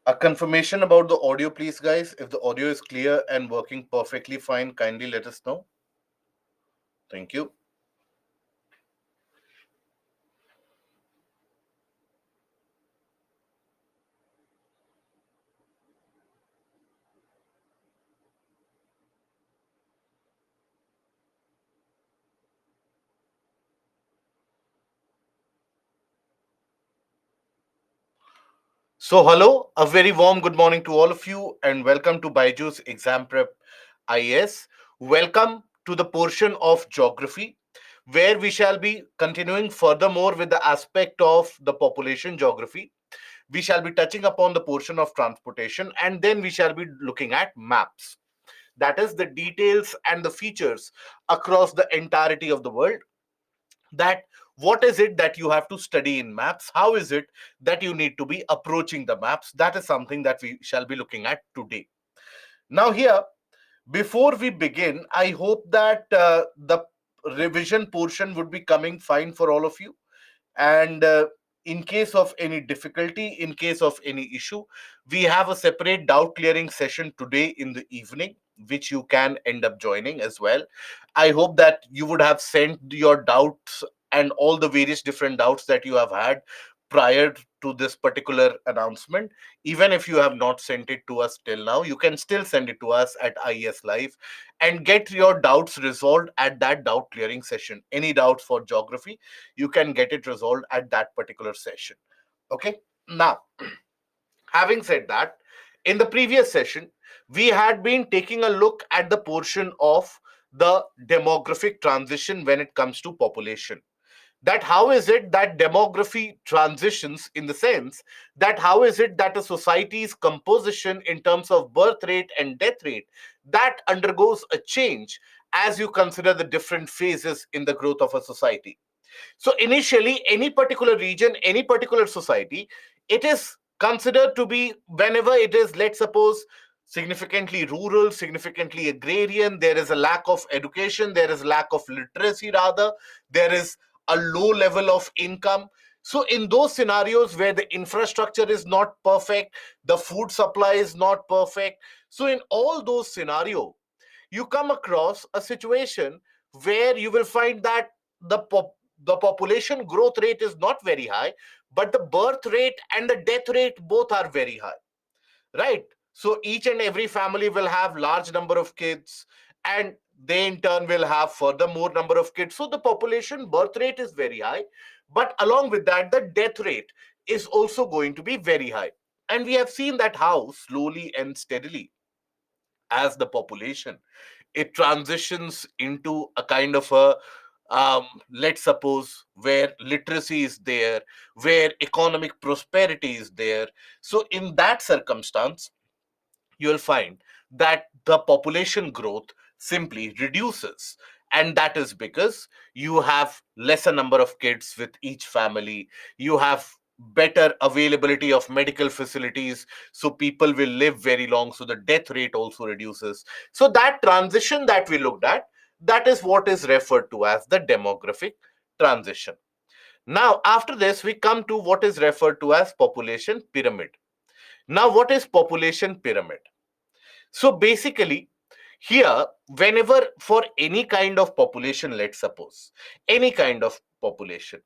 A confirmation about the audio, please, guys. If the audio is clear and working perfectly fine, kindly let us know. Thank you. So, hello, a very warm good morning to all of you, and welcome to Baiju's Exam Prep IAS. Welcome to the portion of geography, where we shall be continuing furthermore with the aspect of the population geography. We shall be touching upon the portion of transportation, and then we shall be looking at maps. That is the details and the features across the entirety of the world. That what is it that you have to study in maps? How is it that you need to be approaching the maps? That is something that we shall be looking at today. Now, here, before we begin, I hope that the revision portion would be coming fine for all of you. And in case of any difficulty, in case of any issue, we have a separate doubt clearing session today in the evening, which you can end up joining as well. I hope that you would have sent your doubts and all the various different doubts that you have had prior to this particular announcement. Even if you have not sent it to us till now, you can still send it to us at IES Live and get your doubts resolved at that doubt clearing session. Any doubts for geography, you can get it resolved at that particular session. Okay. Now, having said that, in the previous session, we had been taking a look at the portion of the demographic transition when it comes to population. That how is it that demography transitions, in the sense that how is it that a society's composition in terms of birth rate and death rate that undergoes a change as you consider the different phases in the growth of a society. So initially, any particular region, any particular society, it is considered to be, whenever it is, let's suppose, significantly rural, significantly agrarian, there is a lack of education, there is lack of literacy, rather, there is a low level of income. So in those scenarios where the infrastructure is not perfect, the food supply is not perfect, so in all those scenarios, you come across a situation where you will find that the population growth rate is not very high, but the birth rate and the death rate both are very high, right? So each and every family will have large number of kids, and they in turn will have further more number of kids. So the population birth rate is very high, but along with that, the death rate is also going to be very high. And we have seen that how slowly and steadily, as the population, it transitions into a kind of a, let's suppose, where literacy is there, where economic prosperity is there. So in that circumstance, you'll find that the population growth simply reduces, and that is because you have lesser number of kids with each family, you have better availability of medical facilities, so people will live very long, so the death rate also reduces. So that transition that we looked at, that is what is referred to as the demographic transition. Now, after this, we come to what is referred to as population pyramid. Now, what is population pyramid? So basically, here, whenever for any kind of population, let's suppose, any kind of population,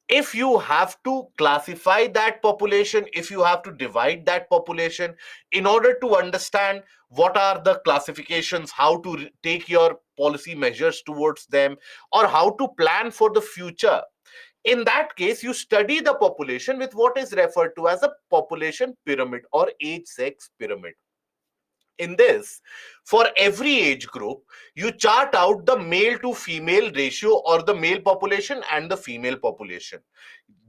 if you have to classify that population, if you have to divide that population, in order to understand what are the classifications, how to take your policy measures towards them, or how to plan for the future, in that case, you study the population with what is referred to as a population pyramid or age sex pyramid. In this, for every age group, you chart out the male to female ratio, or the male population and the female population.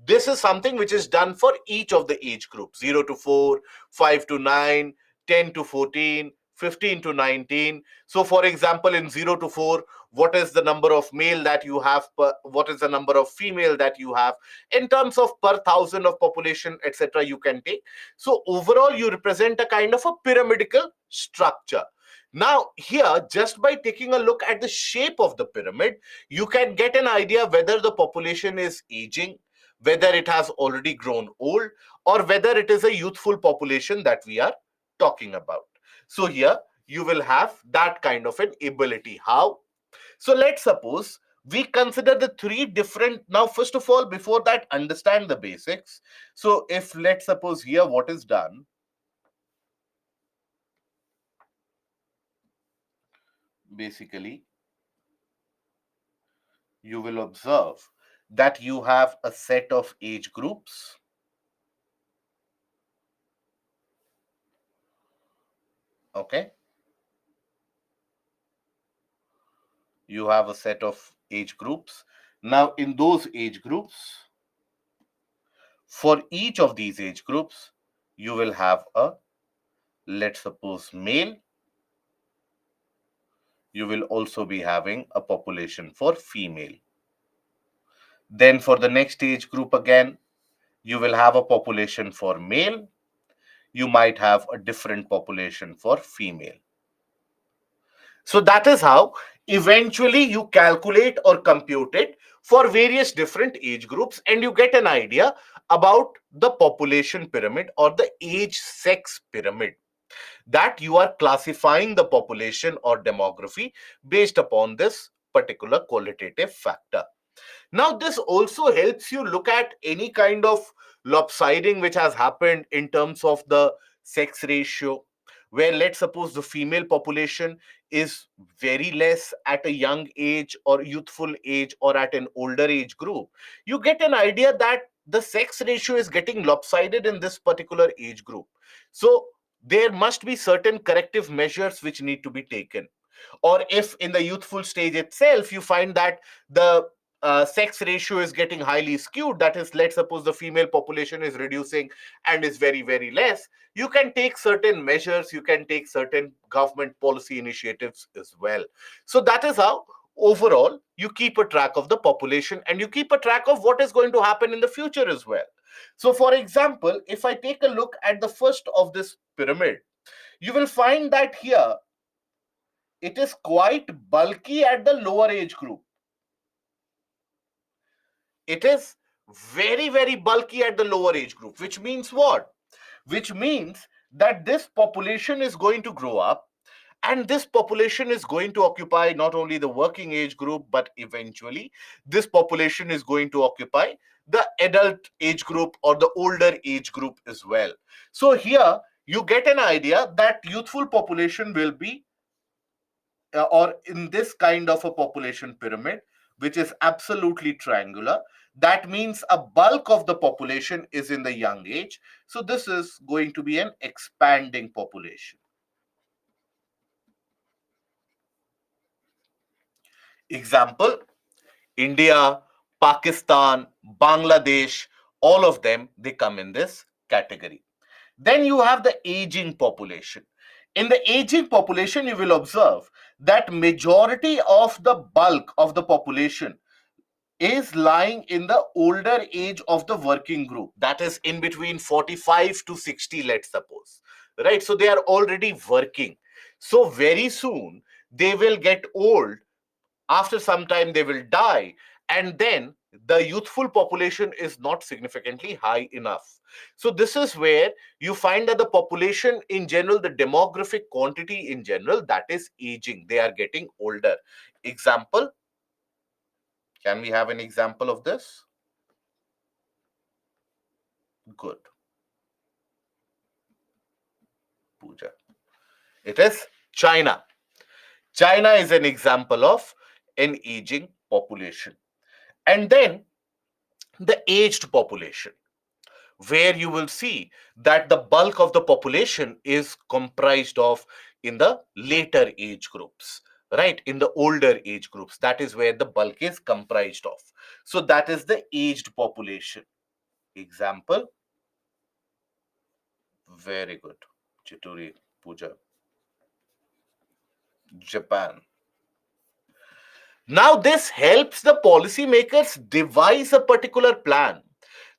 This is something which is done for each of the age groups: 0 to 4, 5 to 9, 10 to 14, 15 to 19. So for example, in 0 to 4, what is the number of male that you have what is the number of female that you have, in terms of per thousand of population, etc., you can take. So overall, you represent a kind of a pyramidical structure. Now here, just by taking a look at the shape of the pyramid, you can get an idea whether the population is aging, whether it has already grown old, or whether it is a youthful population that we are talking about. So here you will have that kind of an ability. How? So let's suppose we consider the three different. Now, first of all, before that, understand the basics. So if let's suppose here what is done, basically, you will observe that you have a set of age groups. Okay. You have a set of age groups. Now, in those age groups, for each of these age groups, you will have a, let's suppose, male. You will also be having a population for female. Then for the next age group again, you will have a population for male. You might have a different population for female. So that is how eventually you calculate or compute it for various different age groups, and you get an idea about the population pyramid or the age sex pyramid, that you are classifying the population or demography based upon this particular qualitative factor. Now, this also helps you look at any kind of lopsiding which has happened in terms of the sex ratio, where let's suppose the female population is very less at a young age or youthful age or at an older age group. You get an idea that the sex ratio is getting lopsided in this particular age group. So, there must be certain corrective measures which need to be taken. Or if in the youthful stage itself you find that the sex ratio is getting highly skewed, that is, let's suppose the female population is reducing and is very, very less, you can take certain measures, you can take certain government policy initiatives as well. So that is how overall you keep a track of the population, and you keep a track of what is going to happen in the future as well. So for example, if I take a look at the first of this pyramid, you will find that here it is quite bulky at the lower age group. It is very, very bulky at the lower age group, which means what? Which means that this population is going to grow up, and this population is going to occupy not only the working age group, but eventually this population is going to occupy the adult age group or the older age group as well. So here you get an idea that youthful population will be or in this kind of a population pyramid, which is absolutely triangular. That means a bulk of the population is in the young age. So this is going to be an expanding population. Example: India, Pakistan, Bangladesh, all of them, they come in this category. Then you have the aging population. In the aging population, you will observe that majority of the bulk of the population is lying in the older age of the working group, that is in between 45 to 60, let's suppose, right? So they are already working. So very soon they will get old, after some time they will die, and then the youthful population is not significantly high enough. So this is where you find that the population in general, the demographic quantity in general, that is aging, they are getting older. Example: can we have an example of this? Good. Puja. It is China. China is an example of an aging population. And then the aged population, where you will see that the bulk of the population is comprised of in the later age groups, right? In the older age groups, that is where the bulk is comprised of. So that is the aged population. Example: very good, Chituri, Puja. Japan. Now, this helps the policymakers devise a particular plan,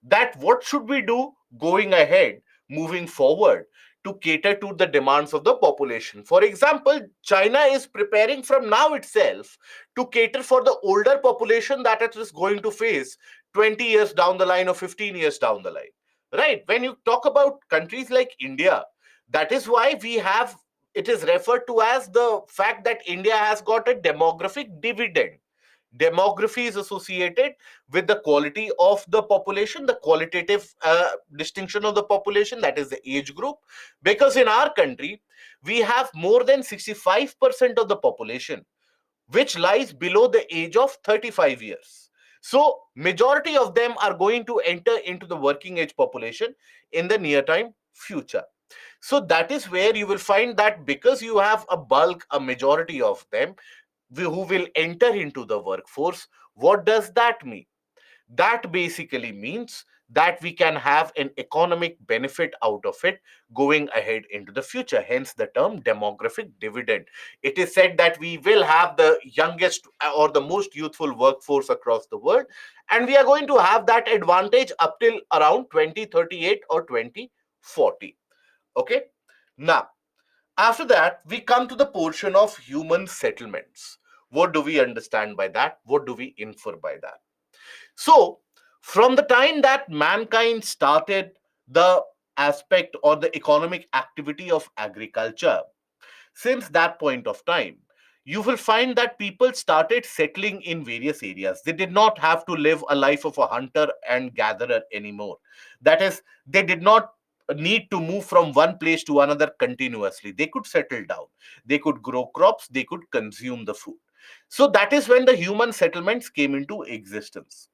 that what should we do going ahead, moving forward, to cater to the demands of the population. For example, China is preparing from now itself to cater for the older population that it is going to face 20 years down the line or 15 years down the line, right? When you talk about countries like India, that is why we have, it is referred to as the fact that India has got a demographic dividend. Demography is associated with the quality of the population, the qualitative distinction of the population, that is the age group. Because in our country, we have more than 65% of the population which lies below the age of 35 years. So majority of them are going to enter into the working age population in the near time future. So that is where you will find that because you have a bulk, a majority of them who will enter into the workforce, what does that mean? That basically means that we can have an economic benefit out of it going ahead into the future, hence the term demographic dividend. It is said that we will have the youngest or the most youthful workforce across the world, and we are going to have that advantage up till around 2038 or 2040. Okay, now after that, we come to the portion of human settlements. What do we understand by that? What do we infer by that? So, from the time that mankind started the aspect or the economic activity of agriculture, since that point of time, you will find that people started settling in various areas. They did not have to live a life of a hunter and gatherer anymore. That is, they did not need to move from one place to another continuously. They could settle down, they could grow crops, they could consume the food. So that is when the human settlements came into existence.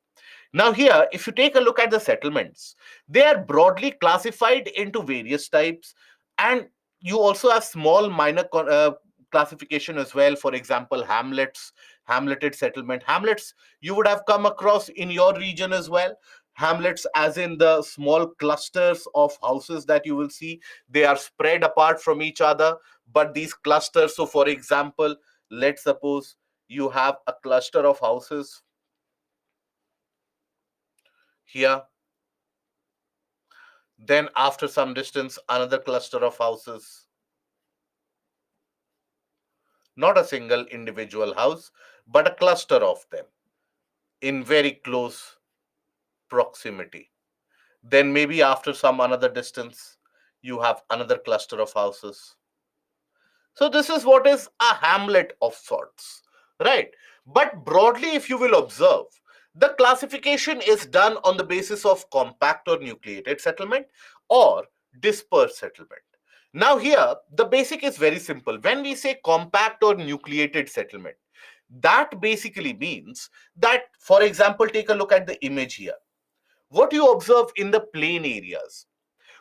Now, here, if you take a look at the settlements, they are broadly classified into various types, and you also have small minor classification as well. For example, hamlets, hamleted settlement. Hamlets you would have come across in your region as well. Hamlets, as in the small clusters of houses that you will see, they are spread apart from each other, but these clusters. So, for example, let's suppose you have a cluster of houses here. Then, after some distance, another cluster of houses. Not a single individual house, but a cluster of them in very close proximity. Then, maybe after some another distance, you have another cluster of houses. So, this is what is a hamlet of sorts, right? But broadly, if you will observe, the classification is done on the basis of compact or nucleated settlement or dispersed settlement. Now, here, the basic is very simple. When we say compact or nucleated settlement, that basically means that, for example, take a look at the image here. What you observe in the plain areas,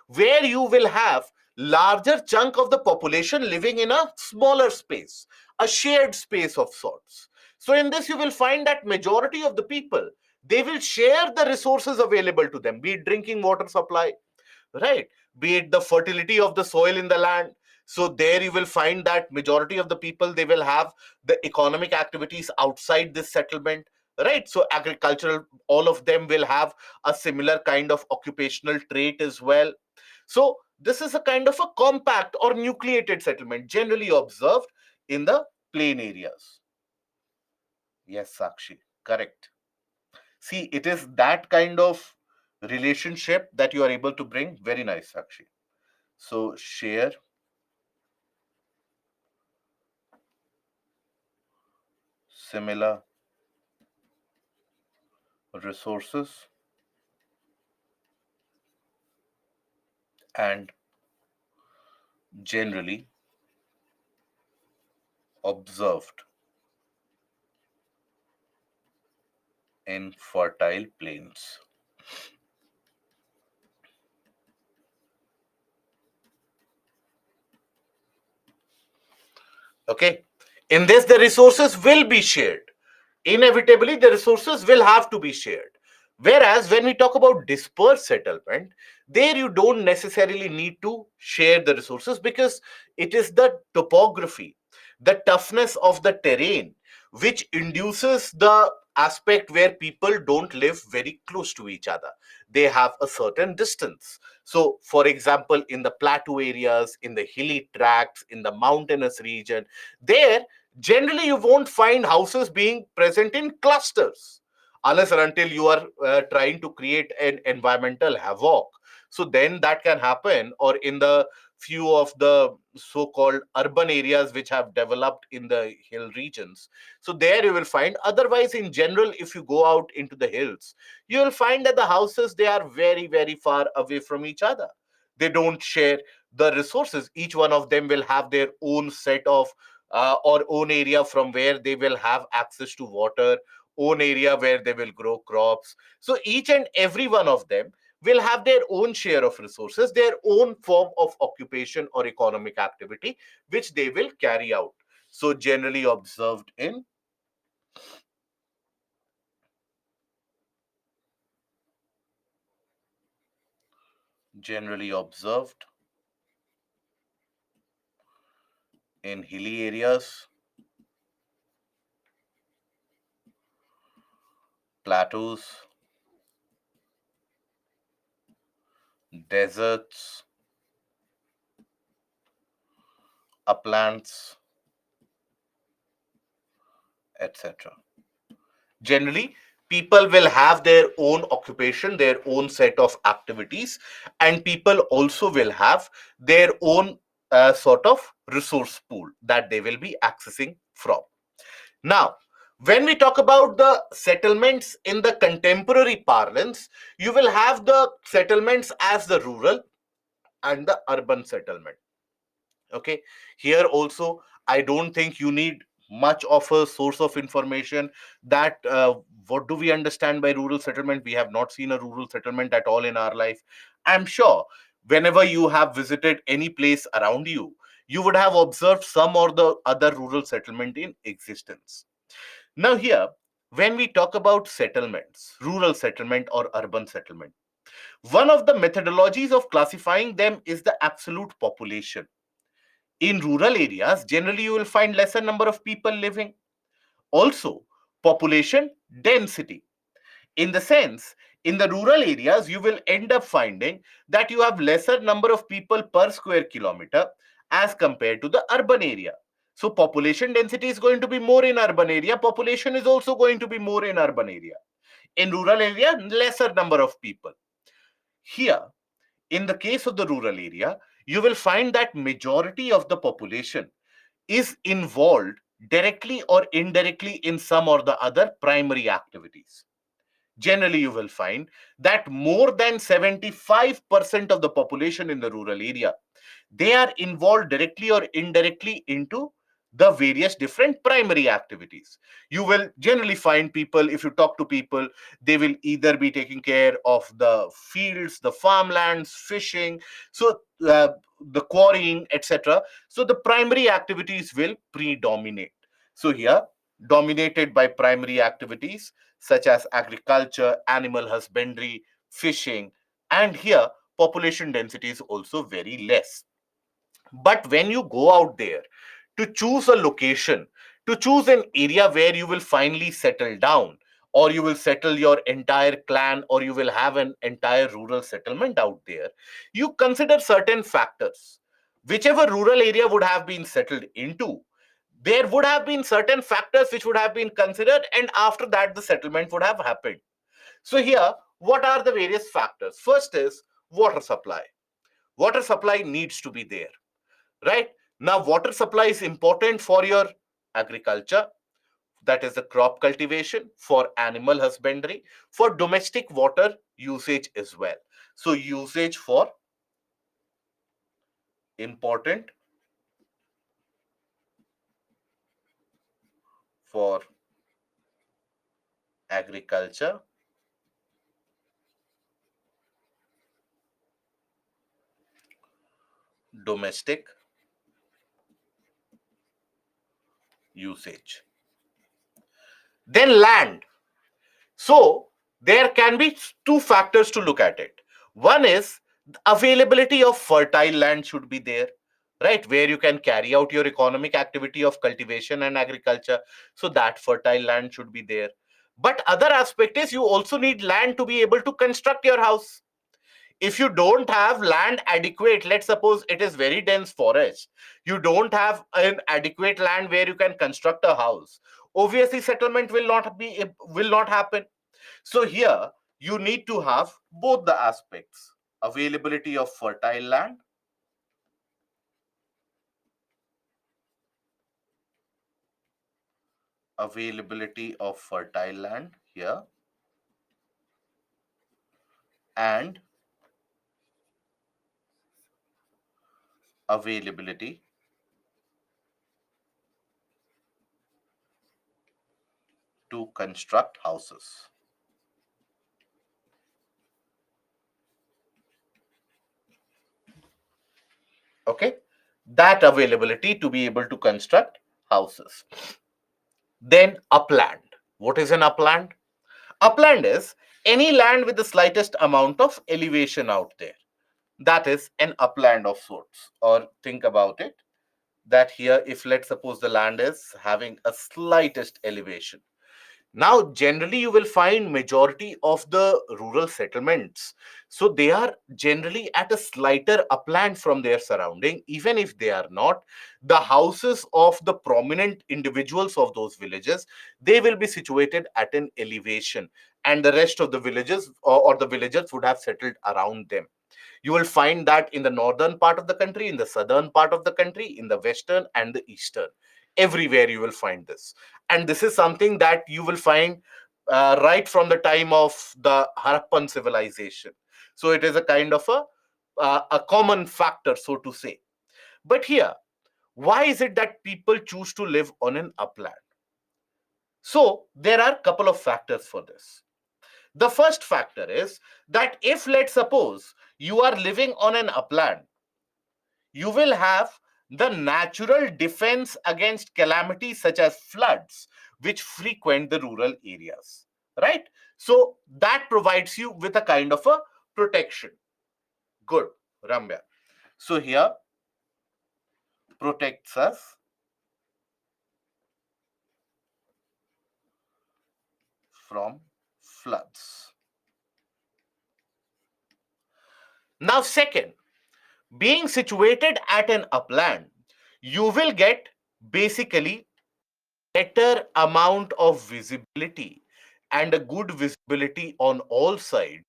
where you will have larger chunk of the population living in a smaller space, a shared space of sorts. So in this you will find that majority of the people, they will share the resources available to them, be it drinking water supply, right, be it the fertility of the soil in the land. So there you will find that majority of the people, they will have the economic activities outside this settlement, right? So agricultural, all of them will have a similar kind of occupational trait as well. So this is a kind of a compact or nucleated settlement generally observed in the plain areas. Yes, Sakshi, correct. See, it is that kind of relationship that you are able to bring. Very nice, Sakshi. So share similar resources and generally observed in fertile plains. Okay. In this, the resources will be shared. Inevitably, the resources will have to be shared. Whereas when we talk about dispersed settlement, there you don't necessarily need to share the resources because it is the topography, the toughness of the terrain, which induces the aspect where people don't live very close to each other. They have a certain distance. So, for example, in the plateau areas, in the hilly tracts, in the mountainous region, there generally you won't find houses being present in clusters. unless and until you are trying to create an environmental havoc. So then that can happen, or in the few of the so-called urban areas which have developed in the hill regions. So there you will find, otherwise in general, if you go out into the hills, you will find that the houses, they are very, very far away from each other. They don't share the resources. Each one of them will have their own set of or own area from where they will have access to water, own area where they will grow crops. So each and every one of them will have their own share of resources, their own form of occupation or economic activity, which they will carry out. So generally observed in hilly areas, plateaus, deserts, uplands, etc. Generally, people will have their own occupation, their own set of activities, and people also will have their own sort of resource pool that they will be accessing from. Now, when we talk about the settlements in the contemporary parlance, you will have the settlements as the rural and the urban settlement. Okay, here also I don't think you need much of a source of information that what do we understand by rural settlement. We have not seen a rural settlement at all in our life. I'm sure whenever you have visited any place around you, you would have observed some or the other rural settlement in existence. Now here, when we talk about settlements, rural settlement or urban settlement, one of the methodologies of classifying them is the absolute population. In rural areas, generally you will find lesser number of people living. Also, population density. In the sense, in the rural areas, you will end up finding that you have lesser number of people per square kilometer as compared to the urban area. So population density is going to be more in urban area. Population is also going to be more in urban area. In rural area, lesser number of people. Here, in the case of the rural area, you will find that majority of the population is involved directly or indirectly in some or the other primary activities. Generally, you will find that more than 75% of the population in the rural area, they are involved directly or indirectly into the various different primary activities. You will generally find people, if you talk to people, they will either be taking care of the fields, the farmlands, fishing, so the quarrying, etc. So the primary activities will predominate. So here, dominated by primary activities such as agriculture, animal husbandry, fishing, and here population density is also very less. But when you go out there to choose a location, to choose an area where you will finally settle down, or you will settle your entire clan, or you will have an entire rural settlement out there, you consider certain factors. Whichever rural area would have been settled into, there would have been certain factors which would have been considered, and after that, the settlement would have happened. So, here, what are the various factors? First is water supply. Water supply needs to be there, right? Now, water supply is important for your agriculture, that is the crop cultivation, for animal husbandry, for domestic water usage as well. So, usage for important for agriculture, domestic usage. Then land. So there can be two factors to look at it. One is availability of fertile land should be there, right? Where you can carry out your economic activity of cultivation and agriculture. So that fertile land should be there. But other aspect is you also need land to be able to construct your house. If you don't have land adequate, let's suppose it is very dense forest, you don't have an adequate land where you can construct a house, obviously settlement will not happen. So here you need to have both the aspects: availability of fertile land, here, and availability to construct houses. Okay, that availability to be able to construct houses. Then upland. What is an upland? Upland is any land with the slightest amount of elevation out there. That is an upland of sorts. Or think about it that here, if let's suppose the land is having a slightest elevation. Now, generally, you will find majority of the rural settlements. So they are generally at a slighter upland from their surrounding. Even if they are not, the houses of the prominent individuals of those villages, they will be situated at an elevation, and the rest of the villages or the villagers would have settled around them. You will find that in the northern part of the country, in the southern part of the country, in the western and the eastern. Everywhere you will find this. And this is something that you will find right from the time of the Harappan civilization. So it is a kind of a common factor, so to say. But here, why is it that people choose to live on an upland? So there are a couple of factors for this. The first factor is that if, let's suppose, you are living on an upland, you will have the natural defense against calamities such as floods, which frequent the rural areas, right? So that provides you with a kind of a protection. Good, Ramya. So here protects us from floods. Now, second, being situated at an upland, you will get basically better amount of visibility and a good visibility on all sides,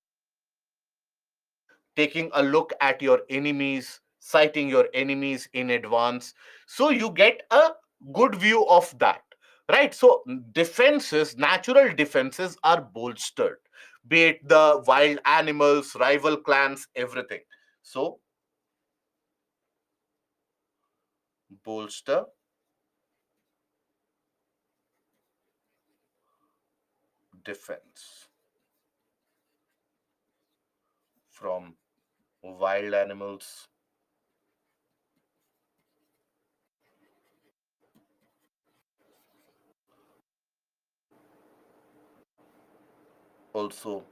taking a look at your enemies, sighting your enemies in advance. So you get a good view of that, right? So defenses, natural defenses are bolstered, be it the wild animals, rival clans, everything. So bolster defense from wild animals, also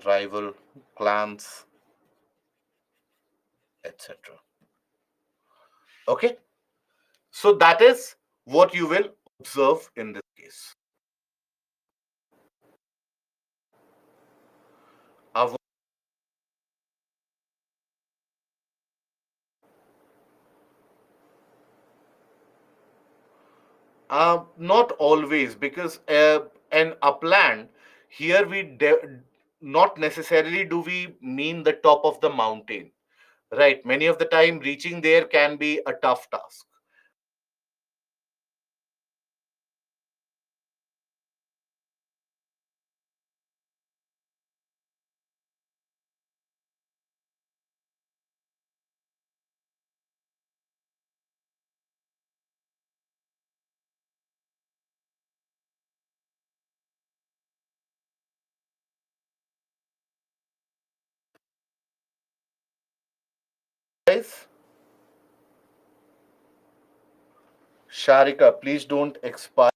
rival clans, etc. Okay, so that is what you will observe in this case. Avo- Not always, because an upland here not necessarily do we mean the top of the mountain, right? Many of the time, reaching there can be a tough task. Guys, Sharika, please don't expire.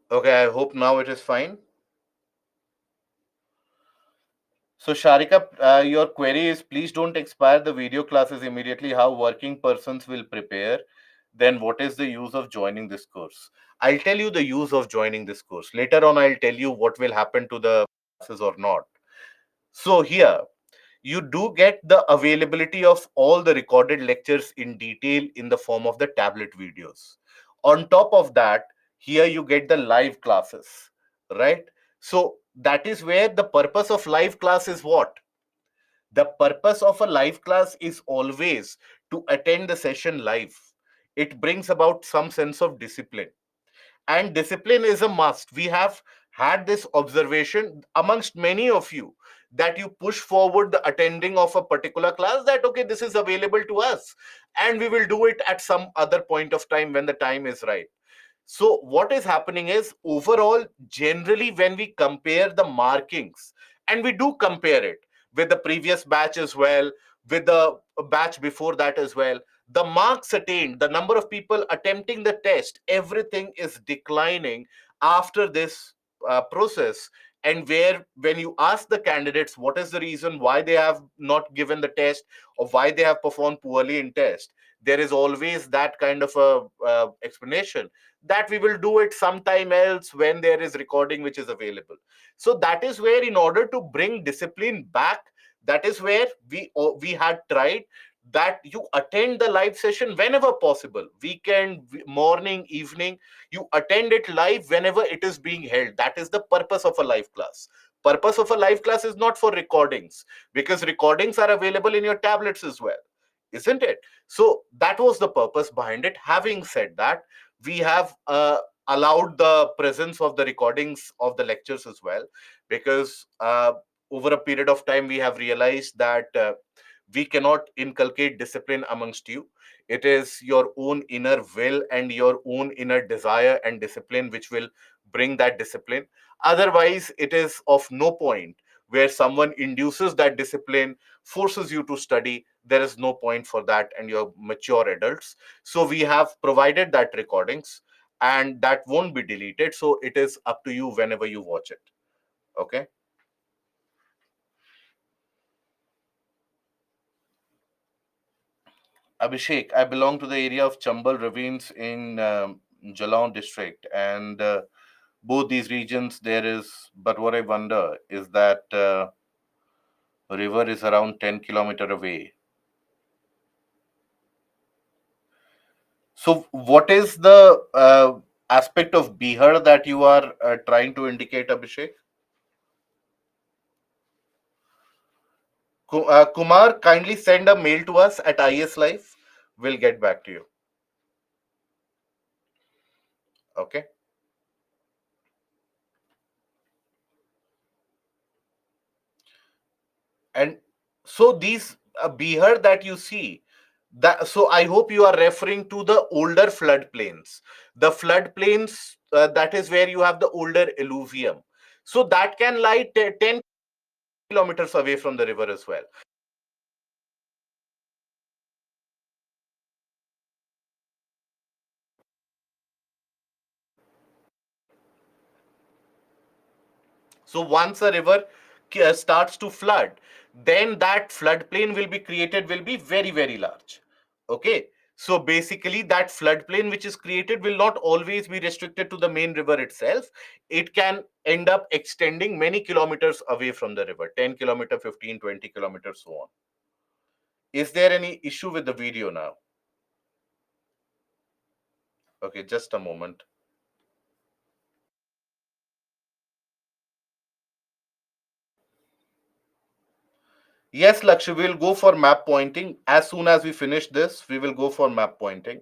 Okay, I hope now it is fine. So, Sharika, your query is please don't expire the video classes immediately. How working persons will prepare? Then, what is the use of joining this course? I'll tell you the use of joining this course. Later on, I'll tell you what will happen to the classes or not. So, here, you do get the availability of all the recorded lectures in detail in the form of the tablet videos. On top of that, here you get the live classes, right? So, that is where the purpose of live class is what? The purpose of a live class is always to attend the session live. It brings about some sense of discipline, and discipline is a must. We have had this observation amongst many of you that you push forward the attending of a particular class, that okay, this is available to us and we will do it at some other point of time when the time is right. So what is happening is, overall, generally when we compare the markings, and we do compare it with the previous batch as well, with the batch before that as well, the marks attained, the number of people attempting the test, everything is declining after this process. And where, when you ask the candidates what is the reason why they have not given the test or why they have performed poorly in test, there is always that kind of a explanation that we will do it sometime else when there is recording which is available. So that is where, in order to bring discipline back, that is where we had tried that you attend the live session whenever possible, weekend, morning, evening, you attend it live whenever it is being held. That is the purpose of a live class. Purpose of a live class is not for recordings, because recordings are available in your tablets as well, isn't it? So that was the purpose behind it. Having said that, we have allowed the presence of the recordings of the lectures as well, because over a period of time we have realized that we cannot inculcate discipline amongst you. It is your own inner will and your own inner desire and discipline which will bring that discipline. Otherwise, it is of no point. Where someone induces that discipline, forces you to study, there is no point for that, and you're mature adults. So we have provided that recordings, and that won't be deleted. So it is up to you whenever you watch it. Okay. Abhishek, I belong to the area of Chambal Ravines in Jalan district, and both these regions there is. But what I wonder is that river is around 10 kilometer away. So, what is the aspect of Bihar that you are trying to indicate, Abhishek? Kumar, kindly send a mail to us at IS Life. We'll get back to you. Okay. And so these Bihar that you see, that, so I hope you are referring to the older floodplains. The floodplains, that is where you have the older alluvium. So that can lie 10 kilometers away from the river as well. So once a river starts to flood, then that floodplain will be created, will be very, very large. Okay. So basically, that floodplain which is created will not always be restricted to the main river itself. It can end up extending many kilometers away from the river, 10 kilometer, 15, 20 kilometers, so on. Is there any issue with the video now? Okay, just a moment. Yes, Lakshya, we'll go for map pointing. As soon as we finish this, we will go for map pointing.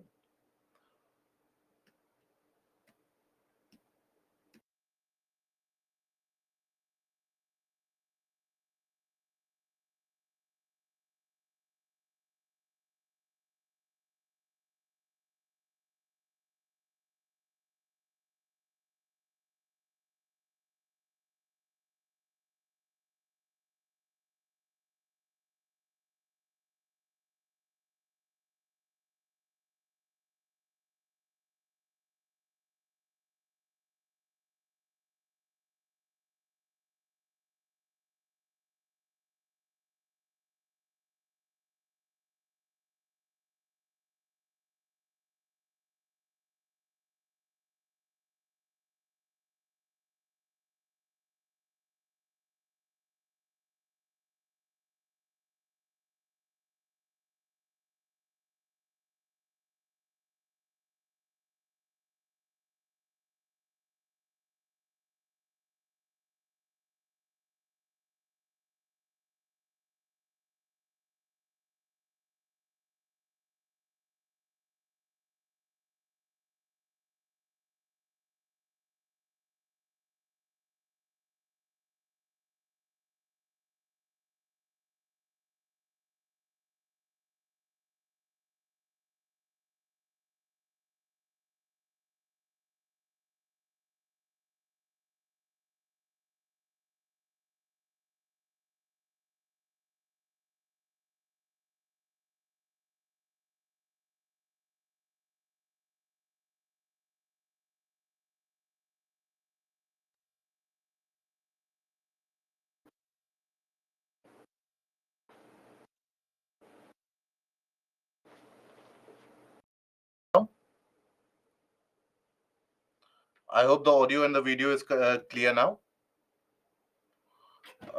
I hope the audio and the video is clear now.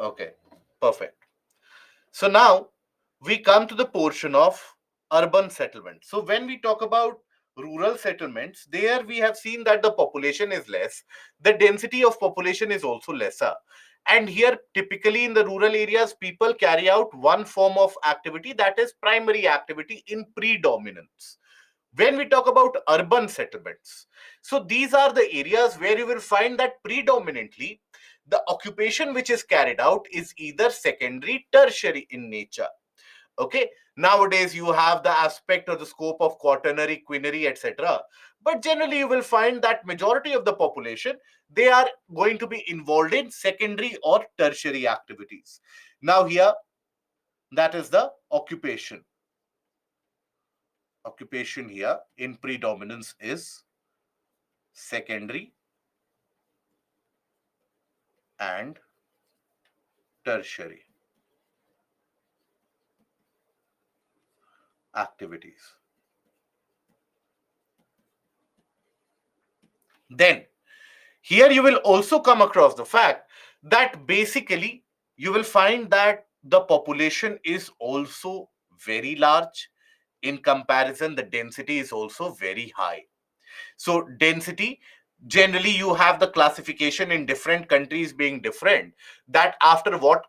Okay, perfect. So now we come to the portion of urban settlement. So when we talk about rural settlements, there we have seen that the population is less, the density of population is also lesser. And here, typically in the rural areas, people carry out one form of activity, that is primary activity in predominance. When we talk about urban settlements, so these are the areas where you will find that predominantly the occupation which is carried out is either secondary, tertiary in nature. Okay, nowadays you have the aspect or the scope of quaternary, quinary, etc., but generally you will find that majority of the population, they are going to be involved in secondary or tertiary activities. Now here, that is the occupation here in predominance is secondary and tertiary activities. Then, here you will also come across the fact that basically you will find that the population is also very large. In comparison, the density is also very high. So density, generally you have the classification in different countries being different, that after what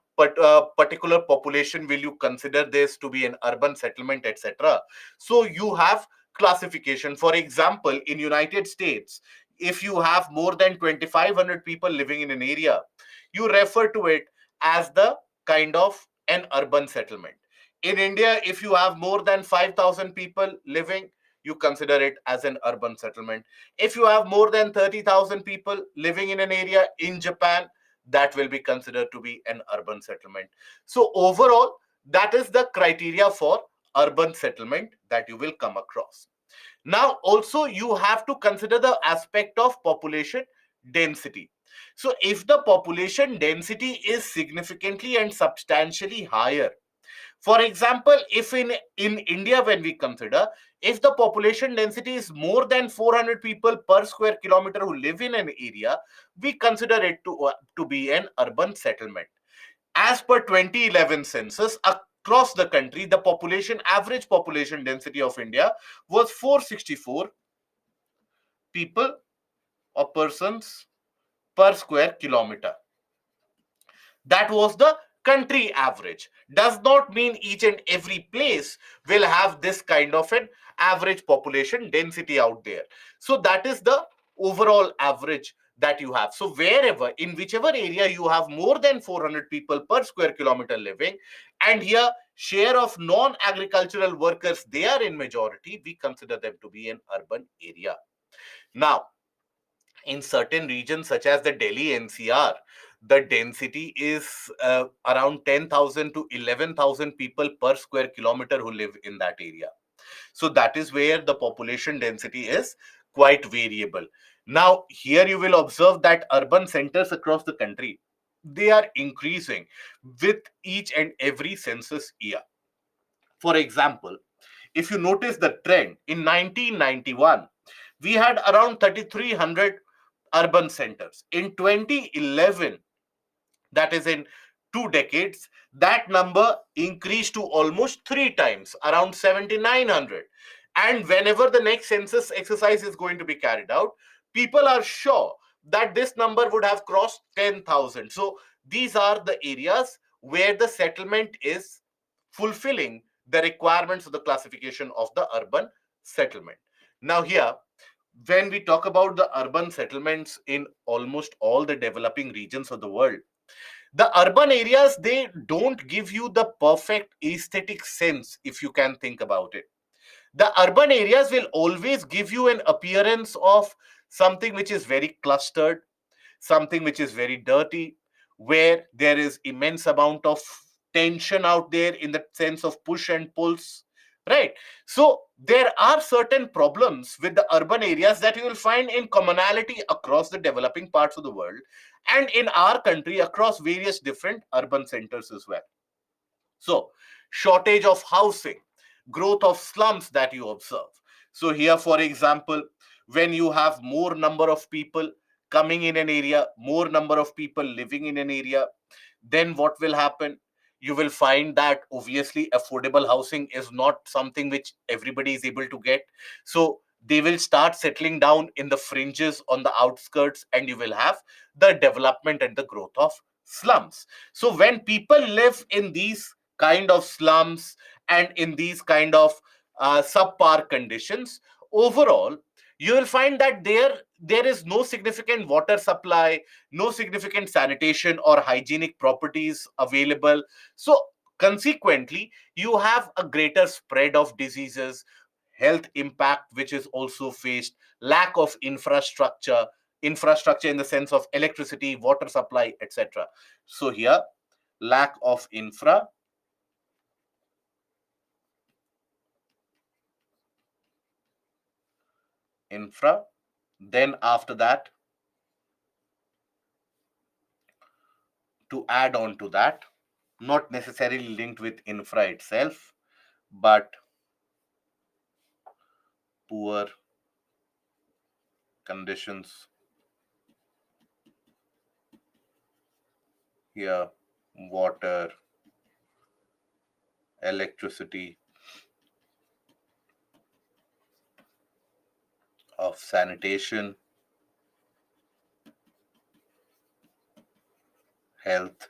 particular population will you consider this to be an urban settlement, etc. So you have classification. For example, in United States, if you have more than 2500 people living in an area, you refer to it as the kind of an urban settlement. In India, if you have more than 5000 people living, you consider it as an urban settlement. If you have more than 30,000 people living in an area in Japan, that will be considered to be an urban settlement. So overall, that is the criteria for urban settlement that you will come across. Now, also you have to consider the aspect of population density. So if the population density is significantly and substantially higher, for example, if in India, when we consider, if the population density is more than 400 people per square kilometer who live in an area, we consider it to be an urban settlement. As per 2011 census, across the country, the average population density of India was 464 people or persons per square kilometer. That was the country average. Does not mean each and every place will have this kind of an average population density out there. So that is the overall average that you have. So wherever, in whichever area you have more than 400 people per square kilometer living, and here share of non-agricultural workers, they are in majority, we consider them to be an urban area. Now, in certain regions such as the Delhi NCR, the density is around 10,000 to 11,000 people per square kilometer who live in that area. So that is where the population density is quite variable. Now, here you will observe that urban centers across the country, they are increasing with each and every census year. For example, if you notice the trend, in 1991, we had around 3,300 urban centers. In 2011, that is in 2 decades, that number increased to almost three times, around 7,900. And whenever the next census exercise is going to be carried out, people are sure that this number would have crossed 10,000. So these are the areas where the settlement is fulfilling the requirements of the classification of the urban settlement. Now, here, when we talk about the urban settlements in almost all the developing regions of the world, the urban areas, they don't give you the perfect aesthetic sense, if you can think about it. The urban areas will always give you an appearance of something which is very clustered, something which is very dirty, where there is immense amount of tension out there in the sense of push and pulls, right? So there are certain problems with the urban areas that you will find in commonality across the developing parts of the world, and in our country across various different urban centers as well. So, shortage of housing, growth of slums that you observe. So, here, for example, when you have more number of people coming in an area, more number of people living in an area, then what will happen? You will find that obviously affordable housing is not something which everybody is able to get. So they will start settling down in the fringes on the outskirts, and you will have the development and the growth of slums. So when people live in these kind of slums and in these kind of subpar conditions, overall you will find that there is no significant water supply, no significant sanitation or hygienic properties available. So consequently you have a greater spread of diseases, health impact which is also faced, lack of infrastructure in the sense of electricity, water supply, etc. So here, lack of infra. Then after that, to add on to that, not necessarily linked with infra itself, but poor conditions here, water, electricity, of sanitation, health.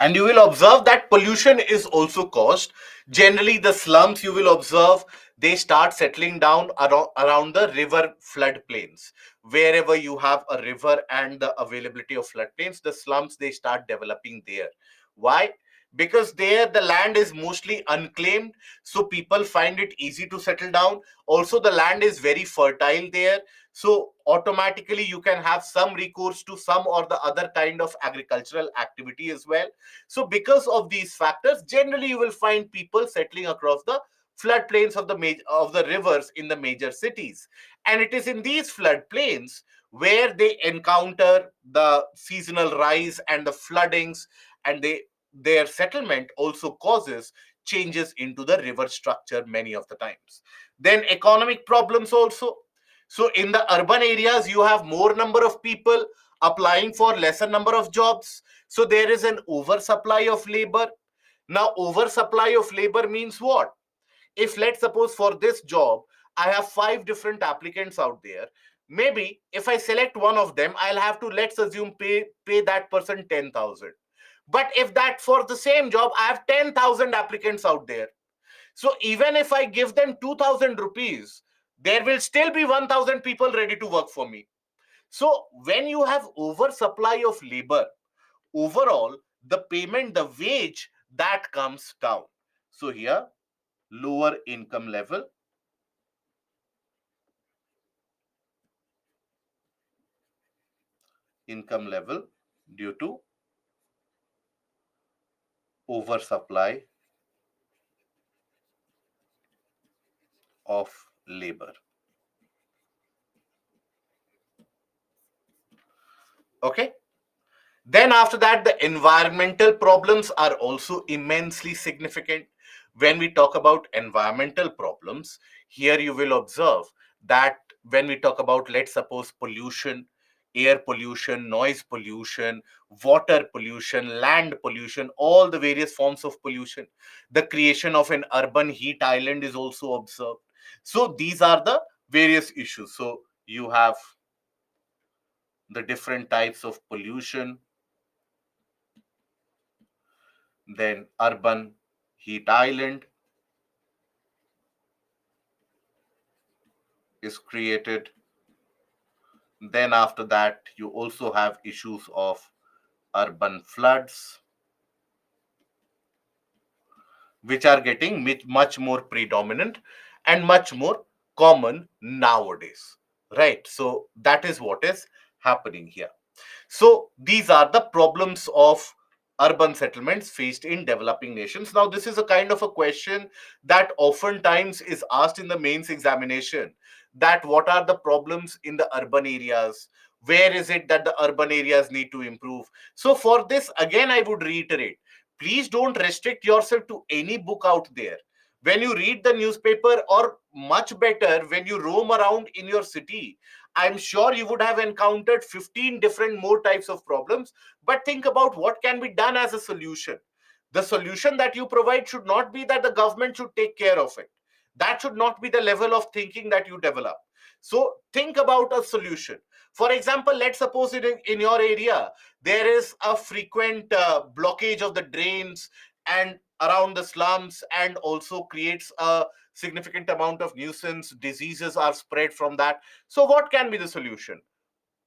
And you will observe that pollution is also caused. Generally, the slums, you will observe, they start settling down around the river floodplains. Wherever you have a river and the availability of floodplains, the slums, they start developing there. Why? Because there the land is mostly unclaimed, so people find it easy to settle down. Also, the land is very fertile there, so automatically you can have some recourse to some or the other kind of agricultural activity as well. So because of these factors, generally you will find people settling across the floodplains of the rivers in the major cities. And it is in these floodplains where they encounter the seasonal rise and the floodings, and their settlement also causes changes into the river structure many of the times. Then economic problems also. So in the urban areas, you have more number of people applying for lesser number of jobs. So there is an oversupply of labor. Now, oversupply of labor means what? If let's suppose for this job, I have five different applicants out there. Maybe if I select one of them, I'll have to, let's assume, pay that person 10,000. But if that for the same job, I have 10,000 applicants out there. So even if I give them 2,000 rupees, there will still be 1,000 people ready to work for me. So when you have oversupply of labor, overall, the payment, the wage, that comes down. So here, lower income level due to oversupply of labor. Okay. Then after that, the environmental problems are also immensely significant. When we talk about environmental problems, here you will observe that when we talk about, let's suppose, pollution, air pollution, noise pollution, water pollution, land pollution, all the various forms of pollution, the creation of an urban heat island is also observed. So these are the various issues. So you have the different types of pollution. Then urban heat island is created. Then after that, you also have issues of urban floods, which are getting much more predominant and much more common nowadays. Right? So that is what is happening here. So these are the problems of urban settlements faced in developing nations. Now, this is a kind of a question that oftentimes is asked in the mains examination, that what are the problems in the urban areas? Where is it that the urban areas need to improve? So for this, again, I would reiterate, please don't restrict yourself to any book out there. When you read the newspaper, or much better, when you roam around in your city, I'm sure you would have encountered 15 different more types of problems, but think about what can be done as a solution. The solution that you provide should not be that the government should take care of it. That should not be the level of thinking that you develop. So think about a solution. For example, let's suppose in your area there is a frequent blockage of the drains and around the slums, and also creates a significant amount of nuisance. Diseases are spread from that. So what can be the solution?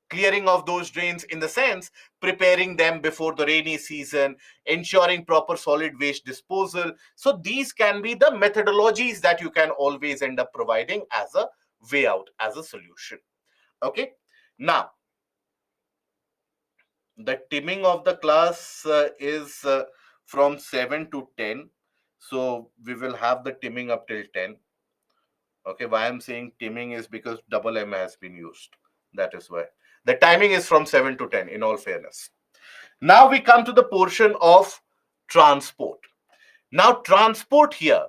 Clearing of those drains, in the sense preparing them before the rainy season, ensuring proper solid waste disposal. So these can be the methodologies that you can always end up providing as a way out, as a solution. Okay. Now, the timing of the class is from 7 to 10. So we will have the timing up till 10. Okay, why I'm saying timing is because double M has been used. That is why. The timing is from 7 to 10, in all fairness. Now we come to the portion of transport. Now, transport here,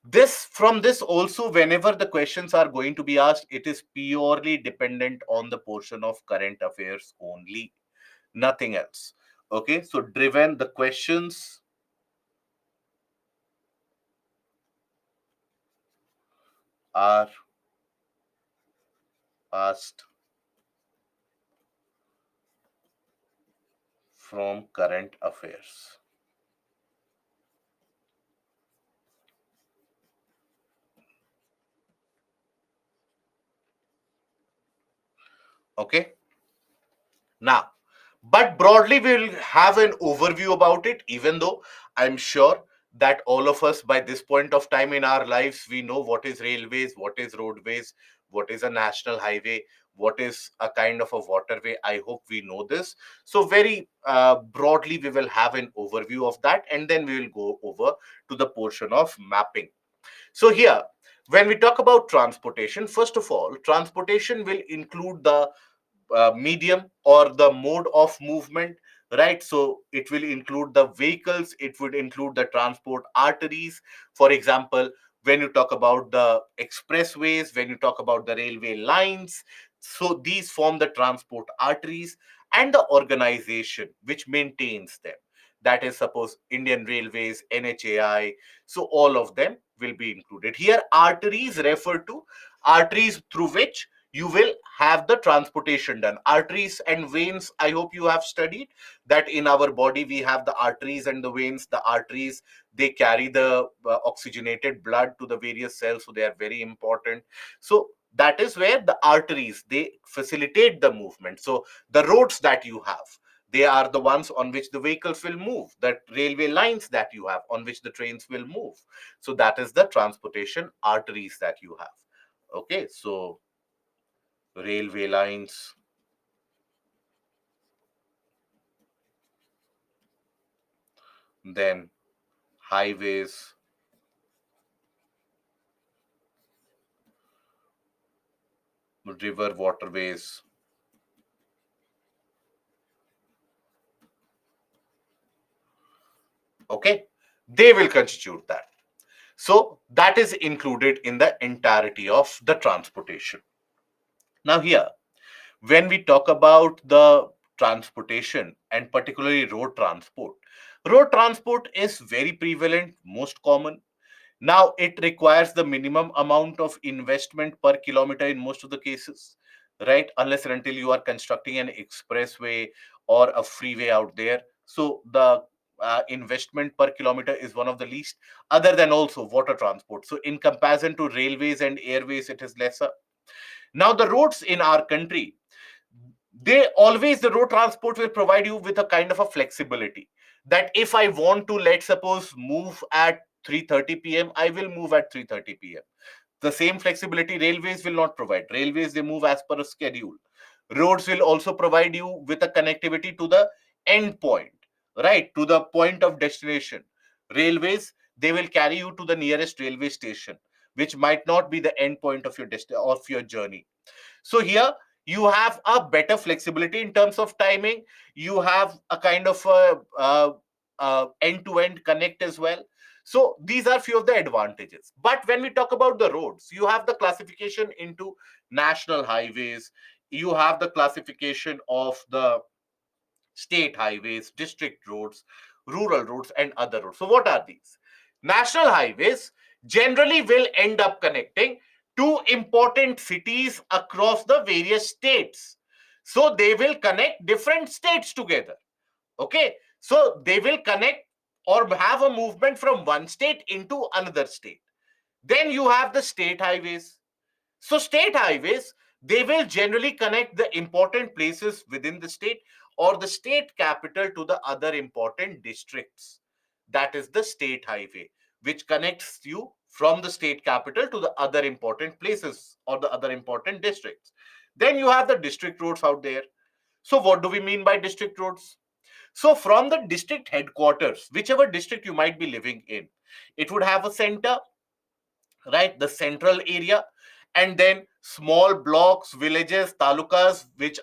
this from this also, whenever the questions are going to be asked, it is purely dependent on the portion of current affairs only, nothing else. Okay, so driven, the questions are asked from current affairs. Okay. Now, but broadly, we'll have an overview about it, even though I'm sure that all of us, by this point of time in our lives, we know what is railways, what is roadways, what is a national highway, what is a kind of a waterway. I hope we know this. So, very broadly, we will have an overview of that, and then we will go over to the portion of mapping. So, here, when we talk about transportation, first of all, transportation will include the medium or the mode of movement, right? So it will include the vehicles, it would include the transport arteries. For example, when you talk about the expressways, when you talk about the railway lines, so these form the transport arteries, and the organization which maintains them, that is, suppose Indian Railways, NHAI. So all of them will be included here. Arteries refer to arteries through which you will have the transportation done. Arteries and veins, I hope you have studied that in our body we have the arteries and the veins. The arteries, they carry the oxygenated blood to the various cells, so they are very important. So that is where the arteries, they facilitate the movement. So the roads that you have, they are the ones on which the vehicles will move. The railway lines that you have, on which the trains will move. So that is the transportation arteries that you have. Okay, so railway lines, then highways, river waterways. Okay, they will constitute that. So that is included in the entirety of the transportation. Now, here, when we talk about the transportation and particularly road transport is very prevalent, most common. Now, it requires the minimum amount of investment per kilometer in most of the cases, right? Unless and until you are constructing an expressway or a freeway out there. So, the investment per kilometer is one of the least, other than also water transport. So, in comparison to railways and airways, it is lesser. Now, the roads in our country, they always, the road transport will provide you with a kind of a flexibility that if I want to, let's suppose, move at 3:30 p.m., I will move at 3:30 p.m. The same flexibility railways will not provide. Railways, they move as per a schedule. Roads will also provide you with a connectivity to the end point, right, to the point of destination. Railways, they will carry you to the nearest railway station, which might not be the end point of your of your journey. So here you have a better flexibility in terms of timing. You have a kind of a end-to-end connect as well. So these are few of the advantages. But when we talk about the roads, you have the classification into national highways, you have the classification of the state highways, district roads, rural roads, and other roads. So, what are these? National highways generally will end up connecting two important cities across the various states. So, they will connect different states together. Okay. So, they will connect or have a movement from one state into another state. Then you have the state highways. So, state highways, they will generally connect the important places within the state or the state capital to the other important districts. That is the state highway, which connects you from the state capital to the other important places or the other important districts. Then you have the district roads out there. So, what do we mean by district roads? So, from the district headquarters, whichever district you might be living in, it would have a center, right, the central area, and then small blocks, villages, talukas, which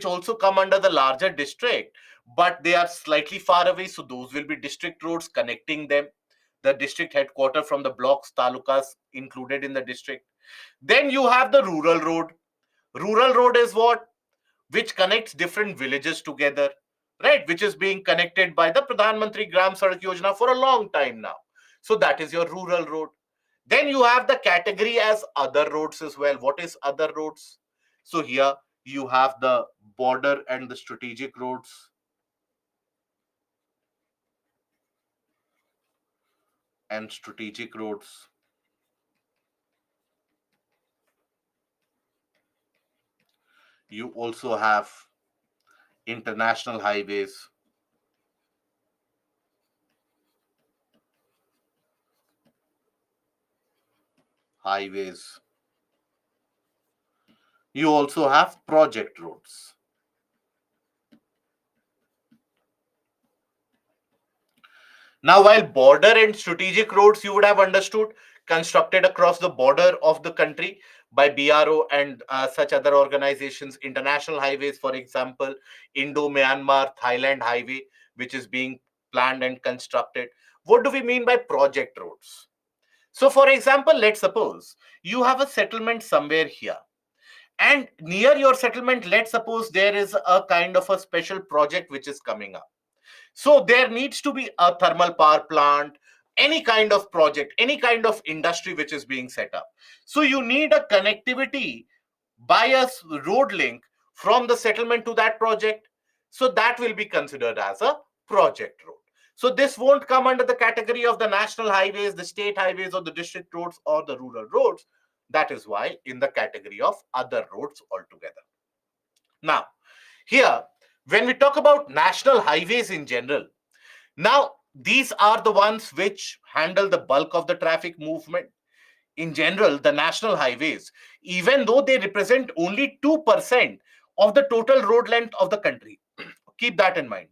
also come under the larger district, but they are slightly far away, so those will be district roads connecting them, the district headquarter from the blocks, talukas included in the district. Then you have the rural road. Rural road is what? Which connects different villages together, right? Which is being connected by the Pradhan Mantri Gram Sadak Yojana for a long time now. So that is your rural road. Then you have the category as other roads as well. What is other roads? So here you have the border and the strategic roads and strategic roads. You also have international highways, highways. You also have project roads. Now, while border and strategic roads you would have understood constructed across the border of the country by BRO and such other organizations, international highways, for example, Indo Myanmar Thailand highway, which is being planned and constructed. What do we mean by project roads? So, for example, let's suppose you have a settlement somewhere here, and near your settlement, let's suppose there is a kind of a special project which is coming up. So there needs to be a thermal power plant, any kind of project, any kind of industry which is being set up. So you need a connectivity by a road link from the settlement to that project. So that will be considered as a project road. So this won't come under the category of the national highways, the state highways, or the district roads, or the rural roads. That is why in the category of other roads altogether. Now, here, when we talk about national highways in general, now, these are the ones which handle the bulk of the traffic movement. In general, the national highways, even though they represent only 2% of the total road length of the country, keep that in mind.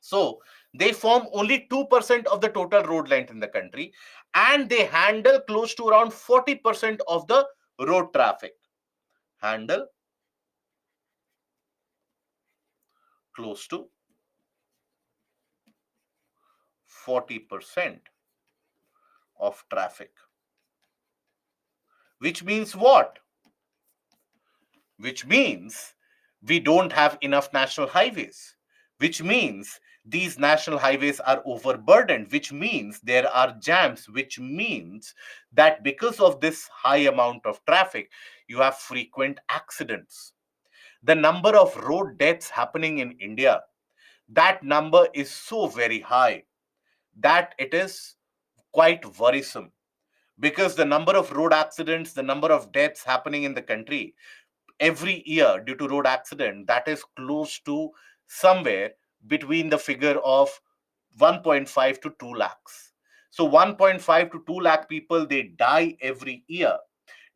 So, they form only 2% of the total road length in the country, and they handle close to around 40% of the road traffic. Handle close to 40% of traffic. Which means what? Which means we don't have enough national highways, which means these national highways are overburdened, which means there are jams, which means that because of this high amount of traffic, you have frequent accidents. The number of road deaths happening in India, that number is so very high that it is quite worrisome, because the number of road accidents, the number of deaths happening in the country every year due to road accident, that is close to somewhere between the figure of 1.5 to 2 lakhs. So 1.5 to 2 lakh people, they die every year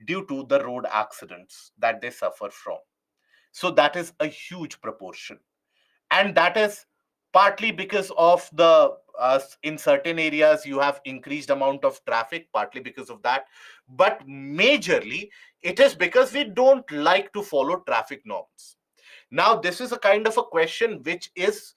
due to the road accidents that they suffer from. So that is a huge proportion, and that is partly because of the in certain areas you have increased amount of traffic, partly because of that, but majorly it is because we don't like to follow traffic norms. Now this is a kind of a question which is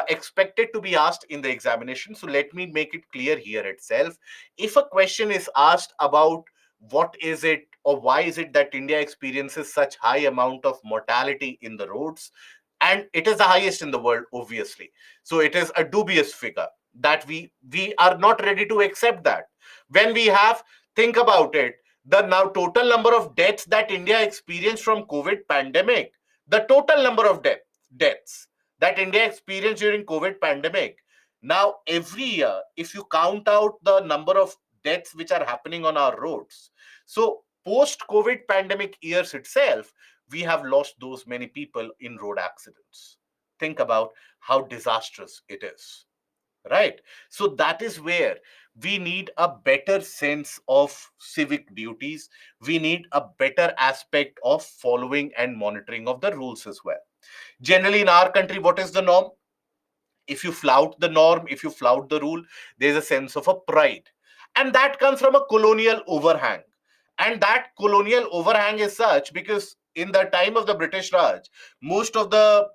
expected to be asked in the examination, so let me make it clear here itself. If a question is asked about what is it, or why is it that India experiences such high amount of mortality in the roads? And it is the highest in the world, obviously. So it is a dubious figure that we are not ready to accept that. When we have, think about it, the now total number of deaths that India experienced from COVID pandemic, the total number of deaths that India experienced during COVID pandemic. Now, every year, if you count out the number of deaths which are happening on our roads, so post COVID pandemic years itself, we have lost those many people in road accidents. Think about how disastrous it is, right? So that is where we need a better sense of civic duties. We need a better aspect of following and monitoring of the rules as well. Generally, in our country, what is the norm? If you flout the norm, if you flout the rule, there's a sense of a pride. And that comes from a colonial overhang. And that colonial overhang is such because in the time of the British Raj, most of the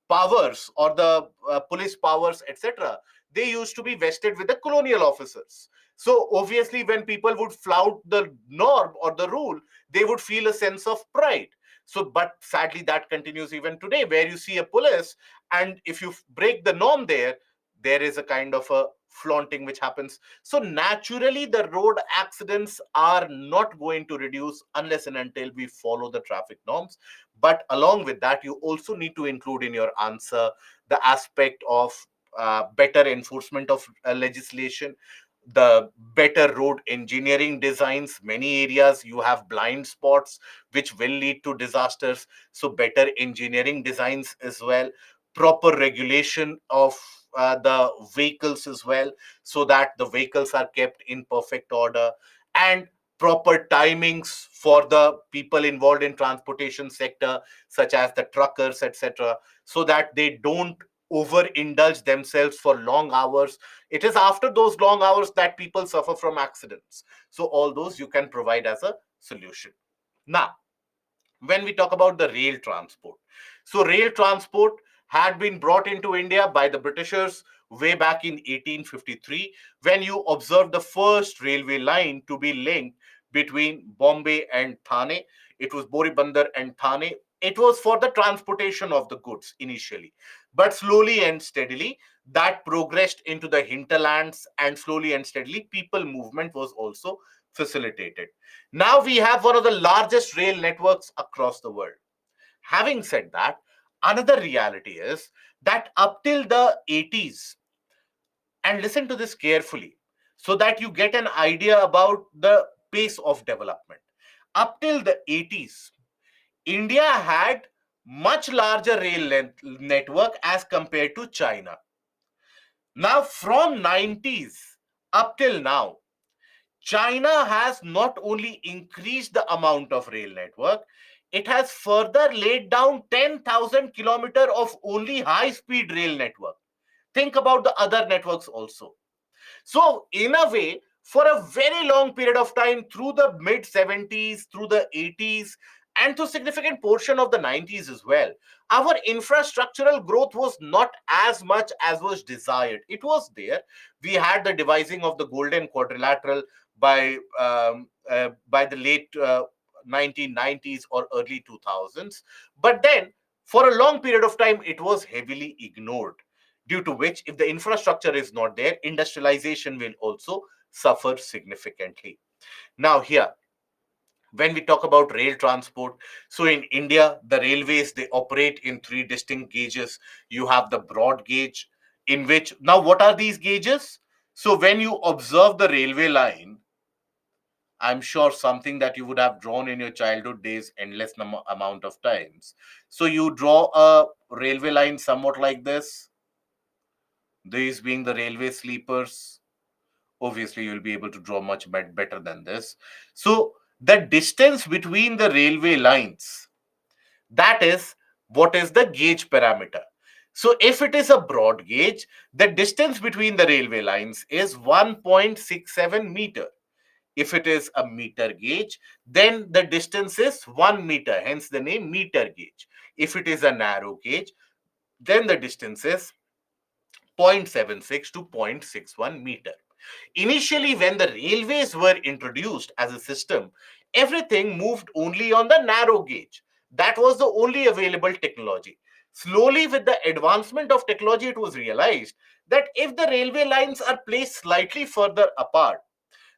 powers or the police powers, etc., they used to be vested with the colonial officers. So obviously, when people would flout the norm or the rule, they would feel a sense of pride. So, but sadly, that continues even today, where you see a police, and if you break the norm there, there is a kind of a flaunting which happens. So naturally the road accidents are not going to reduce unless and until we follow the traffic norms. But along with that, you also need to include in your answer the aspect of better enforcement of legislation, the better road engineering designs. Many areas you have blind spots which will lead to disasters, so better engineering designs as well, proper regulation of the vehicles as well, so that the vehicles are kept in perfect order, and proper timings for the people involved in transportation sector, such as the truckers, etc., so that they don't overindulge themselves for long hours. It is after those long hours that people suffer from accidents. So all those you can provide as a solution. Now, when we talk about the rail transport, so rail transport had been brought into India by the Britishers way back in 1853, when you observed the first railway line to be linked between Bombay and Thane. It was Boribandar and Thane. It was for the transportation of the goods initially, but slowly and steadily that progressed into the hinterlands, and slowly and steadily people movement was also facilitated. Now we have one of the largest rail networks across the world. Having said that, another reality is that up till the 80s, and listen to this carefully so that you get an idea about the pace of development. Up till the 80s, India had much larger network as compared to China. Now from 90s up till now, China has not only increased the amount of rail network, it has further laid down 10,000 kilometer of only high speed rail network. Think about the other networks also. So, in a way, for a very long period of time, through the mid 70s, through the 80s, and to significant portion of the 90s as well, our infrastructural growth was not as much as was desired. It was there. We had the devising of the Golden Quadrilateral by the late 1990s or early 2000s, but then for a long period of time, it was heavily ignored, due to which, if the infrastructure is not there, industrialization will also suffer significantly. Now, here, when we talk about rail transport, so in India, the railways, they operate in three distinct gauges. You have the broad gauge, in which, now, what are these gauges? So, when you observe the railway line, I'm sure something that you would have drawn in your childhood days endless amount of times. So, you draw a railway line somewhat like this, these being the railway sleepers. Obviously you'll be able to draw much better than this. So the distance between the railway lines, that is what is the gauge parameter. So if it is a broad gauge, the distance between the railway lines is 1.67 meter. If it is a meter gauge, then the distance is 1 meter, hence the name meter gauge. If it is a narrow gauge, then the distance is 0.76 to 0.61 meter. Initially, when the railways were introduced as a system, everything moved only on the narrow gauge. That was the only available technology. Slowly, with the advancement of technology, it was realized that if the railway lines are placed slightly further apart,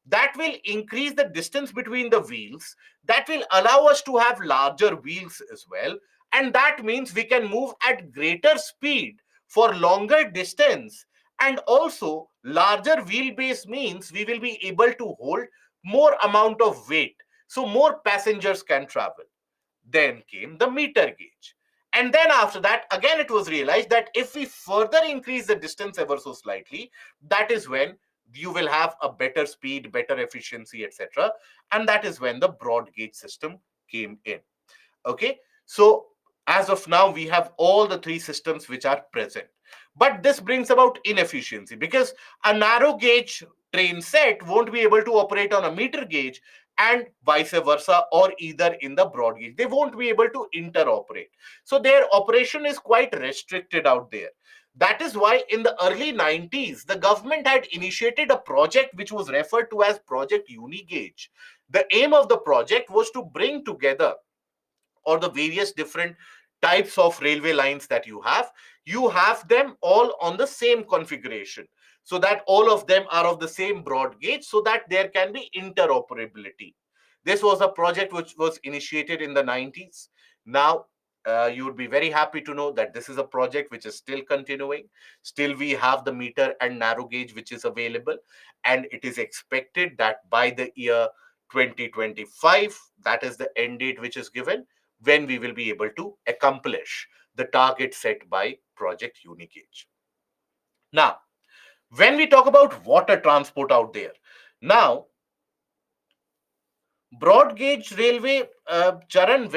that will increase the distance between the wheels, that will allow us to have larger wheels as well, and that means we can move at greater speed for longer distance. And also larger wheelbase means we will be able to hold more amount of weight, so more passengers can travel. Then came the meter gauge. And then after that, again, it was realized that if we further increase the distance ever so slightly, that is when you will have a better speed, better efficiency, etc. And that is when the broad gauge system came in. Okay, so as of now we have all the three systems which are present, but this brings about inefficiency because a narrow gauge train set won't be able to operate on a meter gauge, and vice versa, or either in the broad gauge they won't be able to interoperate, so their operation is quite restricted out there. That is why in the early 90s the government had initiated a project which was referred to as Project Unigauge. The aim of the project was to bring together, or the various different types of railway lines that you have them all on the same configuration, so that all of them are of the same broad gauge, so that there can be interoperability. This was a project which was initiated in the 90s. Now, you would be very happy to know that this is a project which is still continuing. Still, we have the meter and narrow gauge which is available, and it is expected that by the year 2025, that is the end date which is given, when we will be able to accomplish the target set by Project Unigauge. Now, when we talk about water transport out there, now broad gauge railway, Charan,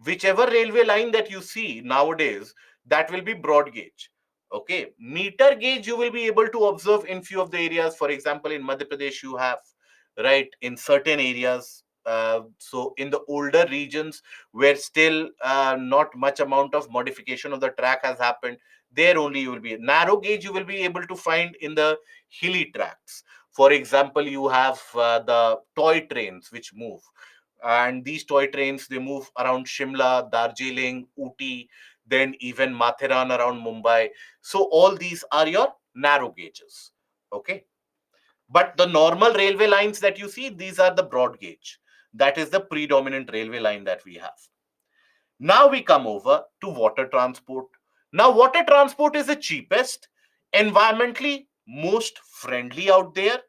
whichever railway line that you see nowadays, that will be broad gauge. Okay, meter gauge you will be able to observe in few of the areas. For example, in Madhya Pradesh, you have, right, in certain areas. So in the older regions where still not much amount of modification of the track has happened, there only you will be narrow gauge. You will be able to find in the hilly tracts. For example, you have the toy trains which move, and these toy trains they move around Shimla, Darjeeling, Uti, then even Mathiran around Mumbai. So all these are your narrow gauges. Okay, but the normal railway lines that you see, these are the broad gauge. That is the predominant railway line that we have. Now we come over to water transport. Now, water transport is the cheapest, environmentally most friendly out there.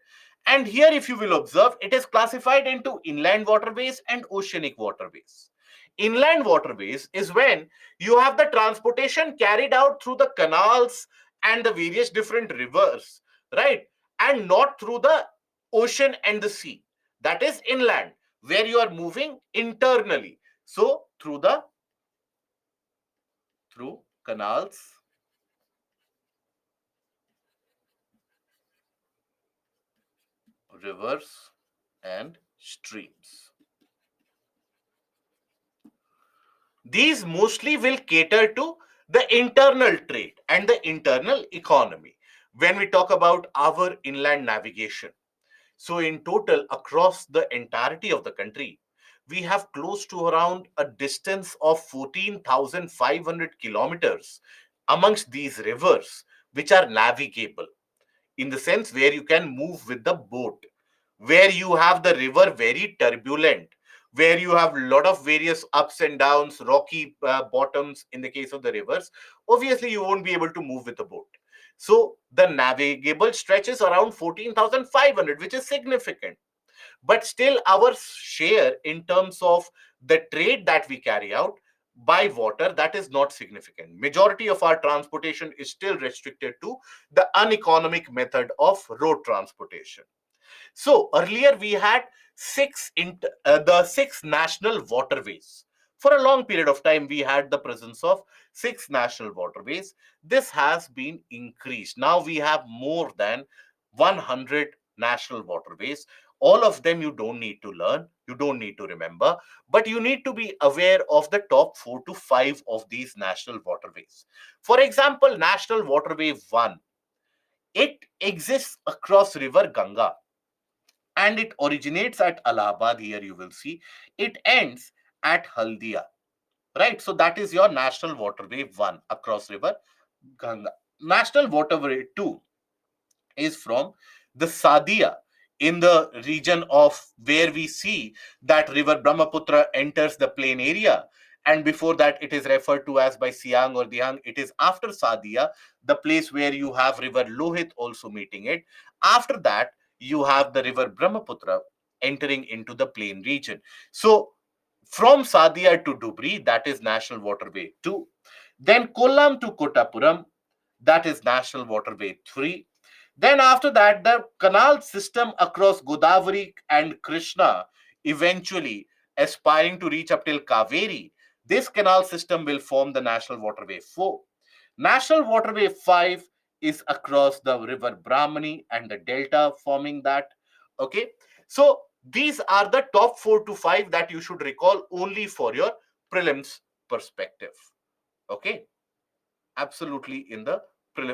And here, if you will observe, it is classified into inland waterways and oceanic waterways. Inland waterways is when you have the transportation carried out through the canals and the various different rivers, right? And not through the ocean and the sea. That is inland, where you are moving internally. So, through canals, rivers, and streams. These mostly will cater to the internal trade and the internal economy. When we talk about our inland navigation, so in total, across the entirety of the country, we have close to around a distance of 14,500 kilometers amongst these rivers, which are navigable, in the sense where you can move with the boat, where you have the river very turbulent, where you have a lot of various ups and downs, rocky bottoms in the case of the rivers. Obviously, you won't be able to move with the boat. So the navigable stretch is around 14,500, which is significant. But still, our share in terms of the trade that we carry out by water, that is not significant. Majority of our transportation is still restricted to the uneconomic method of road transportation. So earlier we had the six national waterways. For a long period of time, we had the presence of six national waterways. This has been increased. Now we have more than 100 national waterways. All of them you don't need to learn, you don't need to remember, but you need to be aware of the top 4 to 5 of these national waterways. For example, National Waterway 1, it exists across river Ganga, and it originates at Allahabad. Here you will see it ends at Haldia, right? So that is your national waterway 1 across river Ganga. National waterway 2 is from the Sadia in the region of where we see that river Brahmaputra enters the plain area. And before that, it is referred to as by Siang or Dihang. It is after Sadia, the place where you have river Lohit also meeting it. After that, you have the river Brahmaputra entering into the plain region. So from Sadia to Dubri, that is National Waterway 2. Then Kollam to Kottapuram, that is National Waterway 3. Then after that, the canal system across Godavari and Krishna, eventually aspiring to reach up till Kaveri, this canal system will form the National Waterway 4. National Waterway 5 is across the river Brahmani and the delta forming that. Okay. So these are the top 4 to 5 that you should recall only for your prelims perspective. Okay. Absolutely in the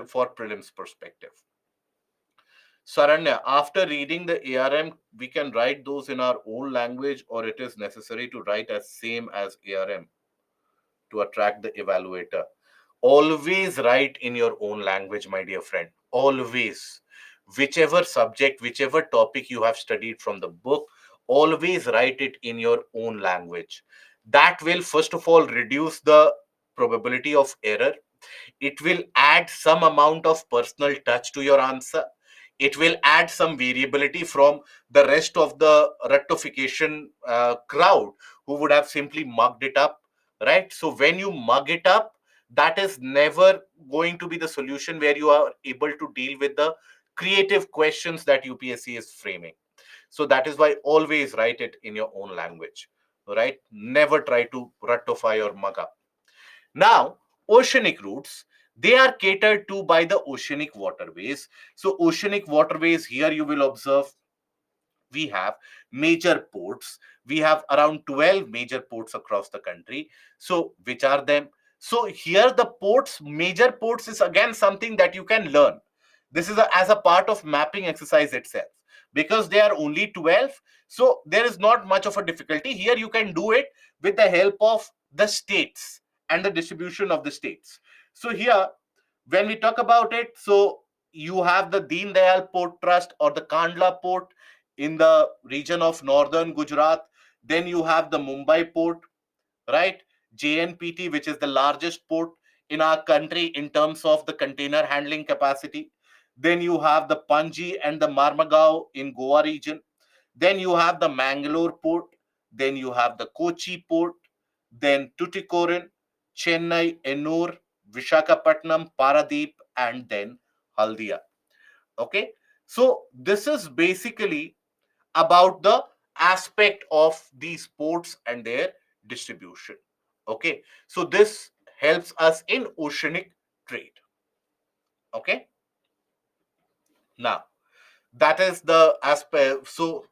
for prelims perspective. Saranya, after reading the ARM, we can write those in our own language, or it is necessary to write as same as ARM to attract the evaluator. Always write in your own language, my dear friend. Always. Whichever subject, whichever topic you have studied from the book, always write it in your own language. That will, first of all, reduce the probability of error. It will add some amount of personal touch to your answer. It will add some variability from the rest of the rectification crowd who would have simply mugged it up, right? So when you mug it up, that is never going to be the solution where you are able to deal with the creative questions that UPSC is framing. So that is why always write it in your own language, right? Never try to rectify or mug up. Now, oceanic routes, they are catered to by the oceanic waterways. So, oceanic waterways, here you will observe we have major ports. We have around 12 major ports across the country. So, which are them? So, here the ports, major ports is again something that you can learn. This is as a part of mapping exercise itself. Because they are only 12, so there is not much of a difficulty. Here you can do it with the help of the states and the distribution of the states. So here, when we talk about it, so you have the Deen Dayal Port Trust or the Kandla Port in the region of northern Gujarat. Then you have the Mumbai Port, right? JNPT, which is the largest port in our country in terms of the container handling capacity. Then you have the Panji and the Marmagao in Goa region. Then you have the Mangalore port. Then you have the Kochi port. Then Tuticorin, Chennai, Ennore, Vishakhapatnam, Paradeep, and then Haldia. Okay. So this is basically about the aspect of these ports and their distribution. Okay. So this helps us in oceanic trade. Okay. Now, that is the aspect. So,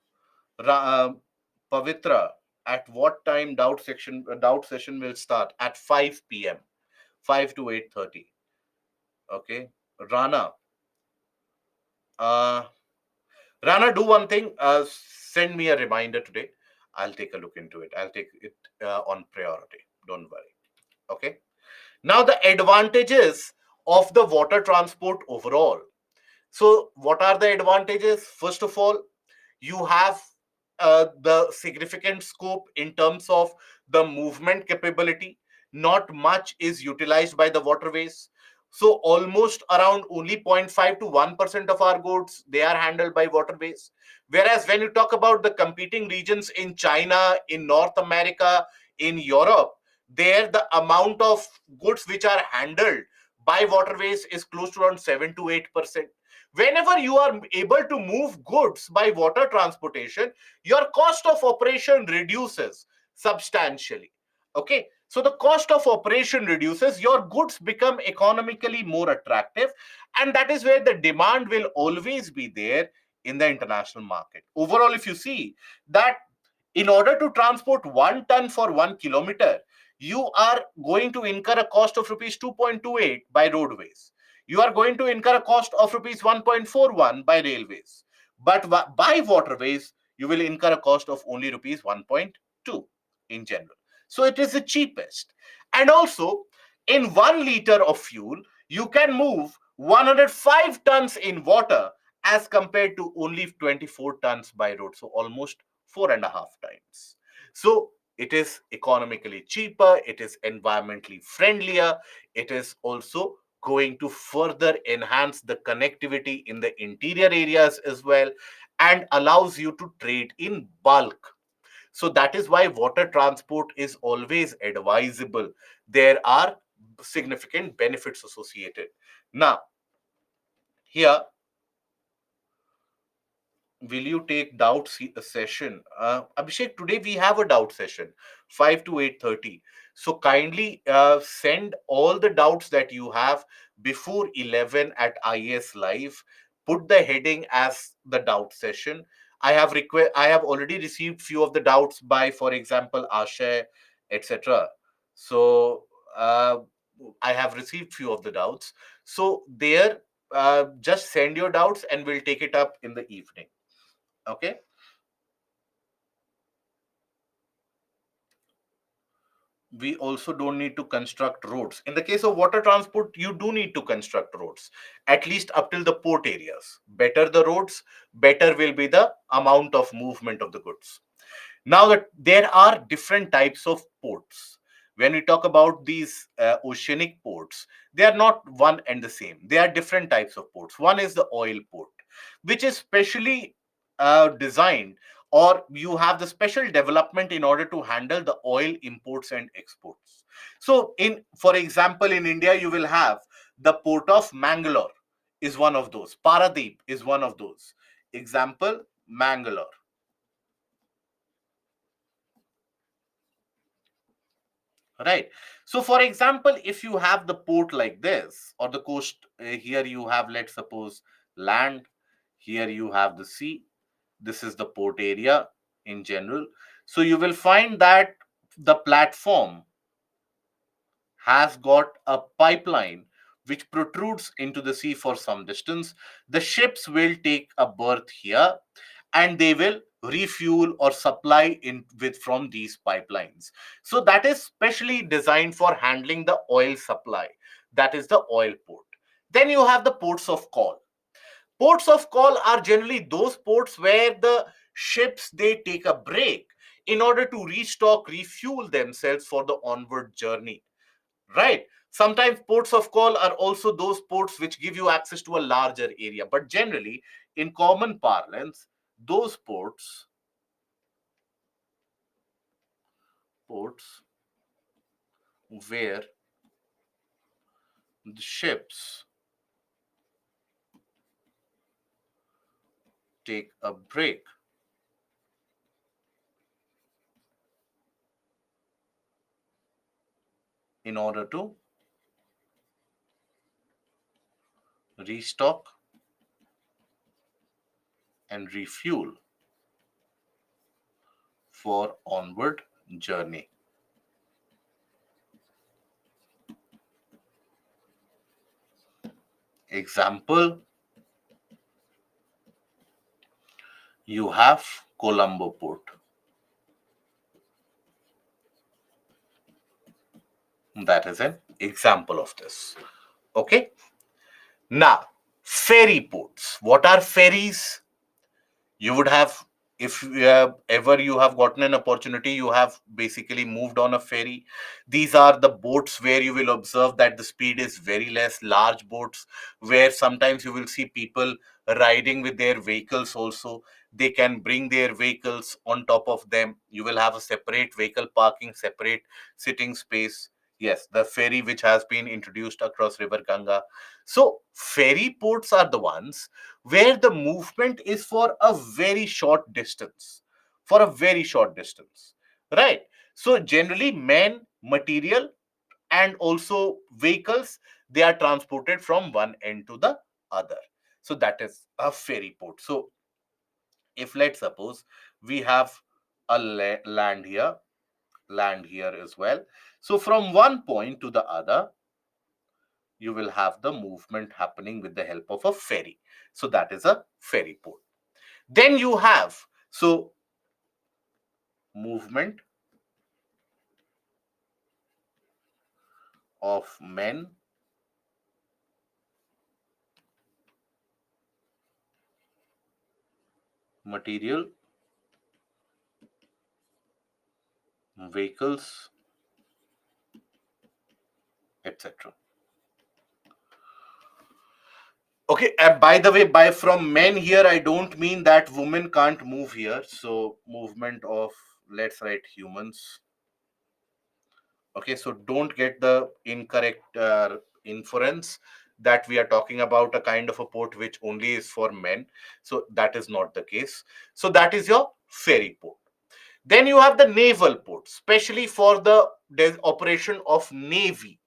Pavitra, at what time doubt session will start? At 5 p.m. 5 to 8:30. Okay. Rana, uh, Rana, do one thing. Send me a reminder today. I'll take a look into it. I'll take it on priority. Don't worry. Okay. Now, the advantages of the water transport overall. So, what are the advantages? First of all, you have the significant scope in terms of the movement capability. Not much is utilized by the waterways. So almost around only 0.5 to 1% of our goods, they are handled by waterways. Whereas when you talk about the competing regions in China, in North America, in Europe, there the amount of goods which are handled by waterways is close to around 7 to 8%. Whenever you are able to move goods by water transportation, your cost of operation reduces substantially. Okay, so the cost of operation reduces, your goods become economically more attractive, and that is where the demand will always be there in the international market. Overall, if you see that in order to transport 1 ton for 1 kilometer, you are going to incur a cost of rupees 2.28 by roadways. you are going to incur a cost of rupees 1.41 by railways. But by waterways, you will incur a cost of only rupees 1.2 in general. So it is the cheapest. And also, in 1 liter of fuel, you can move 105 tons in water as compared to only 24 tons by road. So almost four and a half times. So it is economically cheaper, it is environmentally friendlier, it is also going to further enhance the connectivity in the interior areas as well, and allows you to trade in bulk. So that is why water transport is always advisable. There are significant benefits associated. Now, here, will you take session? Abhishek, today we have a doubt session, 5 to 8:30. So kindly send all the doubts that you have before 11 at IAS Live. Put the heading as the doubt session. I have already received few of the doubts by, for example, Ashay, etc. So I have received few of the doubts. So there, just send your doubts and we'll take it up in the evening. Okay. We also don't need to construct roads. In the case of water transport, you do need to construct roads, at least up till the port areas. Better the roads, better will be the amount of movement of the goods. Now that there are different types of ports. When we talk about these oceanic ports, they are not one and the same. They are different types of ports. One is the oil port, which is specially designed, or you have the special development in order to handle the oil imports and exports. So, for example, in India, you will have the port of Mangalore is one of those. Paradeep is one of those. Example, Mangalore. Right. So, for example, if you have the port like this, or the coast, here you have, let's suppose, land, here you have the sea, this is the port area in general. So, you will find that the platform has got a pipeline which protrudes into the sea for some distance. The ships will take a berth here and they will refuel or supply in with from these pipelines. So that is specially designed for handling the oil supply. That is the oil port. Then you have the ports of call. Ports of call are generally those ports where the ships, they take a break in order to restock, refuel themselves for the onward journey. Right. Sometimes ports of call are also those ports which give you access to a larger area. But generally, in common parlance, those ports where the ships take a break in order to restock and refuel for onward journey. Example, you have Colombo port. That is an example of this. Okay. Now, ferry ports. What are ferries? You would have, if ever you have gotten an opportunity, you have basically moved on a ferry. These are the boats where you will observe that the speed is very less, large boats where sometimes you will see people riding with their vehicles also. They can bring their vehicles on top of them. You will have a separate vehicle parking, separate sitting space. Yes, the ferry which has been introduced across river Ganga. So ferry ports are the ones where the movement is for a very short distance, for a very short distance, right? So generally men, material, and also vehicles, they are transported from one end to the other. So that is a ferry port. So if, let's suppose, we have a land here as well, so from one point to the other, you will have the movement happening with the help of a ferry. So that is a ferry port. Then you have, so movement of men, material, vehicles, etc. Okay, by the way, by from men here, I don't mean that women can't move here. So movement of, let's write humans. Okay, so don't get the incorrect inference that we are talking about a kind of a port which only is for men. So that is not the case. So that is your ferry port. Then you have the naval port, especially for the operation of navy.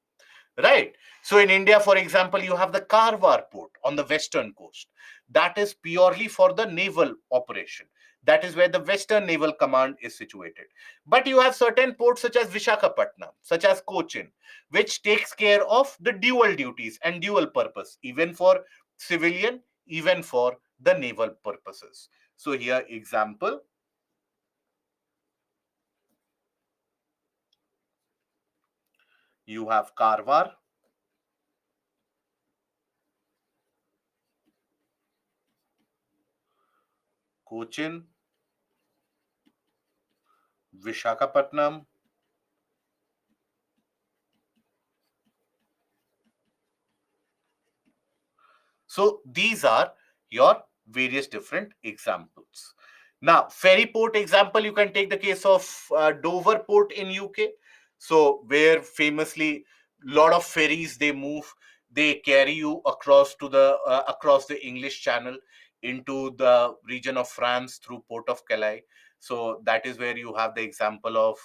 Right. So in India, for example, you have the Karwar port on the western coast. That is purely for the naval operation. That is where the Western Naval Command is situated. But you have certain ports such as Vishakhapatnam, such as Cochin, which takes care of the dual duties and dual purpose, even for civilian, even for the naval purposes. So here, example, you have Karwar, Cochin, Vishakhapatnam. So these are your various different examples. Now, ferry port example, you can take the case of Dover port in UK. So where famously lot of ferries they move, they carry you across the English Channel into the region of France through Port of Calais. So that is where you have the example of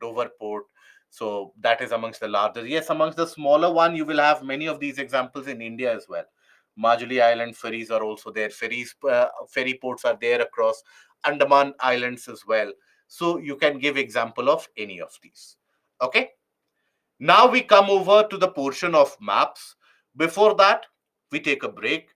Dover port. So that is amongst the larger. Yes, amongst the smaller one, you will have many of these examples in India as well. Majuli Island ferries are also there. Ferry ports are there across Andaman Islands as well. So you can give example of any of these. Okay. Now we come over to the portion of maps. Before that, we take a break,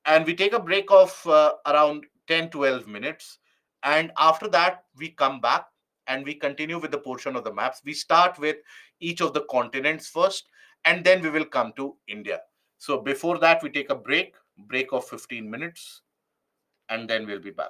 and we take a break of around 10-12 minutes. And after that, we come back and we continue with the portion of the maps. We start with each of the continents first, and then we will come to India. So before that, we take a break of 15 minutes, and then we'll be back.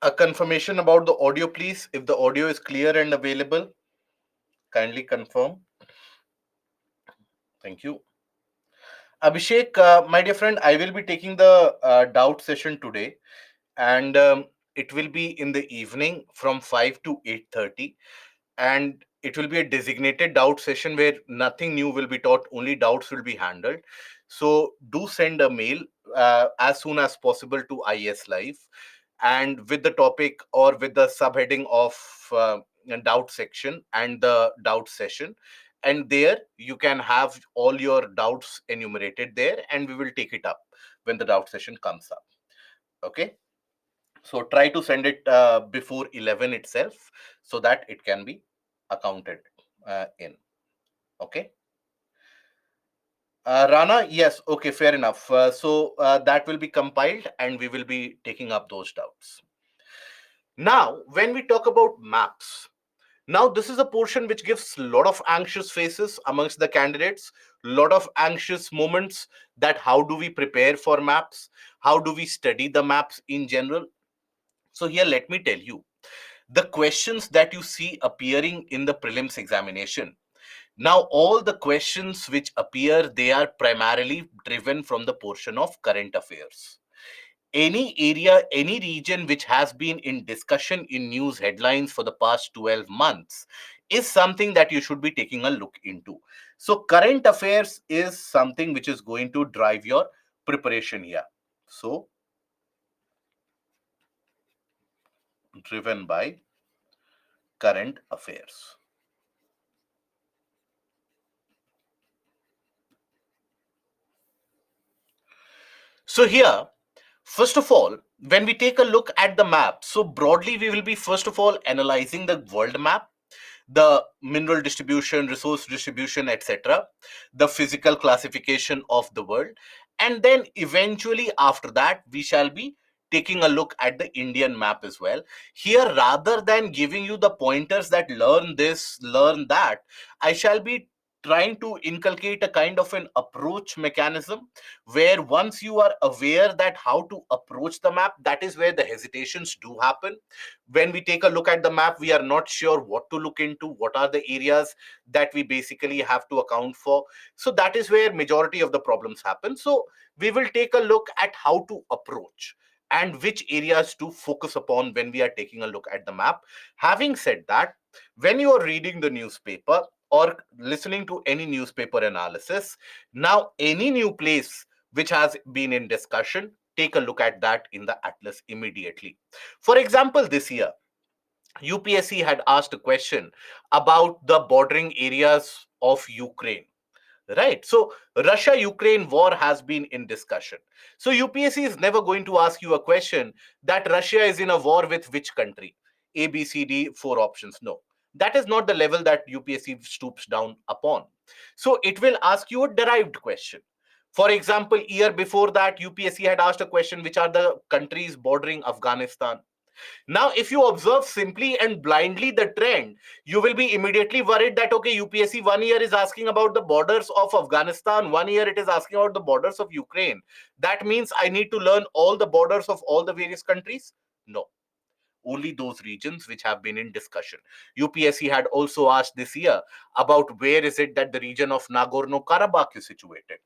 A confirmation about the audio, please. If the audio is clear and available, kindly confirm. Thank you. Abhishek, my dear friend, I will be taking the doubt session today, and it will be in the evening from 5 to 8:30, and it will be a designated doubt session where nothing new will be taught, only doubts will be handled. So do send a mail as soon as possible to IS Live, and with the topic or with the subheading of doubt section and the doubt session, and there you can have all your doubts enumerated there, and we will take it up when the doubt session comes up. Okay, so try to send it before 11 itself, so that it can be accounted in. Okay. Rana, yes, okay, fair enough. So that will be compiled and we will be taking up those doubts. Now, when we talk about maps, now this is a portion which gives a lot of anxious faces amongst the candidates, lot of anxious moments, that how do we prepare for maps? How do we study the maps in general? So here, let me tell you, the questions that you see appearing in the prelims examination, now all the questions which appear, they are primarily driven from the portion of current affairs. Any area, any region which has been in discussion in news headlines for the past 12 months is something that you should be taking a look into. So current affairs is something which is going to drive your preparation here. So driven by current affairs. So here, first of all, when we take a look at the map, so broadly we will be first of all analyzing the world map, the mineral distribution, resource distribution, etc., the physical classification of the world, and then eventually after that we shall be taking a look at the Indian map as well. Here, rather than giving you the pointers that learn this, learn that, I shall be trying to inculcate a kind of an approach mechanism where once you are aware that how to approach the map, that is where the hesitations do happen. When we take a look at the map, we are not sure what to look into, what are the areas that we basically have to account for. So that is where majority of the problems happen. So we will take a look at how to approach and which areas to focus upon when we are taking a look at the map. Having said that, when you are reading the newspaper or listening to any newspaper analysis, now any new place which has been in discussion, take a look at that in the atlas immediately. For example, this year, UPSC had asked a question about the bordering areas of Ukraine. Right. So Russia Ukraine war has been in discussion. So UPSC is never going to ask you a question that Russia is in a war with which country? A, B, C, D, four options. No. That is not the level that UPSC stoops down upon. So it will ask you a derived question. For example, year before that, UPSC had asked a question, which are the countries bordering Afghanistan? Now, if you observe simply and blindly the trend, you will be immediately worried that, okay, UPSC 1 year is asking about the borders of Afghanistan, 1 year it is asking about the borders of Ukraine. That means I need to learn all the borders of all the various countries? No, only those regions which have been in discussion. UPSC had also asked this year about where is it that the region of Nagorno-Karabakh is situated.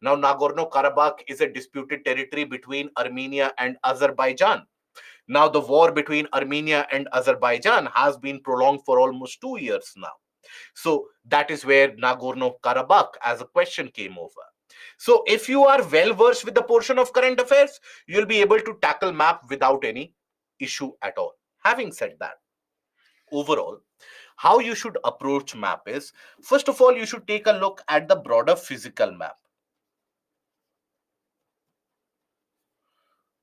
Now, Nagorno-Karabakh is a disputed territory between Armenia and Azerbaijan. Now, the war between Armenia and Azerbaijan has been prolonged for almost 2 years now. So, that is where Nagorno Karabakh as a question came over. So, if you are well versed with the portion of current affairs, you'll be able to tackle map without any issue at all. Having said that, overall, how you should approach map is, first of all, you should take a look at the broader physical map.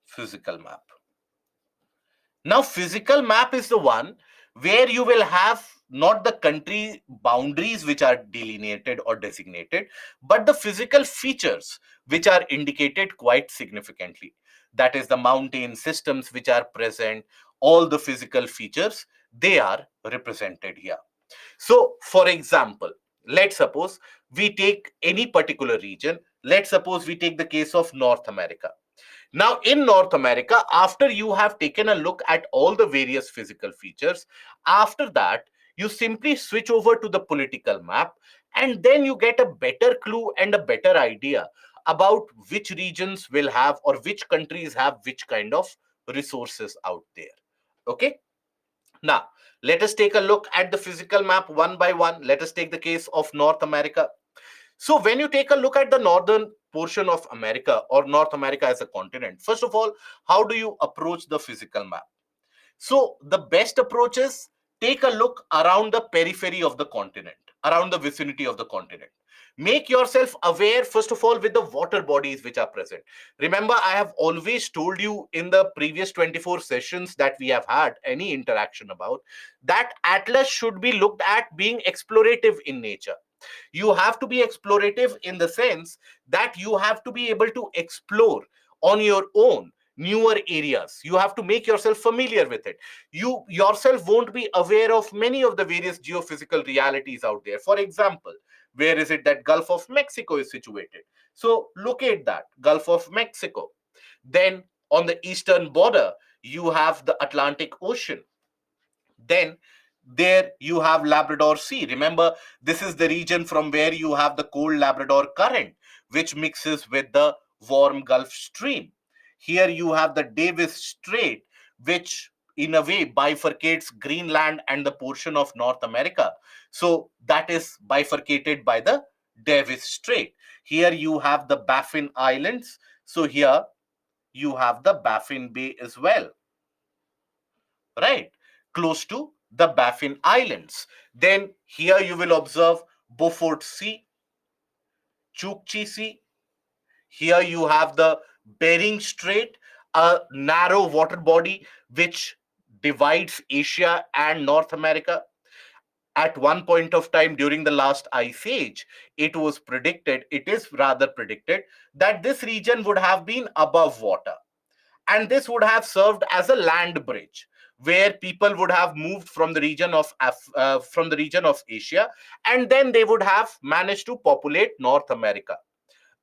Physical map. Now, physical map is the one where you will have not the country boundaries which are delineated or designated, but the physical features which are indicated quite significantly. That is the mountain systems which are present, all the physical features, they are represented here. So, for example, let's suppose we take any particular region. Let's suppose we take the case of North America. Now, in North America, after you have taken a look at all the various physical features, after that, you simply switch over to the political map, and then you get a better clue and a better idea about which regions will have, or which countries have which kind of resources out there. Okay. Now, let us take a look at the physical map one by one. Let us take the case of North America. So, when you take a look at the northern portion of America, or North America as a continent, first of all, how do you approach the physical map? So, the best approach is take a look around the periphery of the continent, around the vicinity of the continent. Make yourself aware, first of all, with the water bodies which are present. Remember, I have always told you in the previous 24 sessions that we have had any interaction about, that Atlas should be looked at being explorative in nature. You have to be explorative in the sense that you have to be able to explore on your own newer areas. You have to make yourself familiar with it. You yourself won't be aware of many of the various geophysical realities out there. For example, where is it that Gulf of Mexico is situated? So locate that Gulf of Mexico. Then on the eastern border, you have the Atlantic Ocean. Then there you have Labrador Sea. Remember, this is the region from where you have the cold Labrador current, which mixes with the warm Gulf Stream. Here you have the Davis Strait, which in a way bifurcates Greenland and the portion of North America. So that is bifurcated by the Davis Strait. Here you have the Baffin Islands. So here you have the Baffin Bay as well, right? Close to the Baffin Islands. Then here you will observe Beaufort Sea, Chukchi Sea. Here you have the Bering Strait, a narrow water body which divides Asia and North America. At one point of time during the last ice age, it is rather predicted that this region would have been above water, and this would have served as a land bridge where people would have moved from the region of Asia, and then they would have managed to populate North America.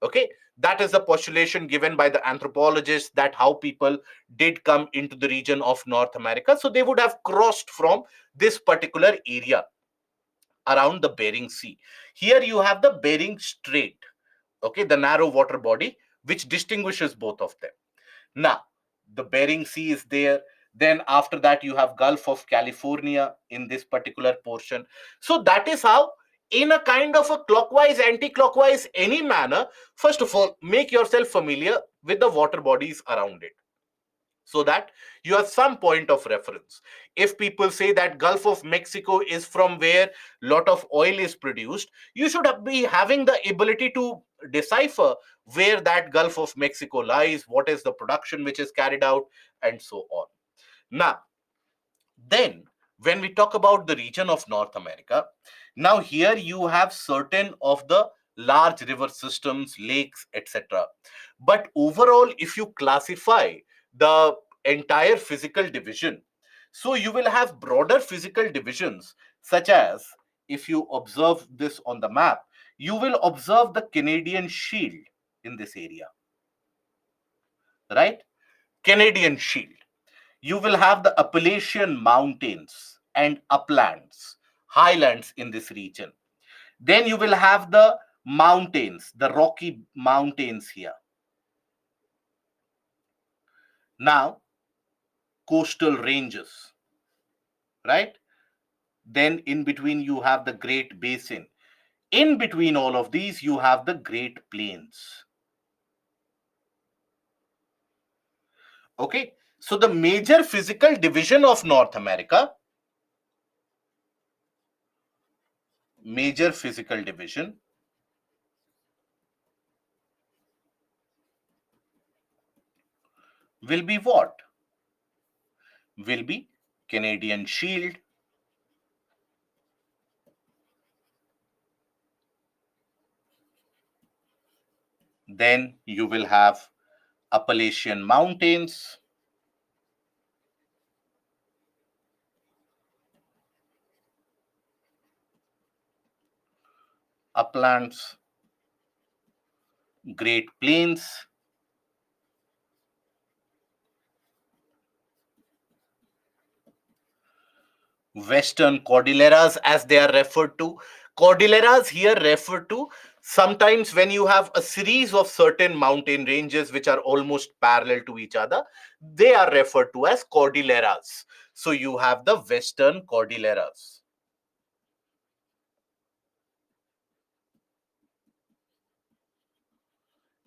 Okay, that is the postulation given by the anthropologists, that how people did come into the region of North America. So they would have crossed from this particular area around the Bering Sea. Here you have the Bering Strait, okay, the narrow water body which distinguishes both of them. Now, the Bering Sea is there. Then after that, you have Gulf of California in this particular portion. So that is how, in a kind of a clockwise, anti-clockwise, any manner, first of all, make yourself familiar with the water bodies around it, so that you have some point of reference. If people say that Gulf of Mexico is from where lot of oil is produced, you should be having the ability to decipher where that Gulf of Mexico lies, what is the production which is carried out, and so on. Now, then, when we talk about the region of North America, now here you have certain of the large river systems, lakes, etc. But overall, if you classify the entire physical division, so you will have broader physical divisions, such as, if you observe this on the map, you will observe the Canadian Shield in this area, right? Canadian Shield. You will have the Appalachian Mountains and uplands, highlands in this region. Then you will have the mountains, the Rocky Mountains here. Now, coastal ranges, right? Then in between, you have the Great Basin. In between all of these, you have the Great Plains. Okay, so the major physical division of North America, major physical division will be what? Will be Canadian Shield. Then you will have Appalachian Mountains, uplands, Great Plains, Western Cordilleras, as they are referred to. Cordilleras here refer to sometimes when you have a series of certain mountain ranges which are almost parallel to each other, they are referred to as Cordilleras. So you have the Western Cordilleras.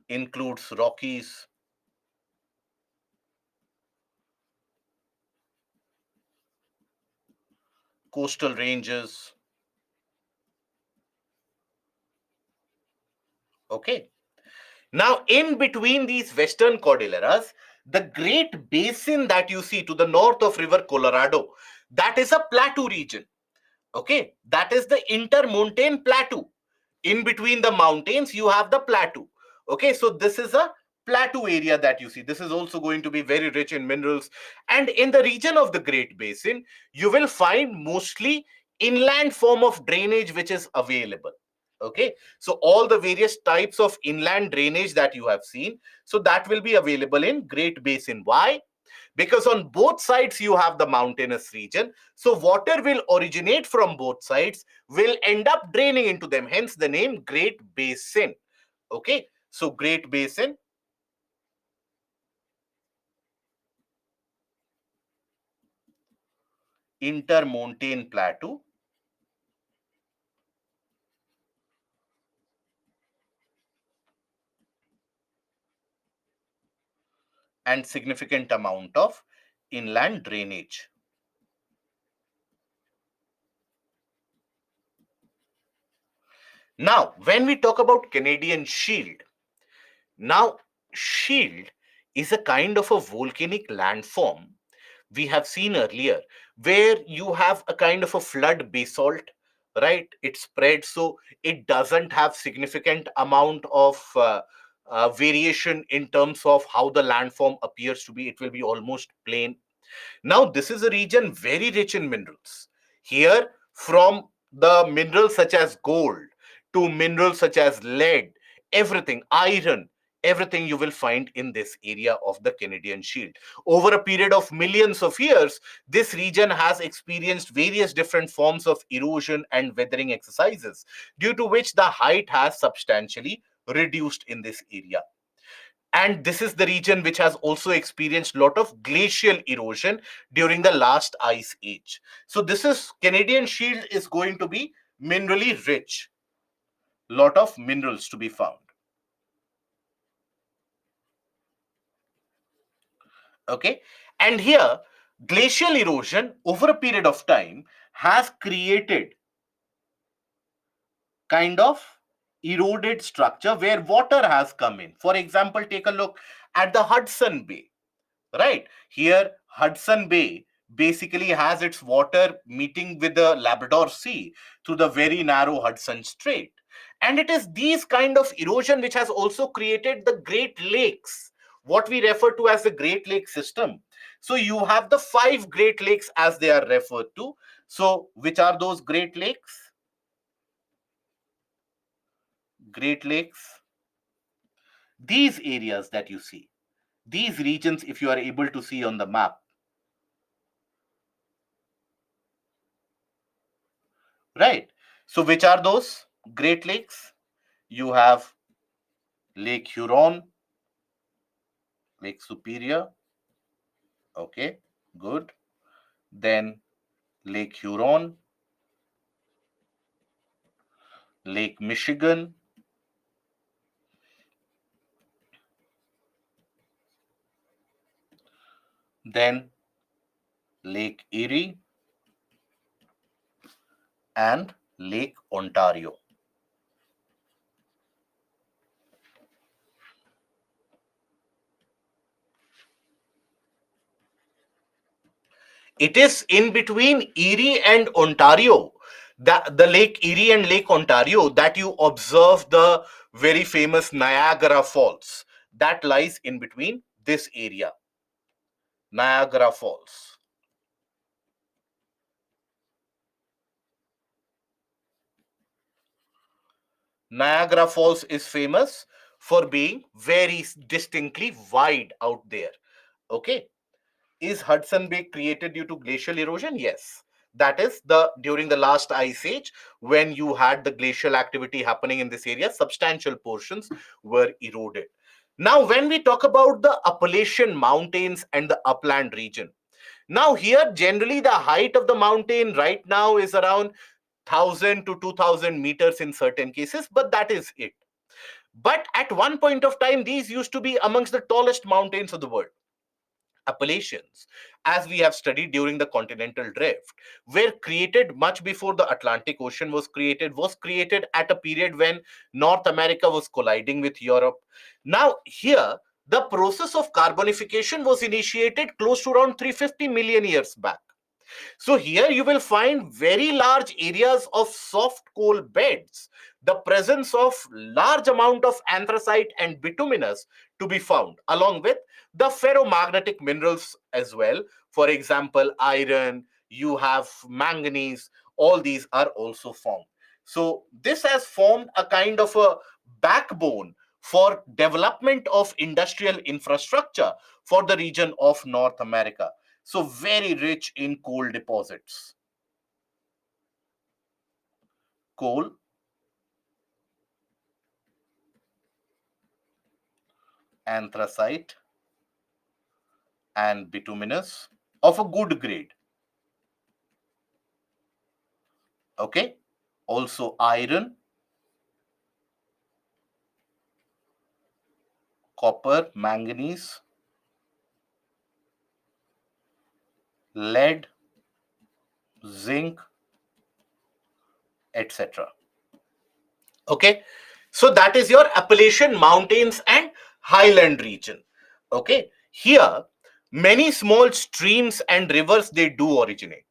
Includes Rockies, coastal ranges. Okay. Now, in between these Western Cordilleras, the Great Basin that you see to the north of River Colorado, that is a plateau region. Okay, that is the intermontane plateau. In between the mountains, you have the plateau. Okay, so this is a plateau area that you see. This is also going to be very rich in minerals. And in the region of the Great Basin, you will find mostly inland form of drainage which is available. Okay, so all the various types of inland drainage that you have seen, so that will be available in Great Basin. Why? Because on both sides you have the mountainous region, so water will originate from both sides, will end up draining into them, hence the name Great Basin. Okay, so Great Basin, intermontane plateau, and significant amount of inland drainage. Now when we talk about Canadian Shield, now shield is a kind of a volcanic landform we have seen earlier, where you have a kind of a flood basalt, right? It spreads, so it doesn't have significant amount of variation in terms of how the landform appears to be. It will be almost plain. Now, this is a region very rich in minerals. Here, from the minerals such as gold to minerals such as lead, everything, iron, everything you will find in this area of the Canadian Shield. Over a period of millions of years, this region has experienced various different forms of erosion and weathering exercises, due to which the height has substantially reduced in this area. And this is the region which has also experienced a lot of glacial erosion during the last ice age. So this is Canadian Shield is going to be minerally rich, lot of minerals to be found. Okay, and here glacial erosion over a period of time has created kind of eroded structure where water has come in. For example, take a look at the Hudson Bay. Right here, Hudson Bay basically has its water meeting with the Labrador Sea through the very narrow Hudson Strait. And it is these kind of erosion which has also created the Great Lakes, what we refer to as the Great Lake system. So you have the 5 Great Lakes as they are referred to. So which are those Great Lakes? Great Lakes, these areas that you see, these regions, if you are able to see on the map, right? So, which are those Great Lakes? You have Lake Huron, Lake Superior. Okay, good. Then Lake Huron, Lake Michigan, then Lake Erie, and Lake Ontario. It is in between Erie and Ontario, the Lake Erie and Lake Ontario, that you observe the very famous Niagara Falls. That lies in between this area, Niagara Falls. Niagara Falls is famous for being very distinctly wide out there. Okay. Is Hudson Bay created due to glacial erosion? Yes. That is the during the last ice age, when you had the glacial activity happening in this area, substantial portions were eroded. Now, when we talk about the Appalachian Mountains and the upland region, now here generally the height of the mountain right now is around 1000 to 2000 meters in certain cases, but that is it. But at one point of time, these used to be amongst the tallest mountains of the world. Appalachians, as we have studied during the continental drift, were created much before the Atlantic Ocean was created at a period when North America was colliding with Europe. Now, here, the process of carbonification was initiated close to around 350 million years back. So here you will find very large areas of soft coal beds, the presence of large amount of anthracite and bituminous to be found, along with the ferromagnetic minerals as well. For example, iron, you have manganese, all these are also formed. So this has formed a kind of a backbone for development of industrial infrastructure for the region of North America. So very rich in coal deposits. Coal, anthracite, and bituminous of a good grade. Okay. Also iron, copper, manganese, lead, zinc, etc. Okay. So that is your Appalachian Mountains and Highland region. Okay. Here, many small streams and rivers, they do originate.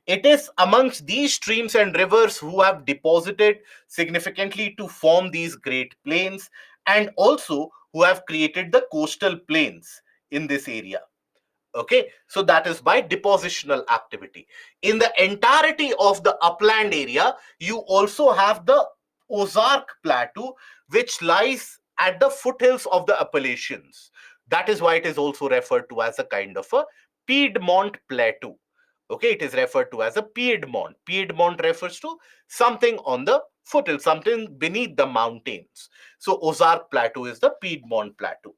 It is amongst these streams and rivers who have deposited significantly to form these great plains, and also who have created the coastal plains in this area. Okay, so that is by depositional activity. In the entirety of the upland area, you also have the Ozark Plateau, which lies at the foothills of the Appalachians. That is why it is also referred to as a kind of a Piedmont Plateau. Okay, it is referred to as a Piedmont. Piedmont refers to something on the foothills, something beneath the mountains. So Ozark Plateau is the Piedmont Plateau.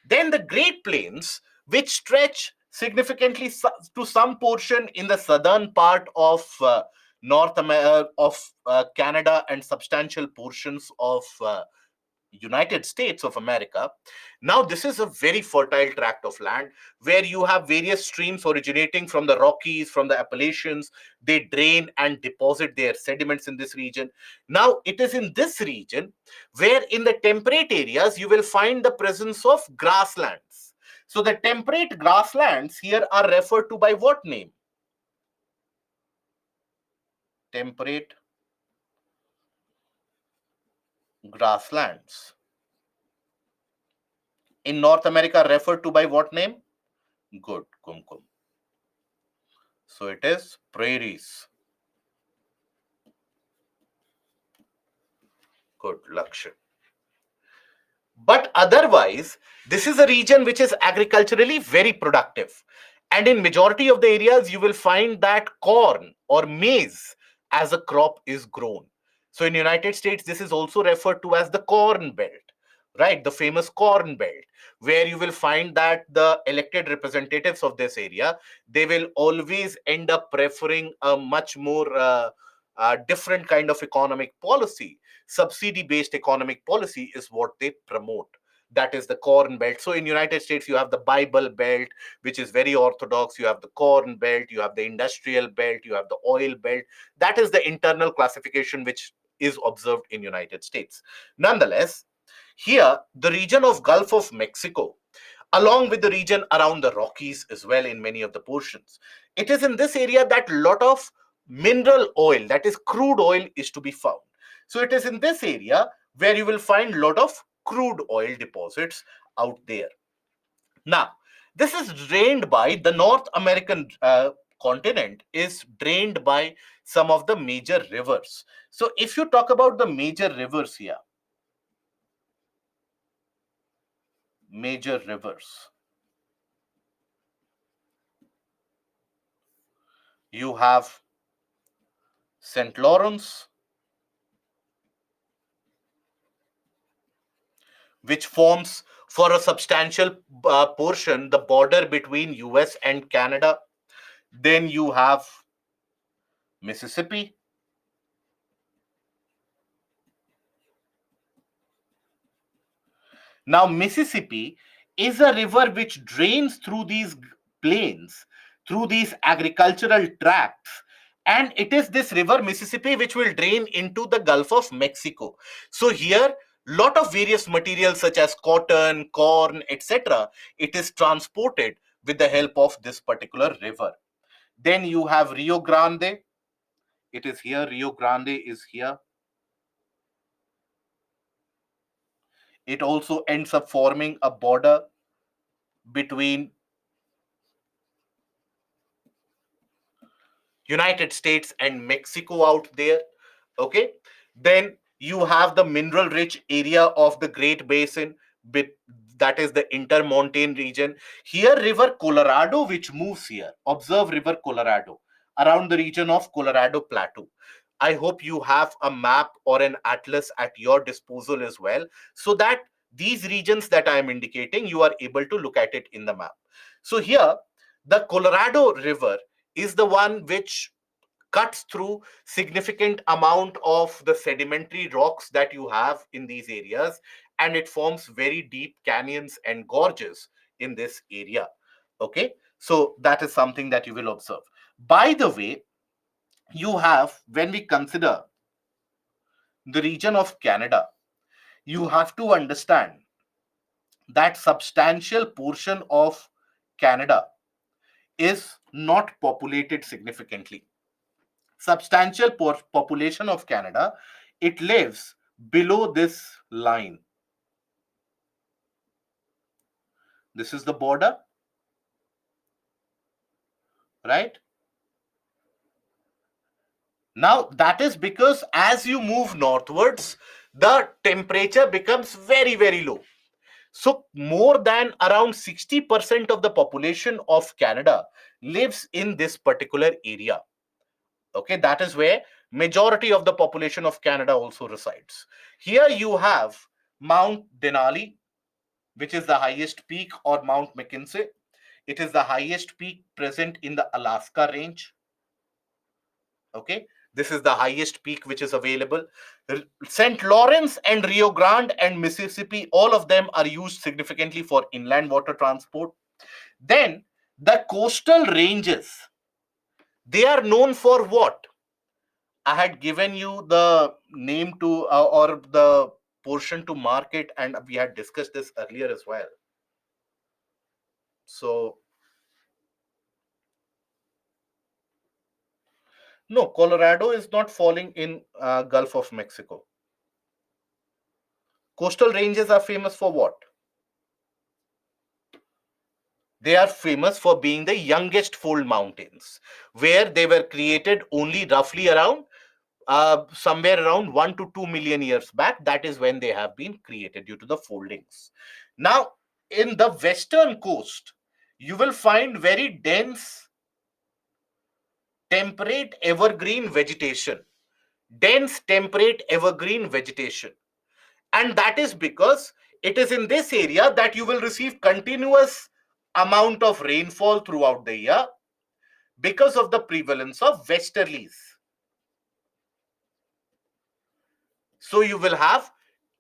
Then the Great Plains, which stretch significantly to some portion in the southern part of North America, of Canada, and substantial portions of United States of America. Now, this is a very fertile tract of land where you have various streams originating from the Rockies, from the Appalachians. They drain and deposit their sediments in this region. Now, it is in this region where, in the temperate areas, you will find the presence of grasslands. So, the temperate grasslands here are referred to by what name? Temperate grasslands. In North America, referred to by what name? Good, Kumkum. So it is prairies. Good, Lakshan. But otherwise, this is a region which is agriculturally very productive. And in majority of the areas, you will find that corn or maize as a crop is grown. So in United States, this is also referred to as the corn belt, right? The famous corn belt, where you will find that the elected representatives of this area, they will always end up preferring a much more different kind of economic policy. Subsidy based economic policy is what they promote. That is the corn belt. So in United States, you have the Bible belt, which is very orthodox. You have the corn belt, you have the industrial belt, you have the oil belt. That is the internal classification which is observed in United States. Nonetheless, here the region of Gulf of Mexico, along with the region around the Rockies as well, in many of the portions, it is in this area that lot of mineral oil, that is crude oil, is to be found. So it is in this area where you will find lot of crude oil deposits out there. Now, this is drained by the North American continent, is drained by some of the major rivers. So if you talk about the major rivers here, major rivers, you have St. Lawrence, which forms for a substantial portion the border between US and Canada. Then you have Mississippi. Now, Mississippi is a river which drains through these plains, through these agricultural tracts. And it is this river, Mississippi, which will drain into the Gulf of Mexico. So, here, lot of various materials such as cotton, corn, etc., it is transported with the help of this particular river. Then you have Rio Grande. It is here. Rio Grande is here. It also ends up forming a border between United States and Mexico out there. Okay. Then you have the mineral rich area of the Great Basin, that is the intermontane region. Here, River Colorado, which moves here. Observe River Colorado around the region of Colorado Plateau. I hope you have a map or an atlas at your disposal as well, so that these regions that I am indicating, you are able to look at it in the map. So here, the Colorado River is the one which cuts through significant amount of the sedimentary rocks that you have in these areas, and it forms very deep canyons and gorges in this area. Okay, so that is something that you will observe. By the way, you have, when we consider the region of Canada, you have to understand that substantial portion of Canada is not populated significantly. Substantial population of Canada, it lives below this line. This is the border, right? Now, that is because as you move northwards, the temperature becomes very, very low. So, more than around 60% of the population of Canada lives in this particular area. Okay, that is where majority of the population of Canada also resides. Here you have Mount Denali, which is the highest peak, or Mount McKinsey. It is the highest peak present in the Alaska range. Okay, this is the highest peak which is available. St. Lawrence and Rio Grande and Mississippi, all of them are used significantly for inland water transport. Then the coastal ranges, they are known for what? I had given you the name to or the portion to mark it, and we had discussed this earlier as well. So, no, Colorado is not falling in Gulf of Mexico. Coastal ranges are famous for what? They are famous for being the youngest fold mountains, where they were created only roughly around somewhere around 1 to 2 million years back. That is when they have been created due to the foldings. Now, in the western coast, you will find very dense, temperate evergreen vegetation. Dense, temperate evergreen vegetation. And that is because it is in this area that you will receive continuous amount of rainfall throughout the year because of the prevalence of westerlies. So you will have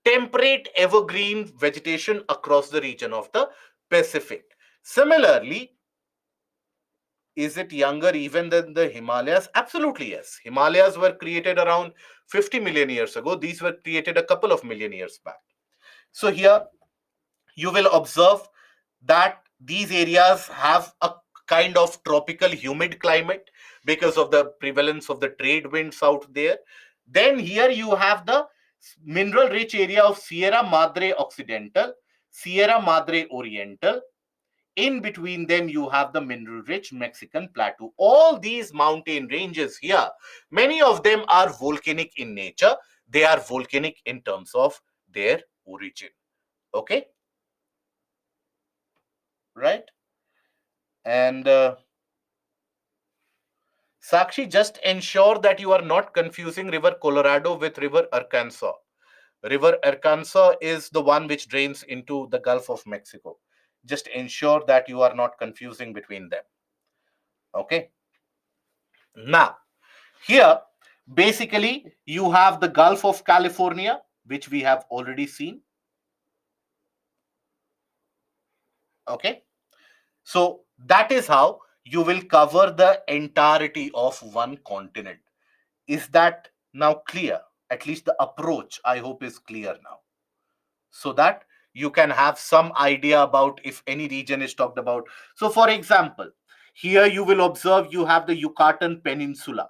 temperate evergreen vegetation across the region of the Pacific. Similarly, is it younger even than the Himalayas? Absolutely, yes. Himalayas were created around 50 million years ago. These were created a couple of million years back. So here you will observe that these areas have a kind of tropical humid climate because of the prevalence of the trade winds out there. Then here you have the mineral rich area of Sierra Madre Occidental, Sierra Madre Oriental. In between them, you have the mineral rich Mexican plateau. All these mountain ranges here, many of them are volcanic in nature. They are volcanic in terms of their origin. Okay, right? And Sakshi, just ensure that you are not confusing River Colorado with River Arkansas. River Arkansas is the one which drains into the Gulf of Mexico. Just ensure that you are not confusing between them. Okay. Now, here, basically, you have the Gulf of California, which we have already seen. Okay. So, that is how you will cover the entirety of one continent. Is that now clear? At least the approach, I hope, is clear now. So that you can have some idea about if any region is talked about. So, for example, here you will observe you have the Yucatan Peninsula,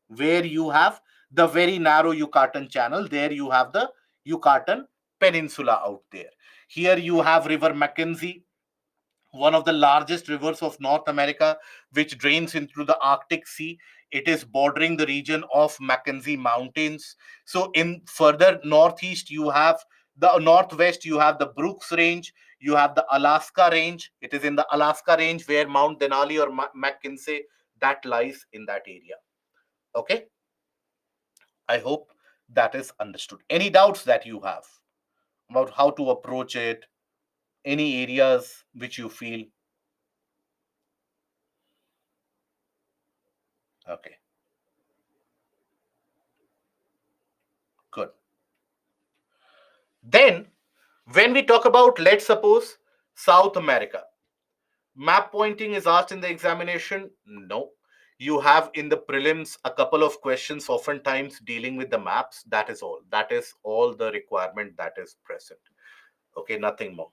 where you have the very narrow Yucatan Channel. There you have the Yucatan Peninsula out there. Here you have River Mackenzie, one of the largest rivers of North America, which drains into the Arctic Sea. It is bordering the region of Mackenzie Mountains. So, in further northeast, you have the northwest, you have the Brooks Range, you have the Alaska Range. It is in the Alaska Range where Mount Denali or Mackenzie that lies in that area. Okay, I hope that is understood. Any doubts that you have about how to approach it? Any areas which you feel? Okay, good. Then, when we talk about, let's suppose, South America, map pointing is asked in the examination? No. You have in the prelims a couple of questions, oftentimes dealing with the maps. That is all. That is all the requirement that is present. Okay, nothing more.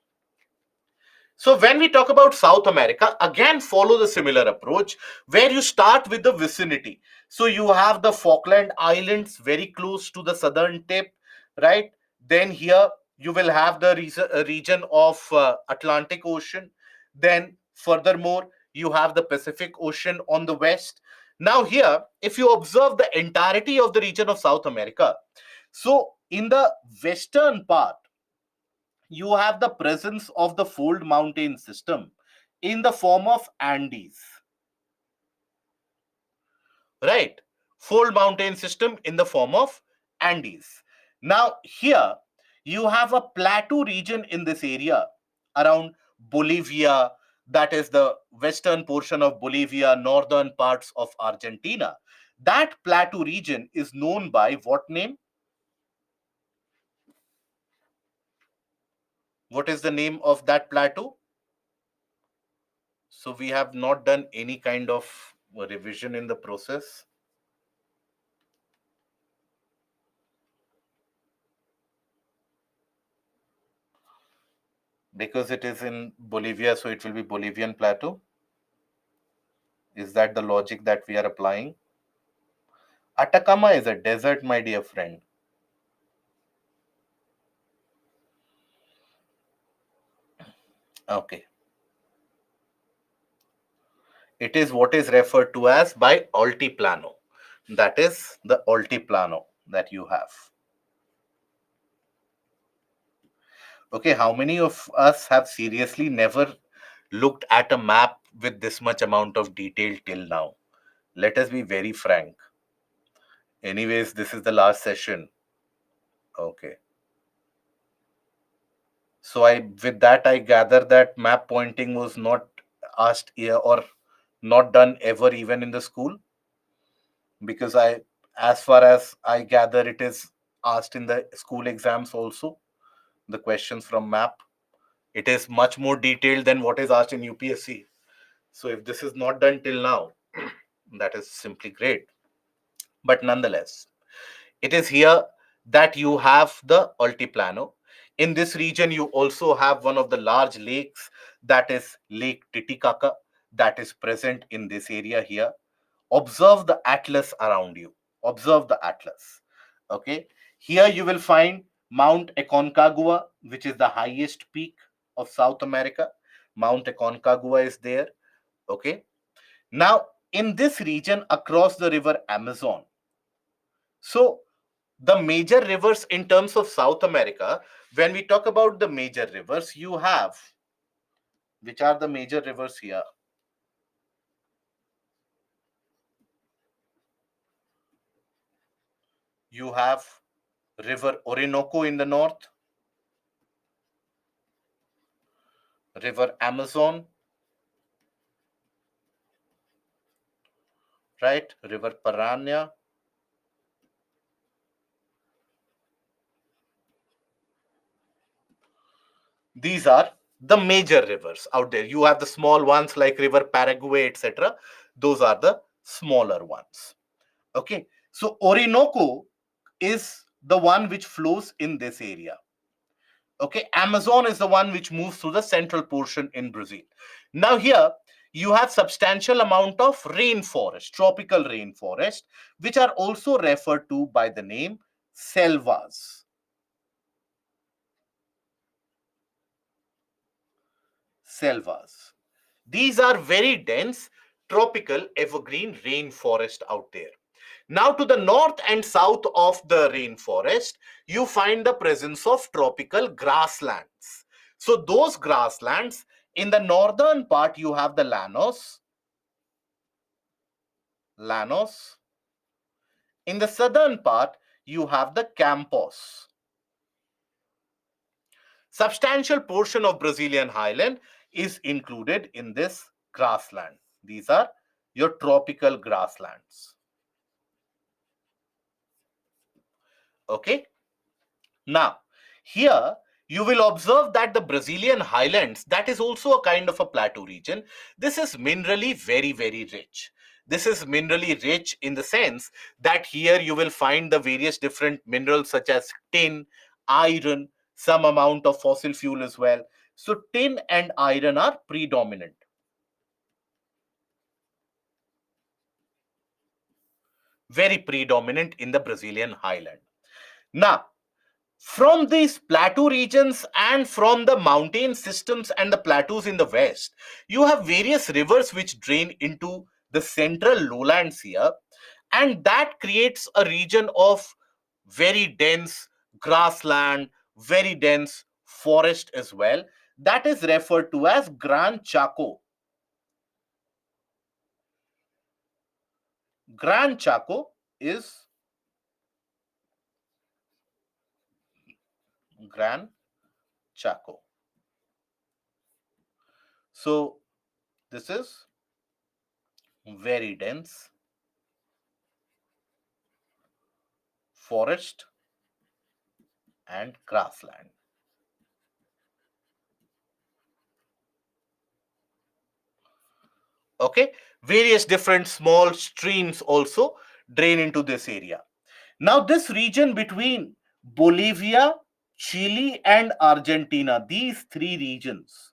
So when we talk about South America, again follow the similar approach where you start with the vicinity. So you have the Falkland Islands very close to the southern tip, right? Then here you will have the region of Atlantic Ocean. Then furthermore, you have the Pacific Ocean on the west. Now here, if you observe the entirety of the region of South America, so in the western part, you have the presence of the fold mountain system in the form of Andes, right? Fold mountain system in the form of Andes. Now, here you have a plateau region in this area around Bolivia, that is the western portion of Bolivia, northern parts of Argentina. That plateau region is known by what name? What is the name of that plateau? So we have not done any kind of revision in the process because it is in Bolivia, so it will be Bolivian plateau. Is that the logic that we are applying? Atacama is a desert, my dear friend. Okay. It is what is referred to as by altiplano. That is the altiplano that you have. Okay, how many of us have seriously never looked at a map with this much amount of detail till now? Let us be very frank. Anyways, this is the last session. Okay. So I with that I gather that map pointing was not asked here or not done ever even in the school, because I as far as I gather it is asked in the school exams also, the questions from map. It is much more detailed than what is asked in UPSC. So if this is not done till now, that is simply great. But nonetheless, it is here that you have the Altiplano. In this region, you also have one of the large lakes, that is Lake Titicaca, that is present in this area here. Observe the atlas around you. Observe the atlas. Okay. Here you will find Mount Aconcagua, which is the highest peak of South America. Mount Aconcagua is there. Okay. Now, in this region across the river Amazon, so the major rivers in terms of South America, when we talk about the major rivers, you have, which are the major rivers here? You have river Orinoco in the north, river Amazon, right? River Parana. These are the major rivers out there. You have the small ones like river Paraguay, etc. Those are the smaller ones. Okay. So Orinoco is the one which flows in this area. Okay, Amazon is the one which moves through the central portion in Brazil. Now here you have substantial amount of rainforest, tropical rainforest, which are also referred to by the name selvas. Selvas. These are very dense tropical evergreen rainforest out there. Now, to the north and south of the rainforest, you find the presence of tropical grasslands. So, those grasslands, in the northern part, you have the Llanos. In the southern part, you have the Campos. Substantial portion of Brazilian highland is included in this grassland. These are your tropical grasslands. Okay. Now, here you will observe that the Brazilian highlands, that is also a kind of a plateau region. This is minerally very, very rich. This is minerally rich in the sense that here you will find the various different minerals such as tin, iron, some amount of fossil fuel as well. So, tin and iron are predominant. Very predominant in the Brazilian highland. Now, from these plateau regions and from the mountain systems and the plateaus in the west, you have various rivers which drain into the central lowlands here, and that creates a region of very dense grassland, very dense forest as well. That is referred to as Gran Chaco. Gran Chaco is Gran Chaco. So, this is very dense forest and grassland. Okay, various different small streams also drain into this area. Now, this region between Bolivia, Chile, and Argentina, these three regions,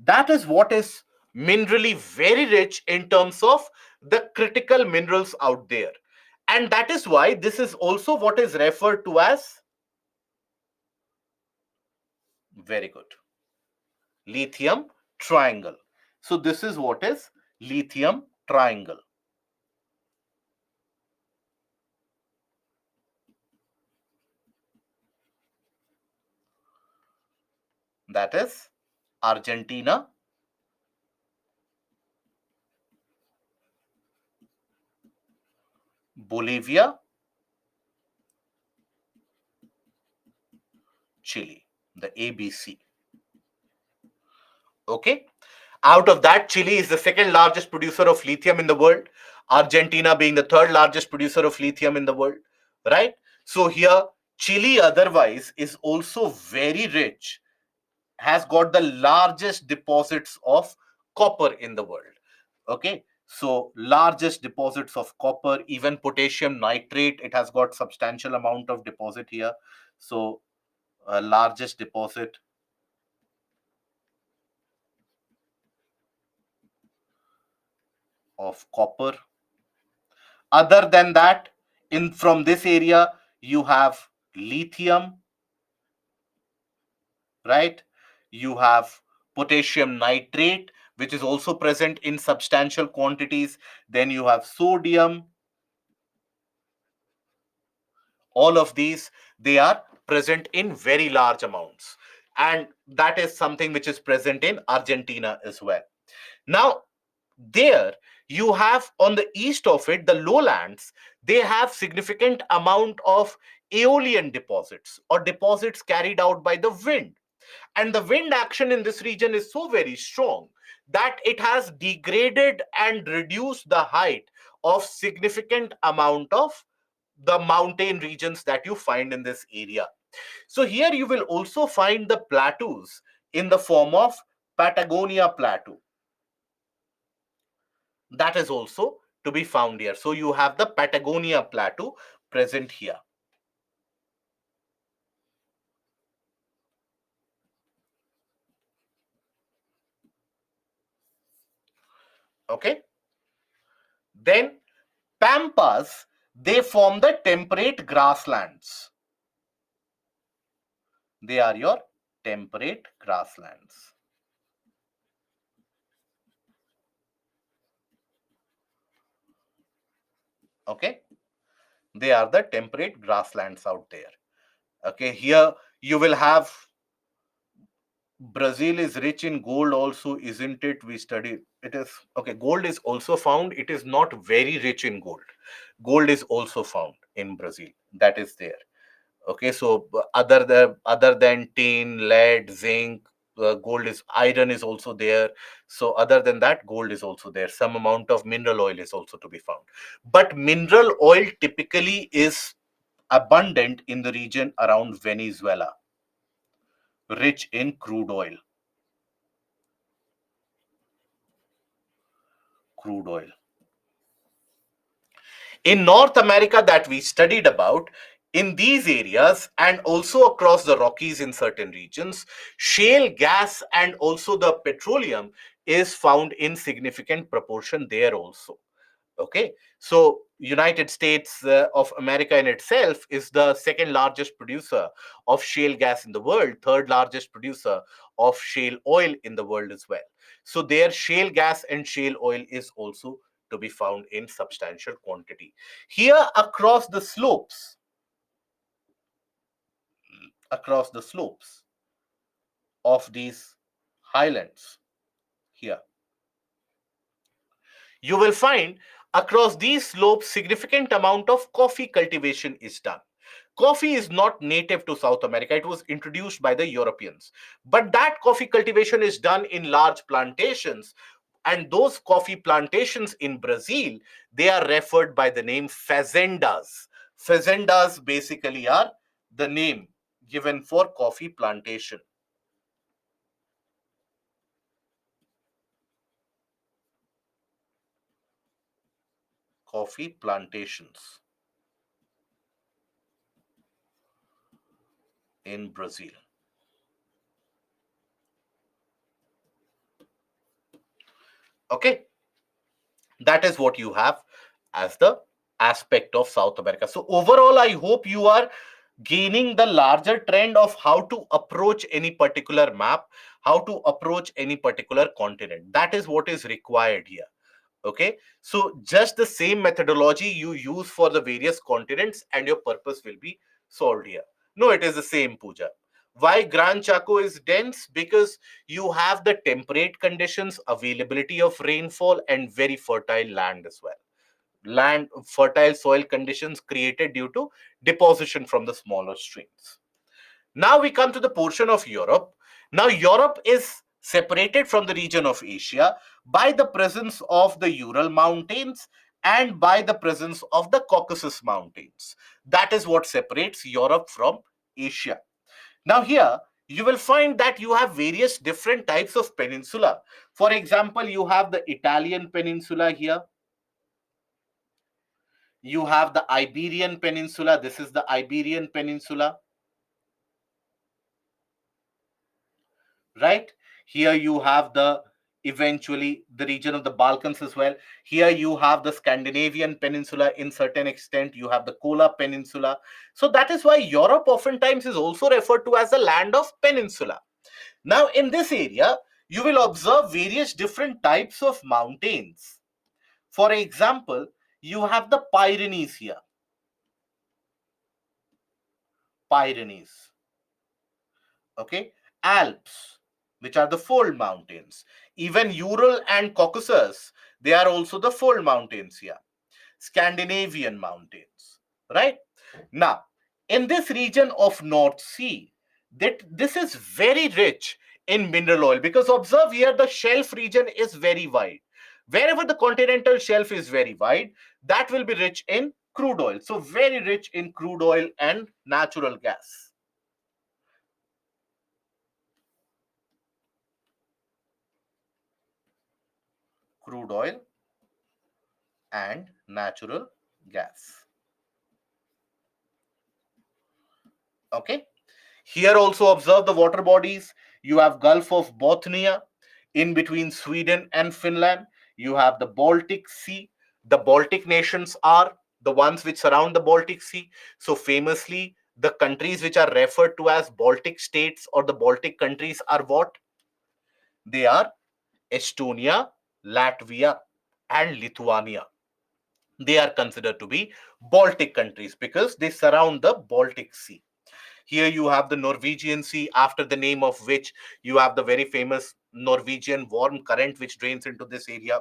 that is what is minerally very rich in terms of the critical minerals out there. And that is why this is also what is referred to as very good lithium triangle. So, this is what is lithium triangle. That is Argentina, Bolivia, Chile, the ABC. Okay. Out of that, Chile is the second largest producer of lithium in the world, Argentina being the third largest producer of lithium in the world, right? So here, Chile otherwise is also very rich, has got the largest deposits of copper in the world. Okay. So largest deposits of copper, even potassium nitrate, it has got substantial amount of deposit here. So largest deposit of copper. Other than that, in from this area, you have lithium, right? You have potassium nitrate, which is also present in substantial quantities. Then you have sodium. All of these, they are present in very large amounts. And that is something which is present in Argentina as well. Now, There you have on the east of it, the lowlands, they have significant amount of aeolian deposits or deposits carried out by the wind. And the wind action in this region is so very strong that it has degraded and reduced the height of significant amount of the mountain regions that you find in this area. So here you will also find the plateaus in the form of Patagonia plateau. That is also to be found here. So you have the Patagonia plateau present here. Okay. Then Pampas, they form the temperate grasslands. They are your temperate grasslands. Okay. They are the temperate grasslands out there. Okay. Here you will have Brazil is rich in gold also, isn't it? We studied it is okay. Gold is also found. It is not very rich in gold. Gold is also found in Brazil. That is there. Okay, so other than tin, lead, zinc, gold is iron is also there. So other than that, gold is also there. Some amount of mineral oil is also to be found. But mineral oil typically is abundant in the region around Venezuela, rich in crude oil. Crude oil. In North America that we studied about, in these areas and also across the Rockies in certain regions, shale gas and also the petroleum is found in significant proportion there also. Okay, so United States of America in itself is the second largest producer of shale gas in the world, third largest producer of shale oil in the world as well. So their shale gas and shale oil is also to be found in substantial quantity. Here across the slopes of these highlands here, you will find across these slopes significant amount of coffee cultivation is done. Coffee is not native to South America. It was introduced by the Europeans. But that coffee cultivation is done in large plantations. And those coffee plantations in Brazil, they are referred by the name fazendas. Fazendas basically are the name given for coffee plantation. Coffee plantations in Brazil. Okay, that is what you have as the aspect of South America. So overall, I hope you are gaining the larger trend of how to approach any particular map, how to approach any particular continent. That is what is required here. Okay, so just the same methodology you use for the various continents and your purpose will be solved here. No, it is the same, Puja. Why Gran Chaco is dense? Because you have the temperate conditions, availability of rainfall, and very fertile land as well. Land, fertile soil conditions created due to deposition from the smaller streams. Now we come to the portion of Europe. Now, Europe is separated from the region of Asia by the presence of the Ural Mountains and by the presence of the Caucasus Mountains. That is what separates Europe from Asia. Now, here you will find that you have various different types of peninsula. For example, you have the Italian peninsula here. You have the Iberian Peninsula. This is the Iberian Peninsula, right? Here you have the eventually the region of the Balkans as well. Here you have the Scandinavian peninsula in certain extent. You have the Kola Peninsula. So that is why Europe oftentimes is also referred to as the land of peninsula. Now in this area, you will observe various different types of mountains. For example, you have the Pyrenees here. Pyrenees. Okay. Alps. which are the fold mountains. Even Ural and Caucasus, they are also the fold mountains here. Scandinavian mountains, right? Now, in this region of North Sea, this is very rich in mineral oil, because observe here the shelf region is very wide. Wherever the continental shelf is very wide, that will be rich in crude oil. So very rich in crude oil and natural gas. Crude oil and natural gas. Okay. Here also observe the water bodies. You have Gulf of Bothnia in between Sweden and Finland. You have the Baltic Sea. The Baltic nations are the ones which surround the Baltic Sea. So famously, the countries which are referred to as Baltic states or the Baltic countries are what? They are Estonia, Latvia, and Lithuania. They are considered to be Baltic countries because they surround the Baltic Sea. Here you have the Norwegian Sea, after the name of which you have the very famous Norwegian warm current which drains into this area.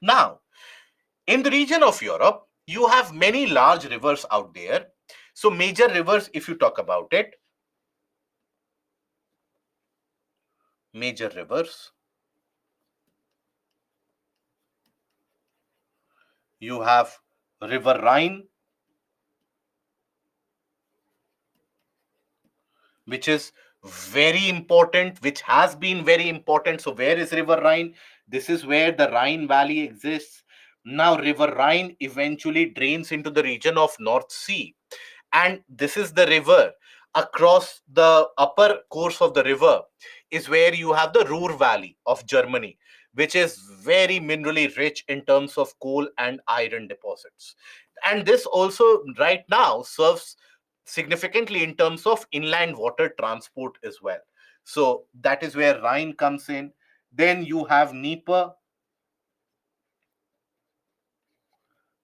Now, in the region of Europe, you have many large rivers out there. So, major rivers, if you talk about it, major rivers, you have River Rhine, which is very important, which has been very important. So, where is River Rhine? This is where the Rhine Valley exists. Now, River Rhine eventually drains into the region of North Sea. And this is the river. Across the upper course of the river is where you have the Ruhr Valley of Germany, which is very minerally rich in terms of coal and iron deposits. And this also right now serves significantly in terms of inland water transport as well. So that is where Rhine comes in. Then you have Dnieper,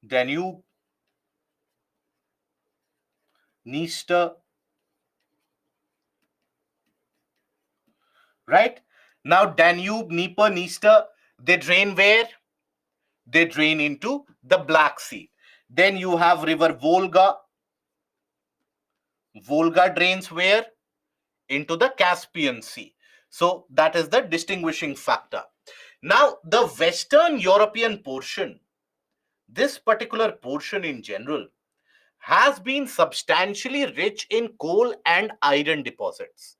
Danube, Dniester, right? Now Danube, Dnieper, Dniester, they drain where? They drain into the Black Sea. Then you have river Volga. Volga drains where? Into the Caspian Sea. So that is the distinguishing factor. Now, the Western European portion, this particular portion in general, has been substantially rich in coal and iron deposits.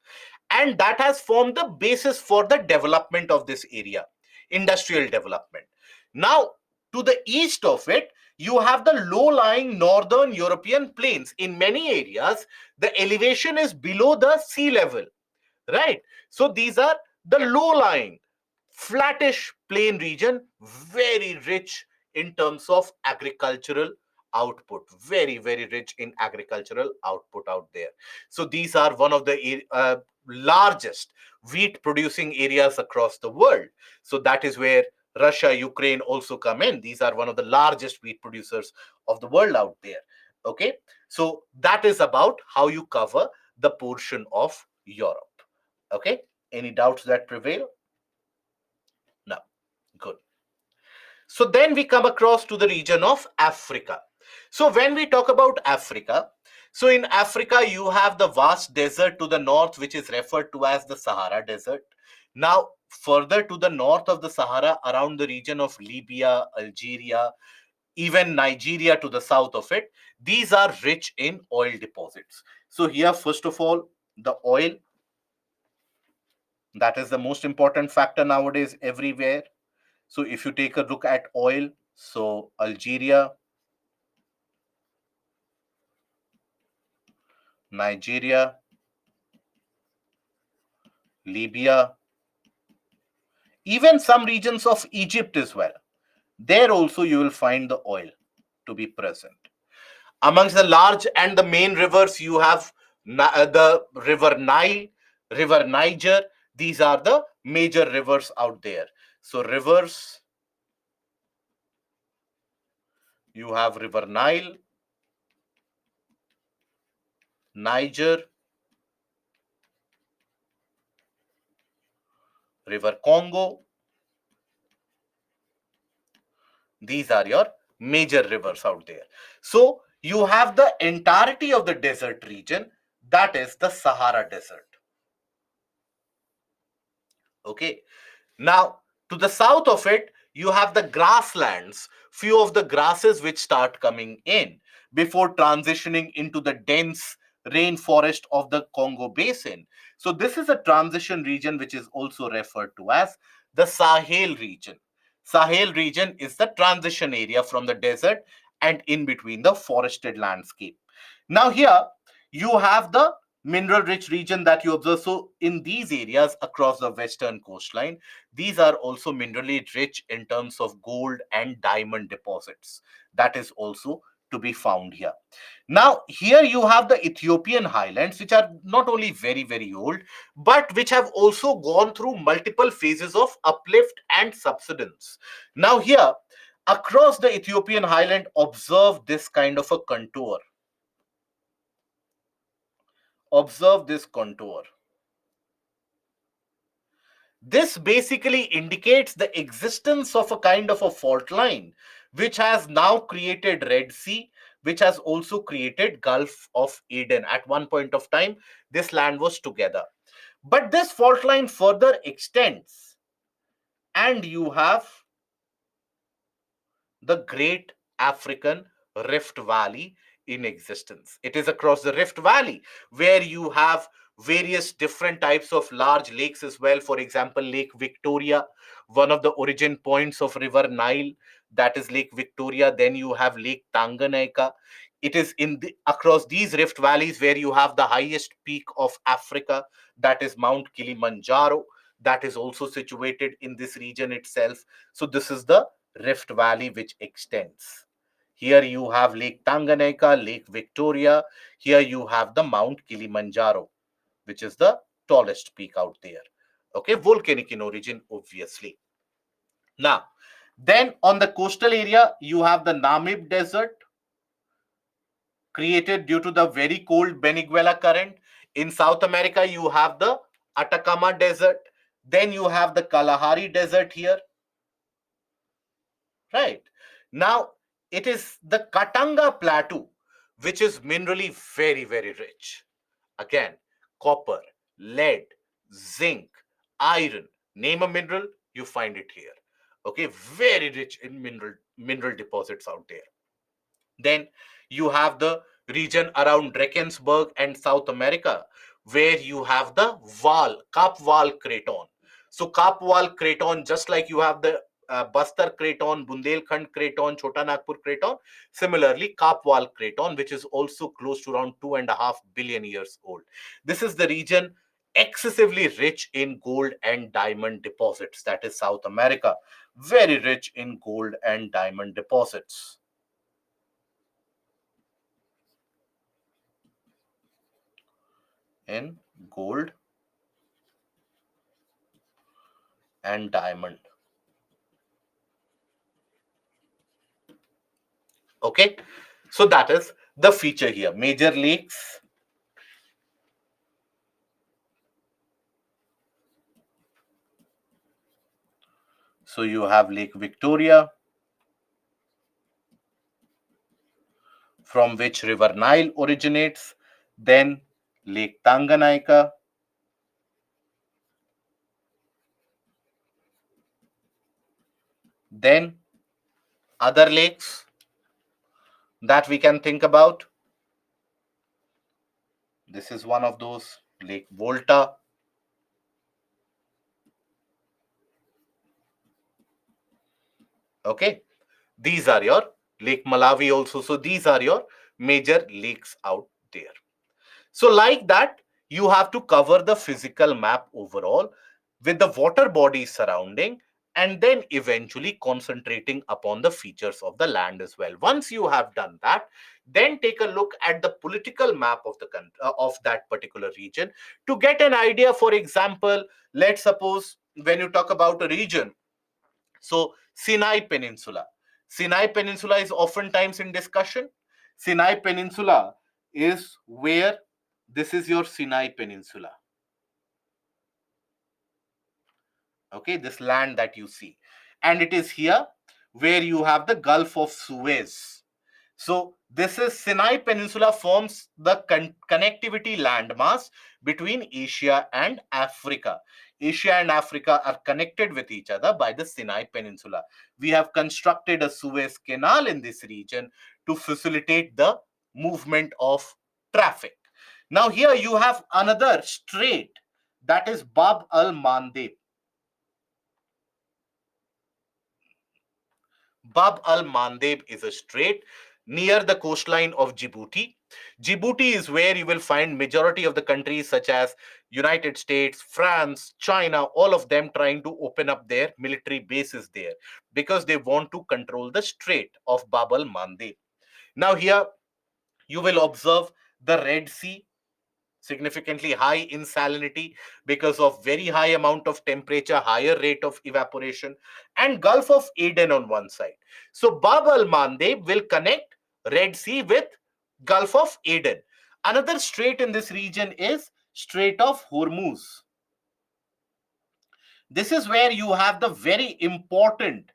And that has formed the basis for the development of this area, industrial development. Now, to the east of it, you have the low-lying northern European plains. In many areas, the elevation is below the sea level, right? So these are the low-lying flattish plain region, very rich in terms of agricultural output, very rich in agricultural output out there. So these are one of the largest wheat producing areas across the world. So that is where Russia, Ukraine also come in. These are one of the largest wheat producers of the world out there. Okay, so that is about how you cover the portion of Europe. Okay, any doubts that prevail? No. Good. So then we come across to the region of Africa. So when we talk about Africa, so in Africa, you have the vast desert to the north, which is referred to as the Sahara Desert. Now, further to the north of the Sahara, around the region of Libya, Algeria, even Nigeria to the south of it, these are rich in oil deposits. So here, first of all, the oil, that is the most important factor nowadays everywhere. So if you take a look at oil, so Algeria, Nigeria, Libya, even some regions of Egypt as well. There also you will find the oil to be present. Amongst the large and the main rivers, you have the river Nile, river Niger. These are the major rivers out there. So rivers, you have river Nile, Niger, River Congo. These are your major rivers out there. So you have the entirety of the desert region, that is the Sahara Desert. Okay. Now, to the south of it, you have the grasslands, few of the grasses which start coming in before transitioning into the dense rainforest of the Congo Basin. So, this is a transition region which is also referred to as the Sahel region. Sahel region is the transition area from the desert and in between the forested landscape. Now, here you have the mineral rich region that you observe. So, in these areas across the western coastline, these are also minerally rich in terms of gold and diamond deposits. That is also to be found here. Now, here you have the Ethiopian highlands, which are not only very, very old, but which have also gone through multiple phases of uplift and subsidence. Now, here across the Ethiopian highland, observe this kind of a contour. Observe this contour. This basically indicates the existence of a kind of a fault line, which has now created Red Sea, which has also created Gulf of Aden. At one point of time, this land was together. But this fault line further extends, and you have the Great African Rift Valley in existence. It is across the Rift Valley where you have various different types of large lakes as well. For example, Lake Victoria, one of the origin points of River Nile, that is Lake Victoria. Then you have Lake Tanganyika. It is across these rift valleys where you have the highest peak of Africa, that is Mount Kilimanjaro, that is also situated in this region itself. So this is the Rift Valley which extends. Here you have Lake Tanganyika, Lake Victoria. Here you have the Mount Kilimanjaro, which is the tallest peak out there. Okay, volcanic in origin, obviously. Now, then on the coastal area, you have the Namib Desert, created due to the very cold Beniguela current. In South America, you have the Atacama Desert. Then you have the Kalahari Desert here. Right. Now, it is the Katanga Plateau, which is minerally very, very rich. Again, copper, lead, zinc, iron. Name a mineral, you find it here. Okay, very rich in mineral deposits out there. Then you have the region around Drakensberg and South America, where you have the Kap Wal Craton. So Kap Wal Craton, just like you have the Bastar Craton, Bundelkhand Craton, Chota Nagpur Craton, similarly Kap Wal Craton, which is also close to around 2.5 billion years old. This is the region excessively rich in gold and diamond deposits. That is South America, very rich in gold and diamond deposits. In gold and diamond. Okay, so that is the feature here. Major lakes. So you have Lake Victoria, from which River Nile originates, then Lake Tanganyika, then other lakes that we can think about. This is one of those, Lake Volta. Okay, these are your Lake Malawi also. So these are your major lakes out there. So, like that, you have to cover the physical map overall with the water bodies surrounding, and then eventually concentrating upon the features of the land as well. Once you have done that, then take a look at the political map of the country, of that particular region, to get an idea. For example, let's suppose when you talk about a region, so Sinai Peninsula. Sinai Peninsula is oftentimes in discussion. Sinai Peninsula is where, this is your Sinai Peninsula. Okay, this land that you see. And it is here where you have the Gulf of Suez. So this is Sinai Peninsula forms the connectivity landmass between Asia and Africa. Asia and Africa are connected with each other by the Sinai Peninsula. We have constructed a Suez Canal in this region to facilitate the movement of traffic. Now here you have another strait, that is Bab al-Mandeb. Bab al Mandeb is a strait near the coastline of Djibouti. Djibouti is where you will find majority of the countries such as United States, France, China, all of them trying to open up their military bases there because they want to control the strait of Bab al Mandeb. Now here you will observe the Red Sea, significantly high in salinity because of very high amount of temperature, higher rate of evaporation, and Gulf of Aden on one side. So Bab al Mandeb will connect Red Sea with Gulf of Aden. Another strait in this region is Strait of Hormuz. This is where you have the very important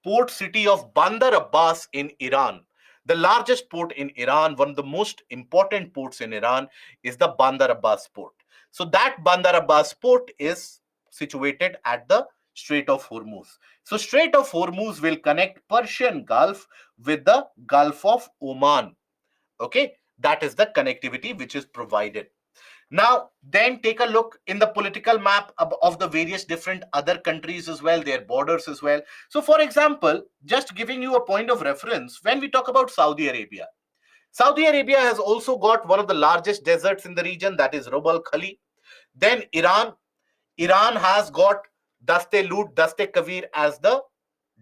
port city of Bandar Abbas in Iran. The largest port in Iran, one of the most important ports in Iran, is the Bandar Abbas port. So that Bandar Abbas port is situated at the Strait of Hormuz. So Strait of Hormuz will connect Persian Gulf with the Gulf of Oman. Okay, that is the connectivity which is provided. Now, then take a look in the political map of the various different other countries as well, their borders as well. So, for example, just giving you a point of reference, when we talk about Saudi Arabia, Saudi Arabia has also got one of the largest deserts in the region, that is Rub al Khali. Then Iran has got Daste Lut, Daste Kavir as the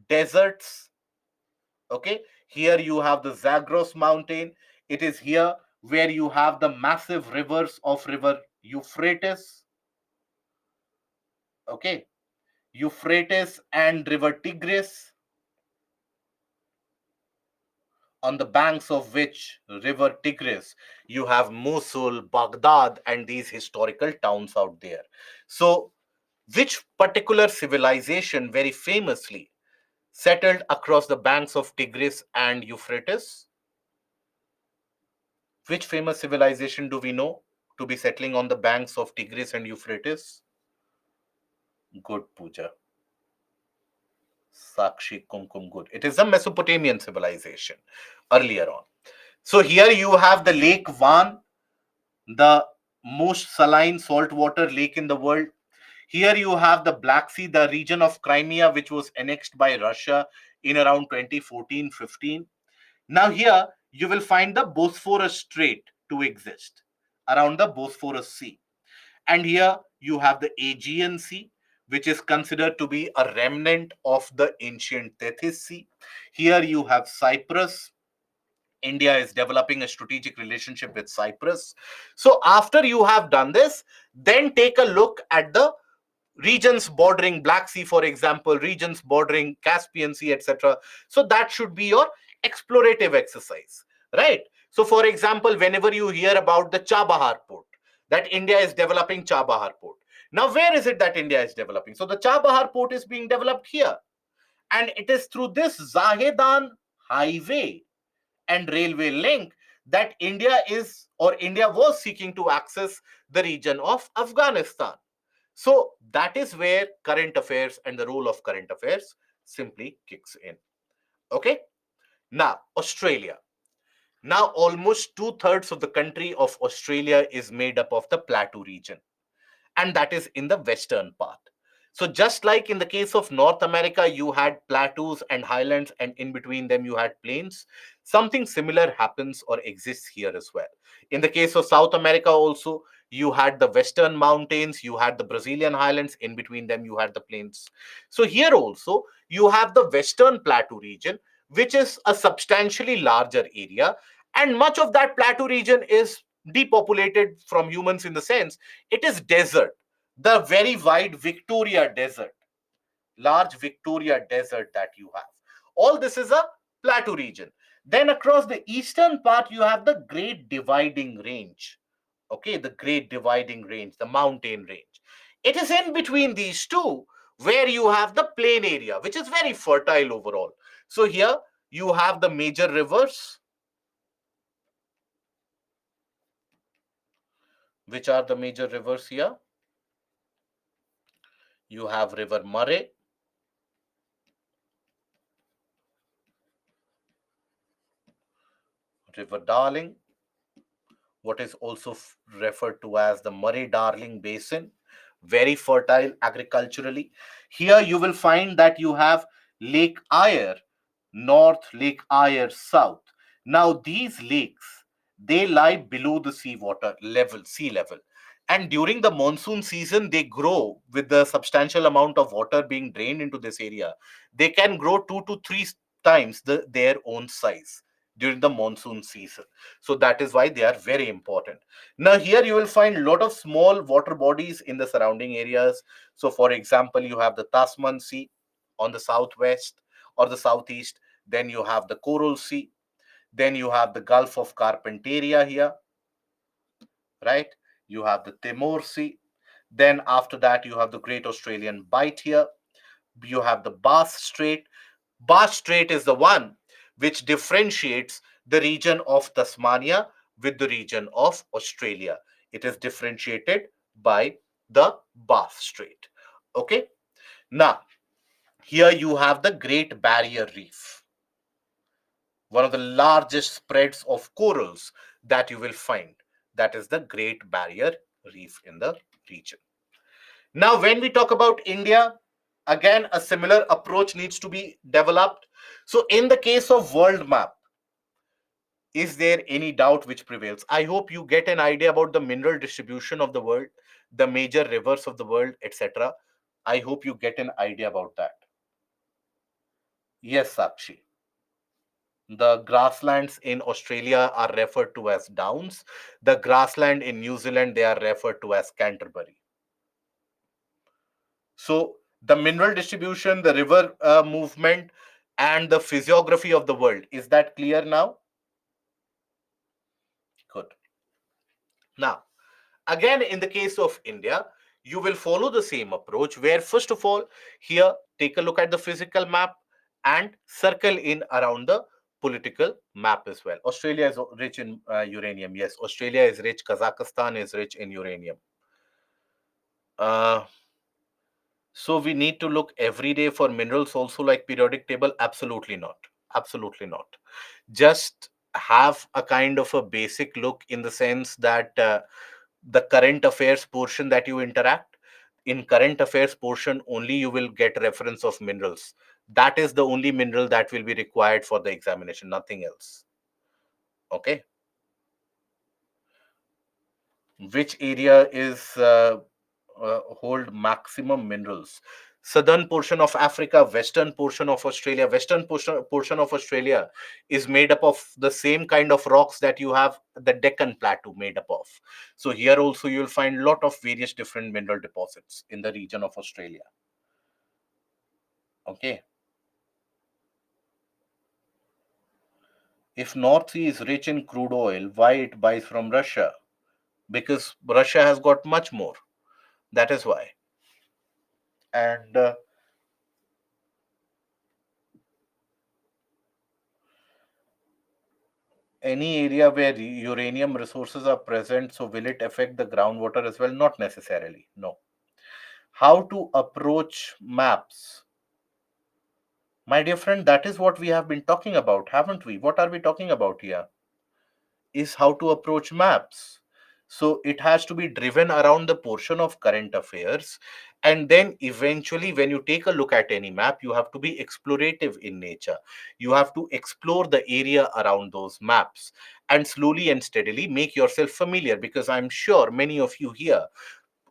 deserts. Okay, here you have the Zagros mountain. It is here where you have the massive rivers of river Euphrates. Okay, Euphrates and river Tigris, on the banks of which river Tigris you have Mosul, Baghdad, and these historical towns out there. So which particular civilization very famously settled across the banks of Tigris and Euphrates? Which famous civilization do we know to be settling on the banks of Tigris and Euphrates? Good, Puja. Sakshi Kumkum Good. It is a Mesopotamian civilization earlier on. So here you have the Lake Van, the most saline saltwater lake in the world. Here you have the Black Sea, the region of Crimea, which was annexed by Russia in around 2014-15. Now here you will find the Bosphorus Strait to exist around the Bosphorus Sea. And here you have the Aegean Sea, which is considered to be a remnant of the ancient Tethys Sea. Here you have Cyprus. India is developing a strategic relationship with Cyprus. So, after you have done this, then take a look at the regions bordering Black Sea, for example, regions bordering Caspian Sea, etc. So, that should be your explorative exercise, right? So, for example, whenever you hear about the Chabahar port, that India is developing Chabahar port. Now, where is it that India is developing? So, the Chabahar port is being developed here. And it is through this Zahedan highway and railway link that India was seeking to access the region of Afghanistan. So that is where current affairs and the role of current affairs simply kicks in. Okay. Now, Australia. Now, almost two-thirds of the country of Australia is made up of the Plateau region, and that is in the western part. So, just like in the case of North America, you had plateaus and highlands, and in between them, you had plains. Something similar happens or exists here as well. In the case of South America, also, you had the western mountains, you had the Brazilian highlands, in between them, you had the plains. So, here also, you have the western plateau region, which is a substantially larger area, and much of that plateau region is depopulated from humans in the sense it is desert, the very wide Victoria Desert, large Victoria Desert that you have. All this is a plateau region. Then across the eastern part, you have the Great Dividing Range. Okay, the Great Dividing Range, the mountain range. It is in between these two where you have the plain area, which is very fertile overall. So here you have the major rivers. Which are the major rivers here? You have River Murray, River Darling, what is also referred to as the Murray Darling Basin, very fertile agriculturally. Here you will find that you have Lake Eyre North, Lake Eyre South. Now these lakes, they lie below the sea level. And during the monsoon season, they grow with the substantial amount of water being drained into this area. They can grow 2 to 3 times their own size during the monsoon season. So that is why they are very important. Now here you will find a lot of small water bodies in the surrounding areas. So for example, you have the Tasman Sea on the southwest or the southeast. Then you have the Coral Sea. Then you have the Gulf of Carpentaria here, right? You have the Timor Sea. Then after that, you have the Great Australian Bight here. You have the Bass Strait. Bass Strait is the one which differentiates the region of Tasmania with the region of Australia. It is differentiated by the Bass Strait. Okay. Now, here you have the Great Barrier Reef, one of the largest spreads of corals that you will find. That is the Great Barrier Reef in the region. Now, when we talk about India, again, a similar approach needs to be developed. So, in the case of world map, is there any doubt which prevails? I hope you get an idea about the mineral distribution of the world, the major rivers of the world, etc. I hope you get an idea about that. Yes, Sakshi. The grasslands in Australia are referred to as downs. The grassland in New Zealand, they are referred to as Canterbury. So the mineral distribution, the river movement, and the physiography of the world, is that clear now? Good. Now, again, in the case of India, you will follow the same approach where, first of all, here take a look at the physical map and circle in around the political map as well. Australia is rich in uranium. Yes, Australia is rich. Kazakhstan is rich in uranium. Uh, so we need to look every day for minerals also like periodic table? Absolutely not. Absolutely not. Just have a kind of a basic look in the sense that the current affairs portion that you interact in current affairs portion only you will get reference of minerals. That is the only mineral that will be required for the examination, nothing else. Okay. Which area is hold maximum minerals? Southern portion of Africa, western portion of Australia. Portion of Australia is made up of the same kind of rocks that you have the Deccan Plateau made up of. So here also you'll find a lot of various different mineral deposits in the region of Australia. Okay. If North Sea is rich in crude oil, why it buys from Russia? Because Russia has got much more. That is why. And any area where uranium resources are present, so will it affect the groundwater as well? Not necessarily. No. How to approach maps? My dear friend, that is what we have been talking about, haven't we? What are we talking about here? Is how to approach maps. So it has to be driven around the portion of current affairs. And then eventually, when you take a look at any map, you have to be explorative in nature. You have to explore the area around those maps and slowly and steadily make yourself familiar, because I'm sure many of you here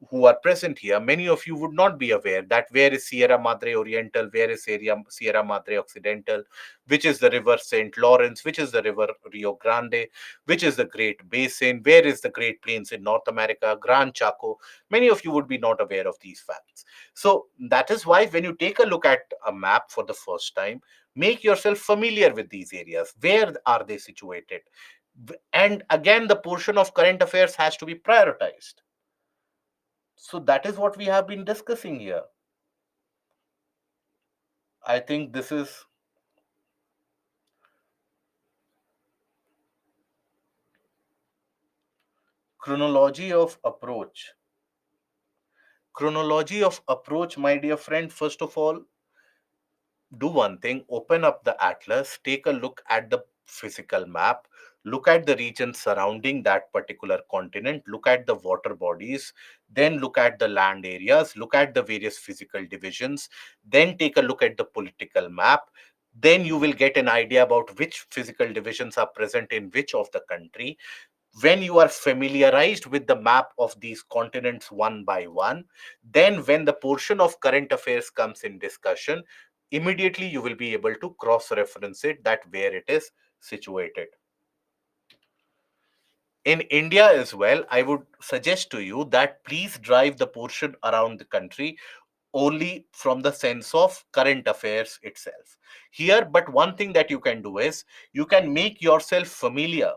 who are present here, many of you would not be aware that where is Sierra Madre Oriental, where is Sierra Madre Occidental, which is the river St. Lawrence, which is the river Rio Grande, which is the Great Basin, where is the Great Plains in North America, Gran Chaco. Many of you would be not aware of these facts. So that is why when you take a look at a map for the first time, make yourself familiar with these areas. Where are they situated? And again, the portion of current affairs has to be prioritized. So that is what we have been discussing here. I think this is chronology of approach. Chronology of approach, my dear friend. First of all, do one thing, open up the atlas, take a look at the physical map, look at the region surrounding that particular continent, look at the water bodies, then look at the land areas, look at the various physical divisions, then take a look at the political map. Then you will get an idea about which physical divisions are present in which of the country. When you are familiarized with the map of these continents one by one, then when the portion of current affairs comes in discussion, immediately you will be able to cross reference it that where it is situated. In India as well, I would suggest to you that please drive the portion around the country only from the sense of current affairs itself. Here, but one thing that you can do is you can make yourself familiar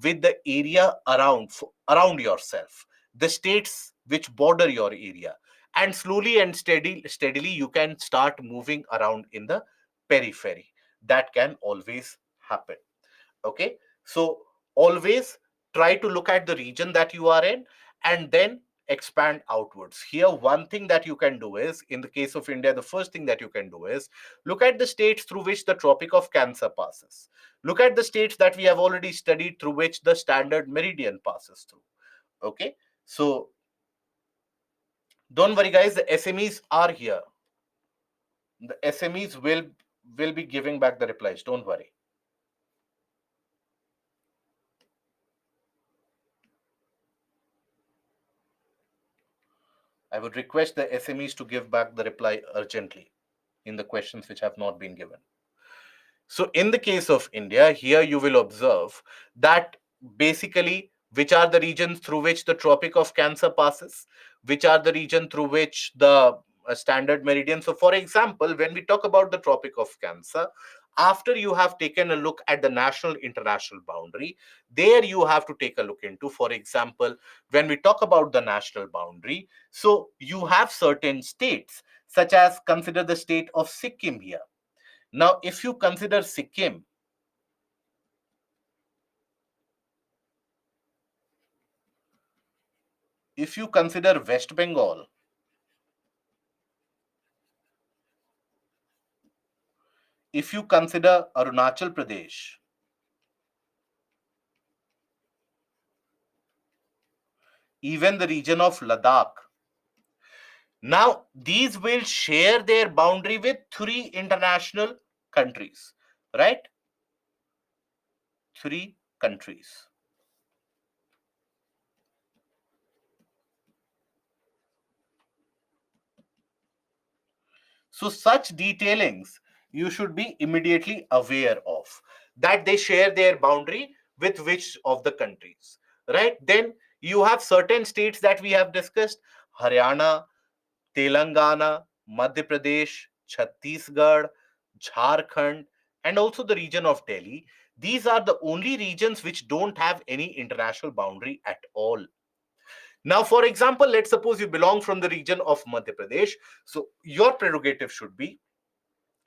with the area around yourself, the states which border your area, and slowly and steadily you can start moving around in the periphery. That can always happen. Okay, so always try to look at the region that you are in and then expand outwards. Here one thing that you can do is, in the case of India, the first thing that you can do is look at the states through which the tropic of Cancer passes. Look at the states that we have already studied through which the standard meridian passes through. Okay, so don't worry guys, the SMEs are here. The SMEs will be giving back the replies, don't worry. I would request the SMEs to give back the reply urgently in the questions which have not been given. So, in the case of India, here you will observe that basically which are the regions through which the Tropic of Cancer passes, which are the region through which the standard meridian. So, for example, when we talk about the Tropic of Cancer, after you have taken a look at the national international boundary, there you have to take a look into, for example, when we talk about the national boundary, so you have certain states, such as consider the state of Sikkim here. Now, if you consider Sikkim, if you consider West Bengal, if you consider Arunachal Pradesh, even the region of Ladakh, now these will share their boundary with three international countries, right? Three countries. So, such detailings you should be immediately aware of that they share their boundary with which of the countries, right? Then you have certain states that we have discussed: Haryana, Telangana, Madhya Pradesh, Chhattisgarh, Jharkhand, and also the region of Delhi. These are the only regions which don't have any international boundary at all. Now, for example, let's suppose you belong from the region of Madhya Pradesh. So, your prerogative should be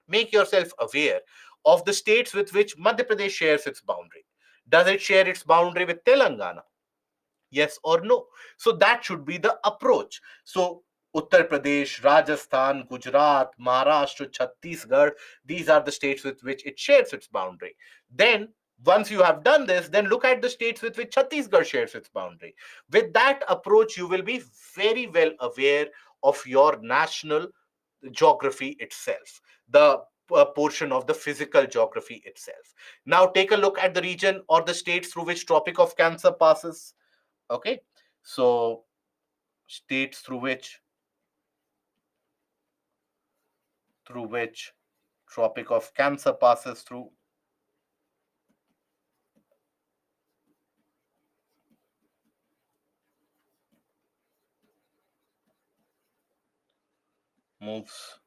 make yourself aware of the states with which Madhya Pradesh shares its boundary. Does it share its boundary with Telangana? Yes or no? So that should be the approach. So Uttar Pradesh, Rajasthan, Gujarat, Maharashtra, Chhattisgarh, these are the states with which it shares its boundary. Then once you have done this, then look at the states with which Chhattisgarh shares its boundary. With that approach, you will be very well aware of your national geography itself, the portion of the physical geography itself. Now take a look at the region or the states through which Tropic of Cancer passes. Okay, so states through which Tropic of Cancer passes through. Moves.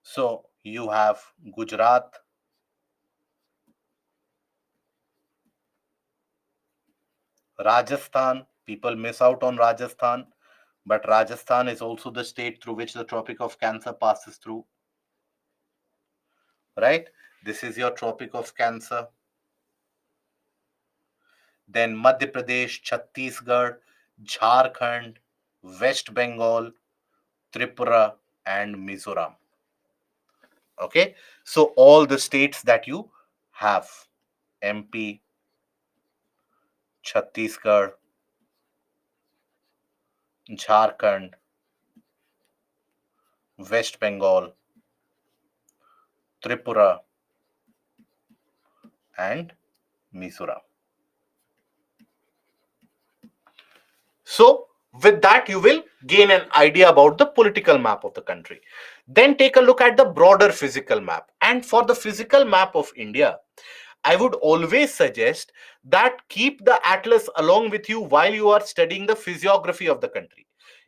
So you have Gujarat, Rajasthan. People miss out on Rajasthan, but Rajasthan is also the state through which the Tropic of Cancer passes through. right? This is your Tropic of Cancer. Then Madhya Pradesh, Chhattisgarh, Jharkhand, West Bengal, Tripura, and Mizoram. Okay, so all the states that you have: MP, Chhattisgarh, Jharkhand, West Bengal, Tripura, and Mizoram. So, with that, you will gain an idea about the political map of the country. Then take a look at the broader physical map. And for the physical map of India, I would always suggest that keep the atlas along with you while you are studying the physiography of the country.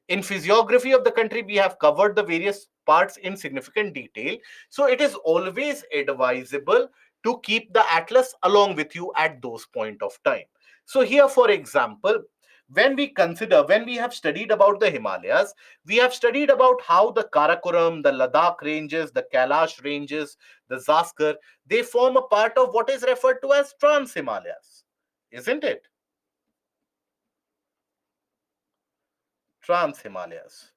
In physiography of the country, we have covered the various parts in significant detail. So it is always advisable to keep the atlas along with you at those point of time. So here, for example, when we have studied about the Himalayas, we have studied about how the Karakoram, the Ladakh ranges, the Kailash ranges, the Zaskar, they form a part of what is referred to as Trans Himalayas, isn't it? Trans Himalayas.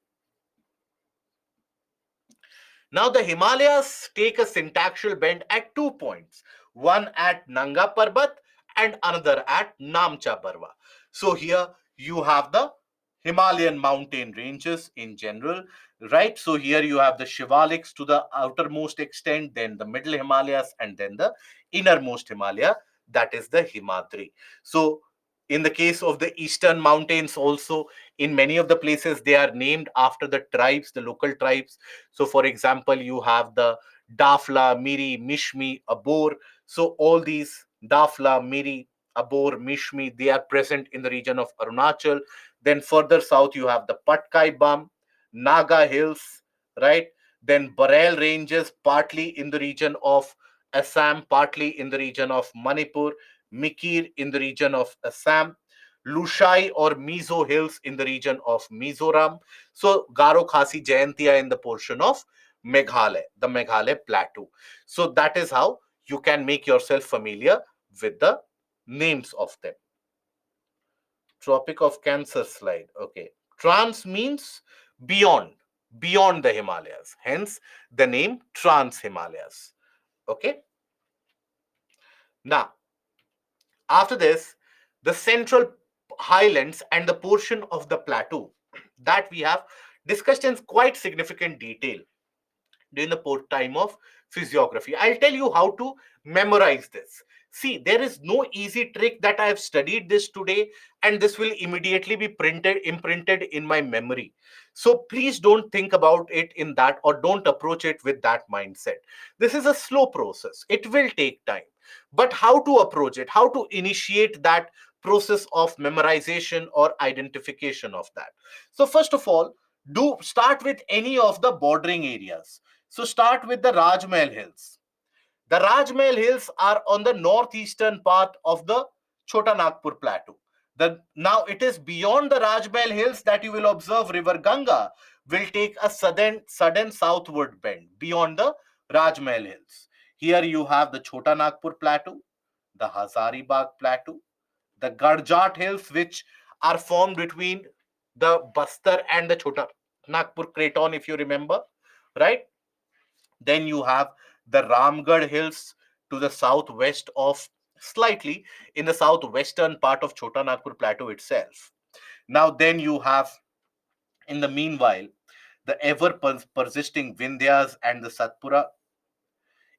Now, the Himalayas take a syntactical bend at 2 points, one at Nanga Parbat and another at Namcha Barwa. So, here you have the Himalayan mountain ranges in general, right? So, here you have the Shivaliks to the outermost extent, then the middle Himalayas, and then the innermost Himalaya, that is the Himadri. So, in the case of the eastern mountains, also in many of the places, they are named after the tribes, the local tribes. So, for example, you have the Dafla, Miri, Mishmi, Abor. So, all these Dafla, Miri, Abor, Mishmi, they are present in the region of Arunachal. Then, further south, you have the Patkai Bam, Naga Hills, right? Then, Bareil Ranges, partly in the region of Assam, partly in the region of Manipur, Mikir in the region of Assam, Lushai or Mizo Hills in the region of Mizoram. So Garo Khasi Jayantia in the portion of Meghalaya, the Meghalaya Plateau. So that is how you can make yourself familiar with the names of them. Tropic of Cancer slide. Okay. Trans means beyond, beyond the Himalayas. Hence the name Trans Himalayas. Okay. Now, after this, the central highlands and the portion of the plateau that we have discussed in quite significant detail during the time of physiography. I'll tell you how to memorize this. See, there is no easy trick that I have studied this today and this will immediately be imprinted in my memory. So please don't think about it in that, or don't approach it with that mindset. This is a slow process. It will take time. But how to approach it, how to initiate that process of memorization or identification of that? So first of all, do start with any of the bordering areas. So start with the Rajmahal Hills. The Rajmahal Hills are on the northeastern part of the Chota Nagpur Plateau. Now it is beyond the Rajmahal Hills that you will observe River Ganga will take a sudden southward bend beyond the Rajmahal Hills. Here you have the Chota Nagpur Plateau, the Hazaribagh Plateau, the Garjat Hills, which are formed between the Bastar and the Chota Nagpur Craton, if you remember, right? Then you have the Ramgarh Hills to the southwest of, slightly in the southwestern part of Chota Nagpur Plateau itself. Now, then you have, in the meanwhile, the ever persisting Vindhyas and the Satpura.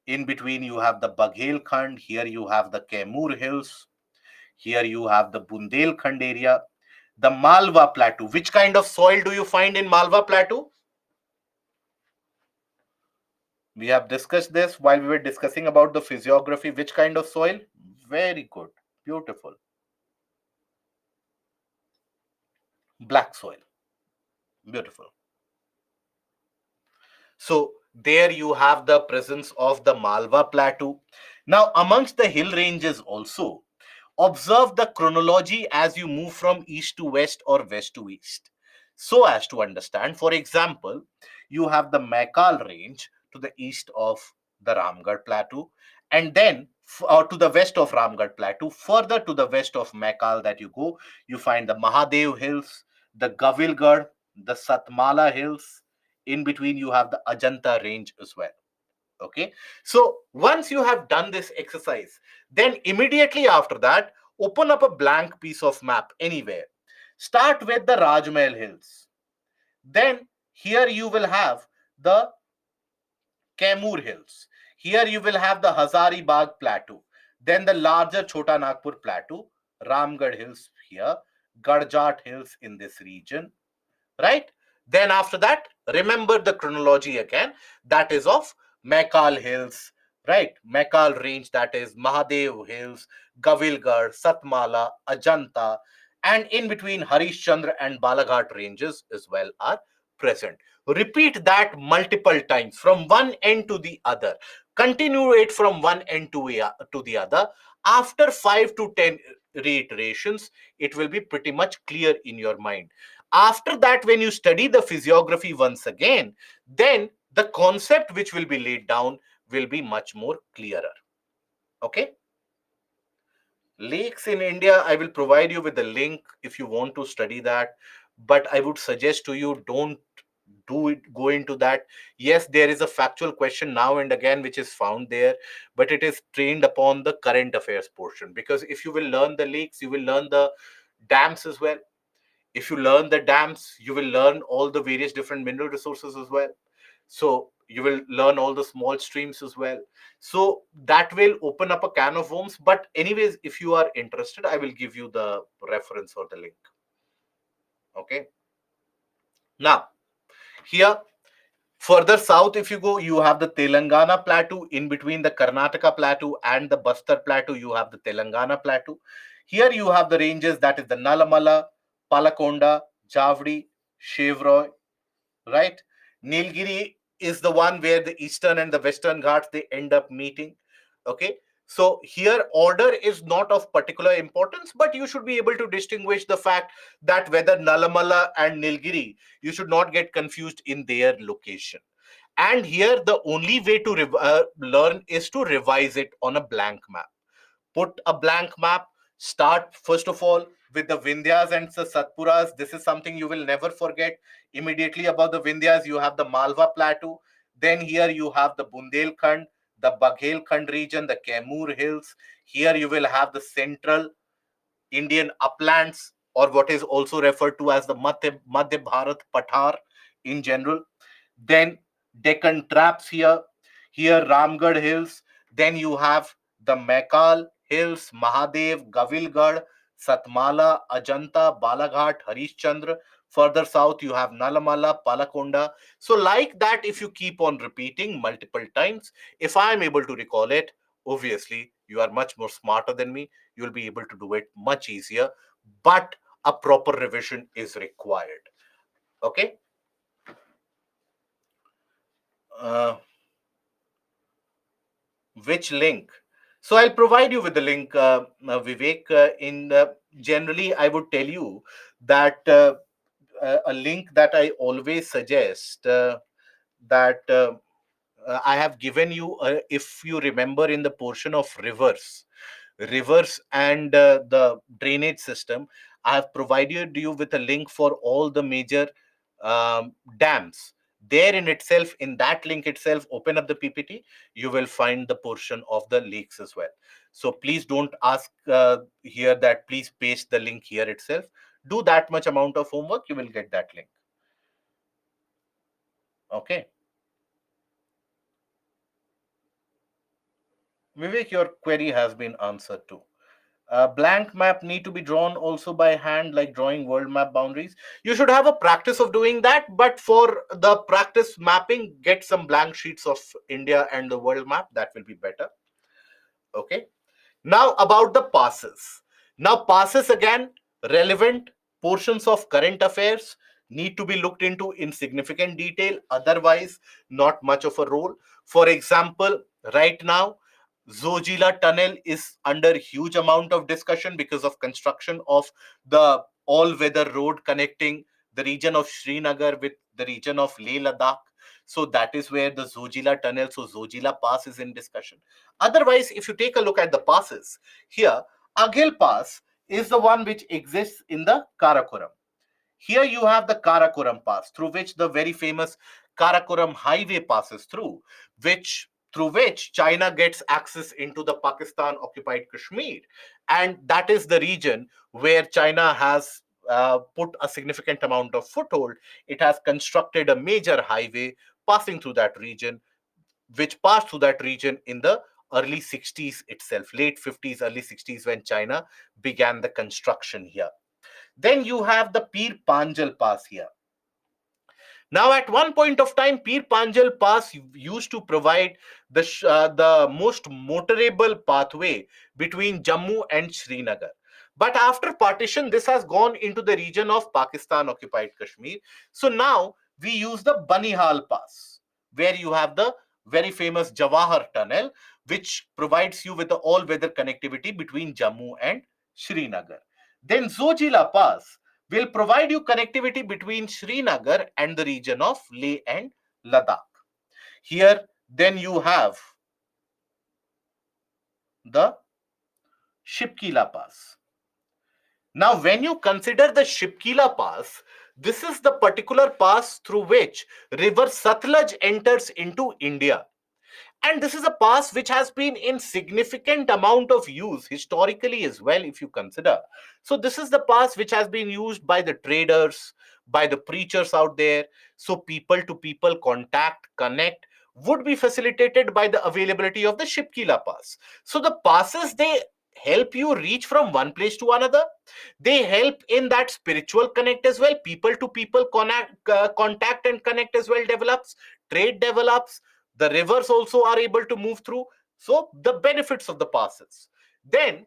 In between, you have the Baghelkhand. Here you have the Kaimur Hills. Here you have the Bundelkhand area. The Malwa Plateau. Which kind of soil do you find in Malwa Plateau? We have discussed this while we were discussing about the physiography. Which kind of soil? Very good. Beautiful. Black soil. Beautiful. So there you have the presence of the Malwa Plateau. Now, amongst the hill ranges also, observe the chronology as you move from east to west or west to east, so as to understand. For example, you have the Maikal range to the east of the Ramgarh Plateau, and then to the west of Ramgarh Plateau, further to the west of Mekal that you go, you find the Mahadev Hills, the Gavilgarh, the Satmala Hills. In between, you have the Ajanta Range as well. Okay, so once you have done this exercise, then immediately after that, open up a blank piece of map anywhere. Start with the Rajmahal Hills. Then here you will have the Kaimur Hills. Here you will have the Hazaribagh Plateau. Then the larger Chota Nagpur Plateau, Ramgarh Hills here, Garjat Hills in this region, right? Then after that, remember the chronology again. That is of Mekal Hills, right? Mekal Range, that is Mahadev Hills, Gavilgarh, Satmala, Ajanta, and in between Harishchandra and Balaghat ranges as well are present. Repeat that multiple times from one end to the other. Continue it from one end to the other. After 5 to 10 reiterations, it will be pretty much clear in your mind. After that, when you study the physiography once again, then the concept which will be laid down will be much more clearer. Okay. Lakes in India, I will provide you with the link if you want to study that. But I would suggest to you, don't go into that. Yes, there is a factual question now and again which is found there, but it is trained upon the current affairs portion. Because if you will learn the lakes, you will learn the dams as well. If you learn the dams, you will learn all the various different mineral resources as well. So you will learn all the small streams as well. So that will open up a can of worms. But anyways, if you are interested, I will give you the reference or the link. Okay. Now here, further south, if you go, you have the Telangana plateau. In between the Karnataka plateau and the Bastar plateau, you have the Telangana plateau. Here you have the ranges, that is the Nalamala, Palakonda, Javdi, Chevroy, right? Nilgiri is the one where the eastern and the western ghats they end up meeting. Okay, so here order is not of particular importance, but you should be able to distinguish the fact that whether Nalamala and Nilgiri, you should not get confused in their location. And here the only way to learn is to revise it on a blank map. Put a blank map. Start first of all with the Vindhyas and the Satpuras. This is something you will never forget. Immediately above the Vindhyas, you have the Malwa Plateau. Then here you have the Bundelkhand, the Baghelkhand region, the Kaimur Hills. Here you will have the central Indian uplands, or what is also referred to as the Madhya Bharat Pathar in general. Then Deccan Traps here. Here Ramgarh Hills. Then you have the Mekal Hills, Mahadev, Gavilgarh, Satmala, Ajanta, Balaghat, Harishchandra. Further south, you have Nalamala, Palakonda. So, like that, if you keep on repeating multiple times, if I am able to recall it, obviously, you are much more smarter than me. You will be able to do it much easier. But a proper revision is required. Okay. Uh, which link? So I'll provide you with the link, Vivek. In Generally, I would tell you that a link that I always suggest, that I have given you, if you remember, in the portion of rivers and the drainage system, I have provided you with a link for all the major dams. There in itself, in that link itself, open up the PPT, you will find the portion of the lakes as well. So please don't ask here that please paste the link here itself. Do that much amount of homework, you will get that link. Okay. Vivek, your query has been answered too. A blank map need to be drawn also by hand, like drawing world map boundaries. You should have a practice of doing that, but for the practice mapping, get some blank sheets of India and the world map. That will be better. Okay. Now about the passes. Now passes again, relevant portions of current affairs need to be looked into in significant detail. Otherwise, not much of a role. For example, right now, Zojila Tunnel is under huge amount of discussion because of construction of the all-weather road connecting the region of Srinagar with the region of Leh Ladakh. So that is where the Zojila tunnel, so Zojila Pass is in discussion. Otherwise, if you take a look at the passes, here, Agil Pass is the one which exists in the Karakoram. Here you have the Karakoram Pass, through which the very famous Karakoram Highway passes through which China gets access into the Pakistan occupied Kashmir. And that is the region where China has put a significant amount of foothold. It has constructed a major highway passing through that region, which passed through that region in the early 60s itself, late 50s, early 60s, when China began the construction here. Then you have the Pir Panjal Pass here. Now, at one point of time, Pir Panjal Pass used to provide the most motorable pathway between Jammu and Srinagar. But after partition, this has gone into the region of Pakistan occupied Kashmir. So now we use the Banihal Pass, where you have the very famous Jawahar Tunnel, which provides you with the all weather connectivity between Jammu and Srinagar. Then Zojila Pass will provide you connectivity between Srinagar and the region of Leh and Ladakh. Here, then you have the Shipkila Pass. Now, when you consider the Shipkila Pass, this is the particular pass through which river Satluj enters into India. And this is a pass which has been in significant amount of use historically as well, if you consider. So this is the pass which has been used by the traders, by the preachers out there. So people to people contact, connect would be facilitated by the availability of the Shipkila pass. So the passes, they help you reach from one place to another. They help in that spiritual connect as well. People to people contact and connect as well develops. Trade develops. The rivers also are able to move through. So the benefits of the passes. Then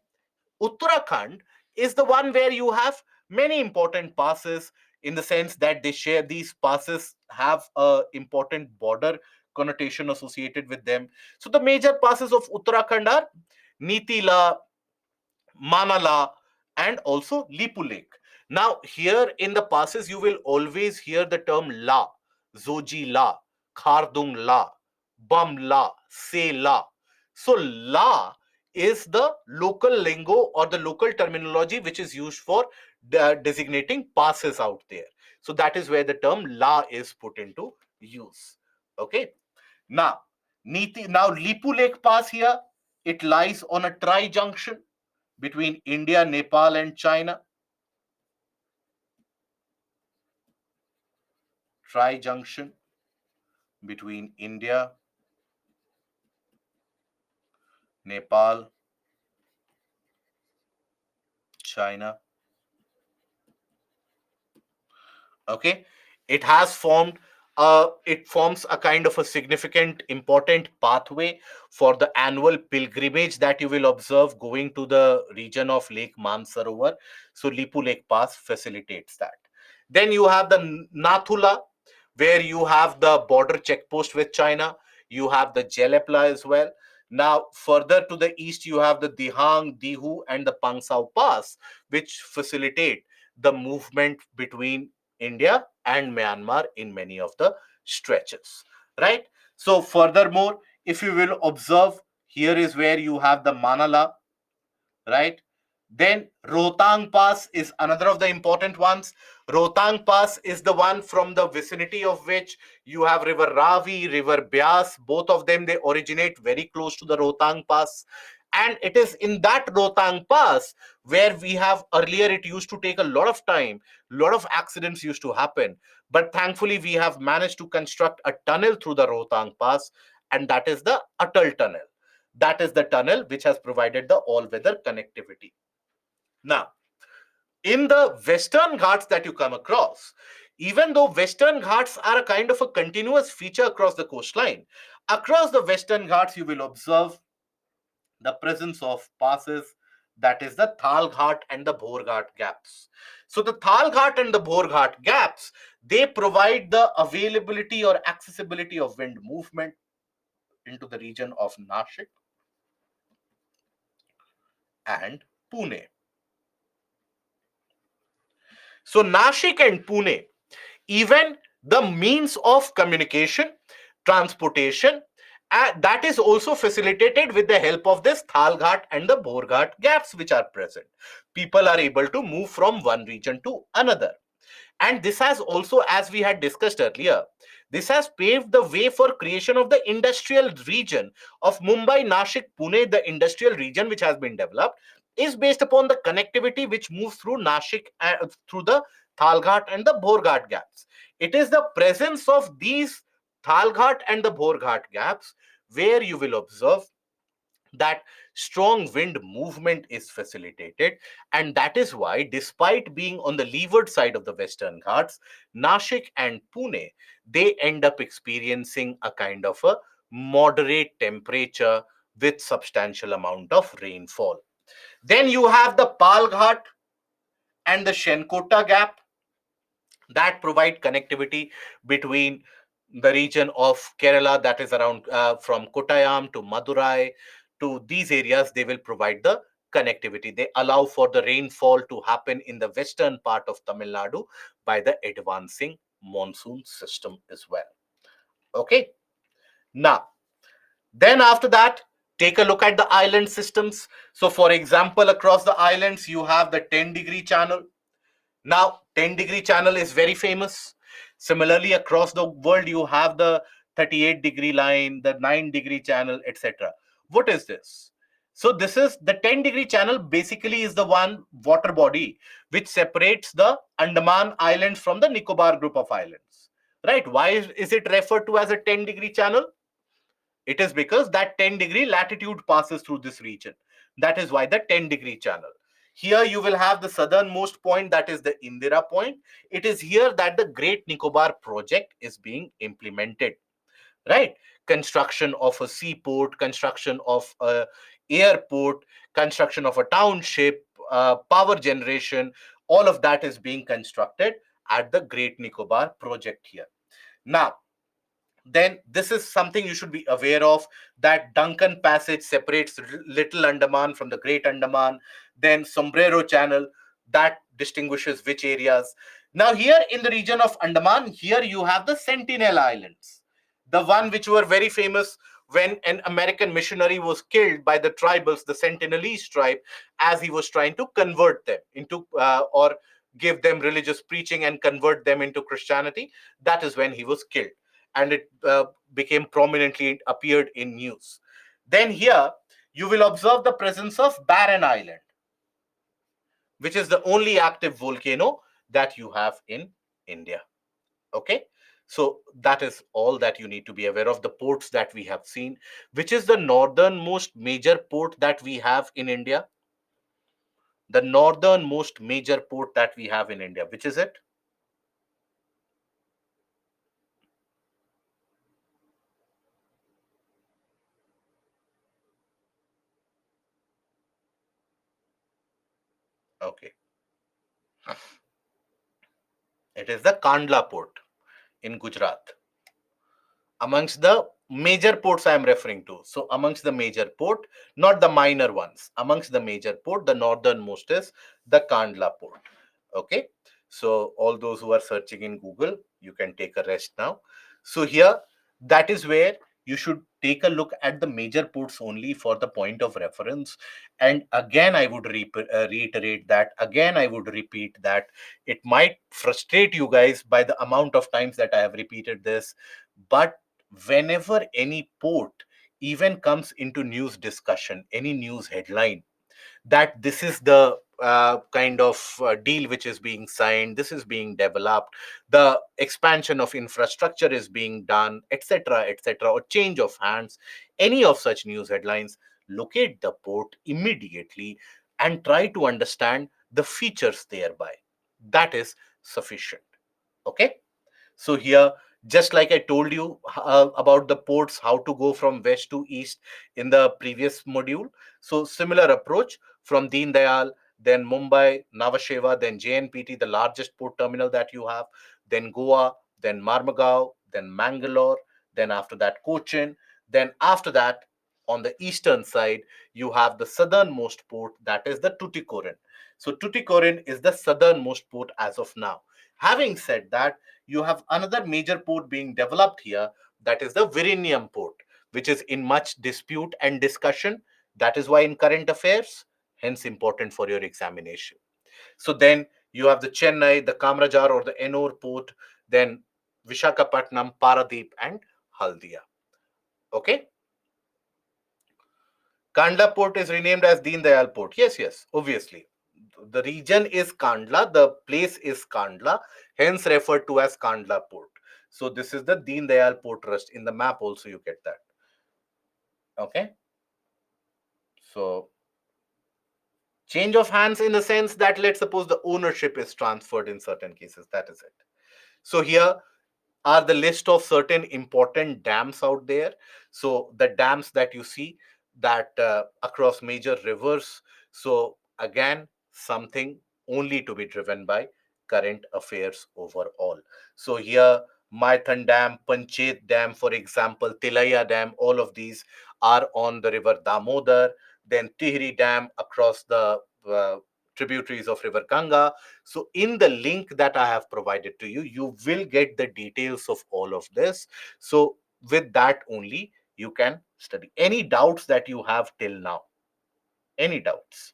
Uttarakhand is the one where you have many important passes, in the sense that they share, these passes have a important border connotation associated with them. So the major passes of Uttarakhand are Nitila, Manala, and also Lipu Lake. Now, here in the passes, you will always hear the term La, Zoji La, Khardung La, Bum La, Se La. So, La is the local lingo or the local terminology which is used for designating passes out there. So, that is where the term La is put into use. Okay. Now, Lipu Lake Pass here, it lies on a tri junction between India, Nepal, and China. Tri junction between India, Nepal, China. Okay, it has formed it forms a kind of a significant important pathway for the annual pilgrimage that you will observe going to the region of Lake Mansarovar. So Lipu Lake Pass facilitates that. Then you have the Nathula, where you have the border checkpost with China. You have the Jelepla as well. Now, further to the east, you have the Dihang, Dihu, and the Pangsao Pass, which facilitate the movement between India and Myanmar in many of the stretches, right? So, furthermore, if you will observe, here is where you have the Manala, right? Then Rotang Pass is another of the important ones. Rotang Pass is the one from the vicinity of which you have River Ravi, River Byas. Both of them, they originate very close to the Rotang Pass. And it is in that Rotang Pass where we have earlier, it used to take a lot of time, a lot of accidents used to happen. But thankfully, we have managed to construct a tunnel through the Rotang Pass, and that is the Atal Tunnel. That is the tunnel which has provided the all-weather connectivity. Now, in the Western Ghats that you come across, even though Western Ghats are a kind of a continuous feature across the coastline, across the Western Ghats you will observe the presence of passes, that is the Thal Ghat and the Bhor Ghat gaps. So the Thal Ghat and the Bhor Ghat gaps, they provide the availability or accessibility of wind movement into the region of Nashik and Pune. So Nashik and Pune, even the means of communication, transportation. That is also facilitated with the help of this Thalghat and the Borghat gaps which are present. People are able to move from one region to another. And this has also, as we had discussed earlier, this has paved the way for creation of the industrial region of Mumbai, Nashik, Pune. The industrial region which has been developed is based upon the connectivity which moves through Nashik, through the Thalghat and the Borghat gaps. It is the presence of these Thalghat and the Borghat gaps where you will observe that strong wind movement is facilitated. And that is why, despite being on the leeward side of the Western Ghats, Nashik and Pune, they end up experiencing a kind of a moderate temperature with substantial amount of rainfall. Then you have the Pal Ghat and the Shenkota Gap that provide connectivity between the region of Kerala, that is around from Kottayam to Madurai. To these areas, they will provide the connectivity. They allow for the rainfall to happen in the western part of Tamil Nadu by the advancing monsoon system as well. Okay. Now, then after that, take a look at the island systems. So, for example, across the islands, you have the 10-degree channel. Now, 10-degree channel is very famous. Similarly, across the world, you have the 38-degree line, the 9-degree channel, etc. What is this? So, this is the 10-degree channel, basically is the one water body which separates the Andaman Islands from the Nicobar group of islands. Right? Why is it referred to as a 10-degree channel? It is because that 10-degree latitude passes through this region. That is why the 10-degree channel. Here you will have the southernmost point, that is the Indira point. It is here that the Great Nicobar project is being implemented, right? Construction of a seaport, construction of a airport, construction of a township, power generation, all of that is being constructed at the Great Nicobar project here. Now, then this is something you should be aware of, that Duncan Passage separates Little Andaman from the Great Andaman. Then Sombrero Channel, that distinguishes which areas. Now here in the region of Andaman, here you have the Sentinel Islands, the one which were very famous when an American missionary was killed by the tribals, the Sentinelese tribe, as he was trying to convert them into or give them religious preaching and convert them into Christianity. That is when he was killed, and it became prominently appeared in news. Then here you will observe the presence of Barren Island, which is the only active volcano that you have in India. Okay, so that is all that you need to be aware of. The ports that we have seen, which is the northernmost major port that we have in India, the northernmost major port that we have in India, which is it? Okay, it is the Kandla port in Gujarat. Amongst the major ports I am referring to. So amongst the major port, not the minor ones. Amongst the major port, the northernmost is the Kandla port. Okay. So all those who are searching in Google, you can take a rest now. So here, that is where you should take a look at the major ports only for the point of reference. And again, I would reiterate that. Again, I would repeat that. It might frustrate you guys by the amount of times that I have repeated this, but whenever any port even comes into news discussion, any news headline, that this is the kind of deal which is being signed, this is being developed, the expansion of infrastructure is being done, etc., etc., or change of hands, any of such news headlines, locate the port immediately and try to understand the features thereby. That is sufficient. Okay. So here, just like I told you about the ports, how to go from west to east in the previous module. So similar approach from Deen Dayal, then Mumbai, Navasheva, then JNPT, the largest port terminal that you have, then Goa, then Marmagao, then Mangalore, then after that Cochin, then after that on the eastern side, you have the southernmost port, that is the Tuticorin. So Tuticorin is the southernmost port as of now. Having said that, you have another major port being developed here, That is the Virinium port, which is in much dispute and discussion. That is why in current affairs, hence important for your examination. So then you have the Chennai, the Kamarajar or the Ennore port, then Vishakhapatnam, Paradeep, and Haldia. Okay. Kandla port is renamed as Deen Dayal port. Yes, yes, obviously. The region is Kandla, the place is Kandla, hence referred to as Kandla port. So this is the Deen Dayal port trust. In the map also you get that. Okay. So change of hands in the sense that let's suppose the ownership is transferred in certain cases. That is it. So here are the list of certain important dams out there. So the dams that you see that across major rivers. So again, something only to be driven by current affairs overall. So here, Maithan Dam, Panchet Dam, for example, Tilaya Dam, all of these are on the river Damodar. Then Tihri Dam across the tributaries of river Ganga. So in the link that I have provided to you, you will get the details of all of this. So with that only, you can study. Any doubts that you have till now? Any doubts?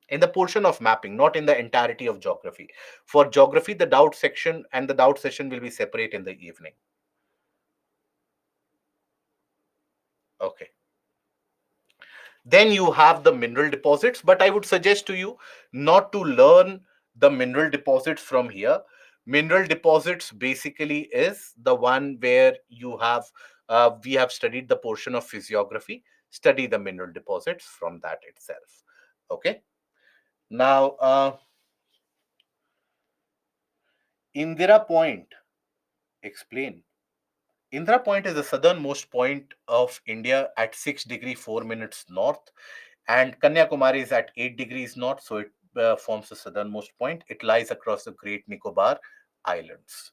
In the portion of mapping, not in the entirety of geography. For geography, the doubt section and the doubt session will be separate in the evening. Okay. Then you have the mineral deposits, but I would suggest to you not to learn the mineral deposits from here. Mineral deposits basically is the one where you have we have studied the portion of physiography. Study the mineral deposits from that itself. Okay. Now, Indira Point, explain. Indira Point is the southernmost point of India at 6 degree 4 minutes north, and Kanyakumari is at 8 degrees north, so it forms the southernmost point. It lies across the Great Nicobar Islands.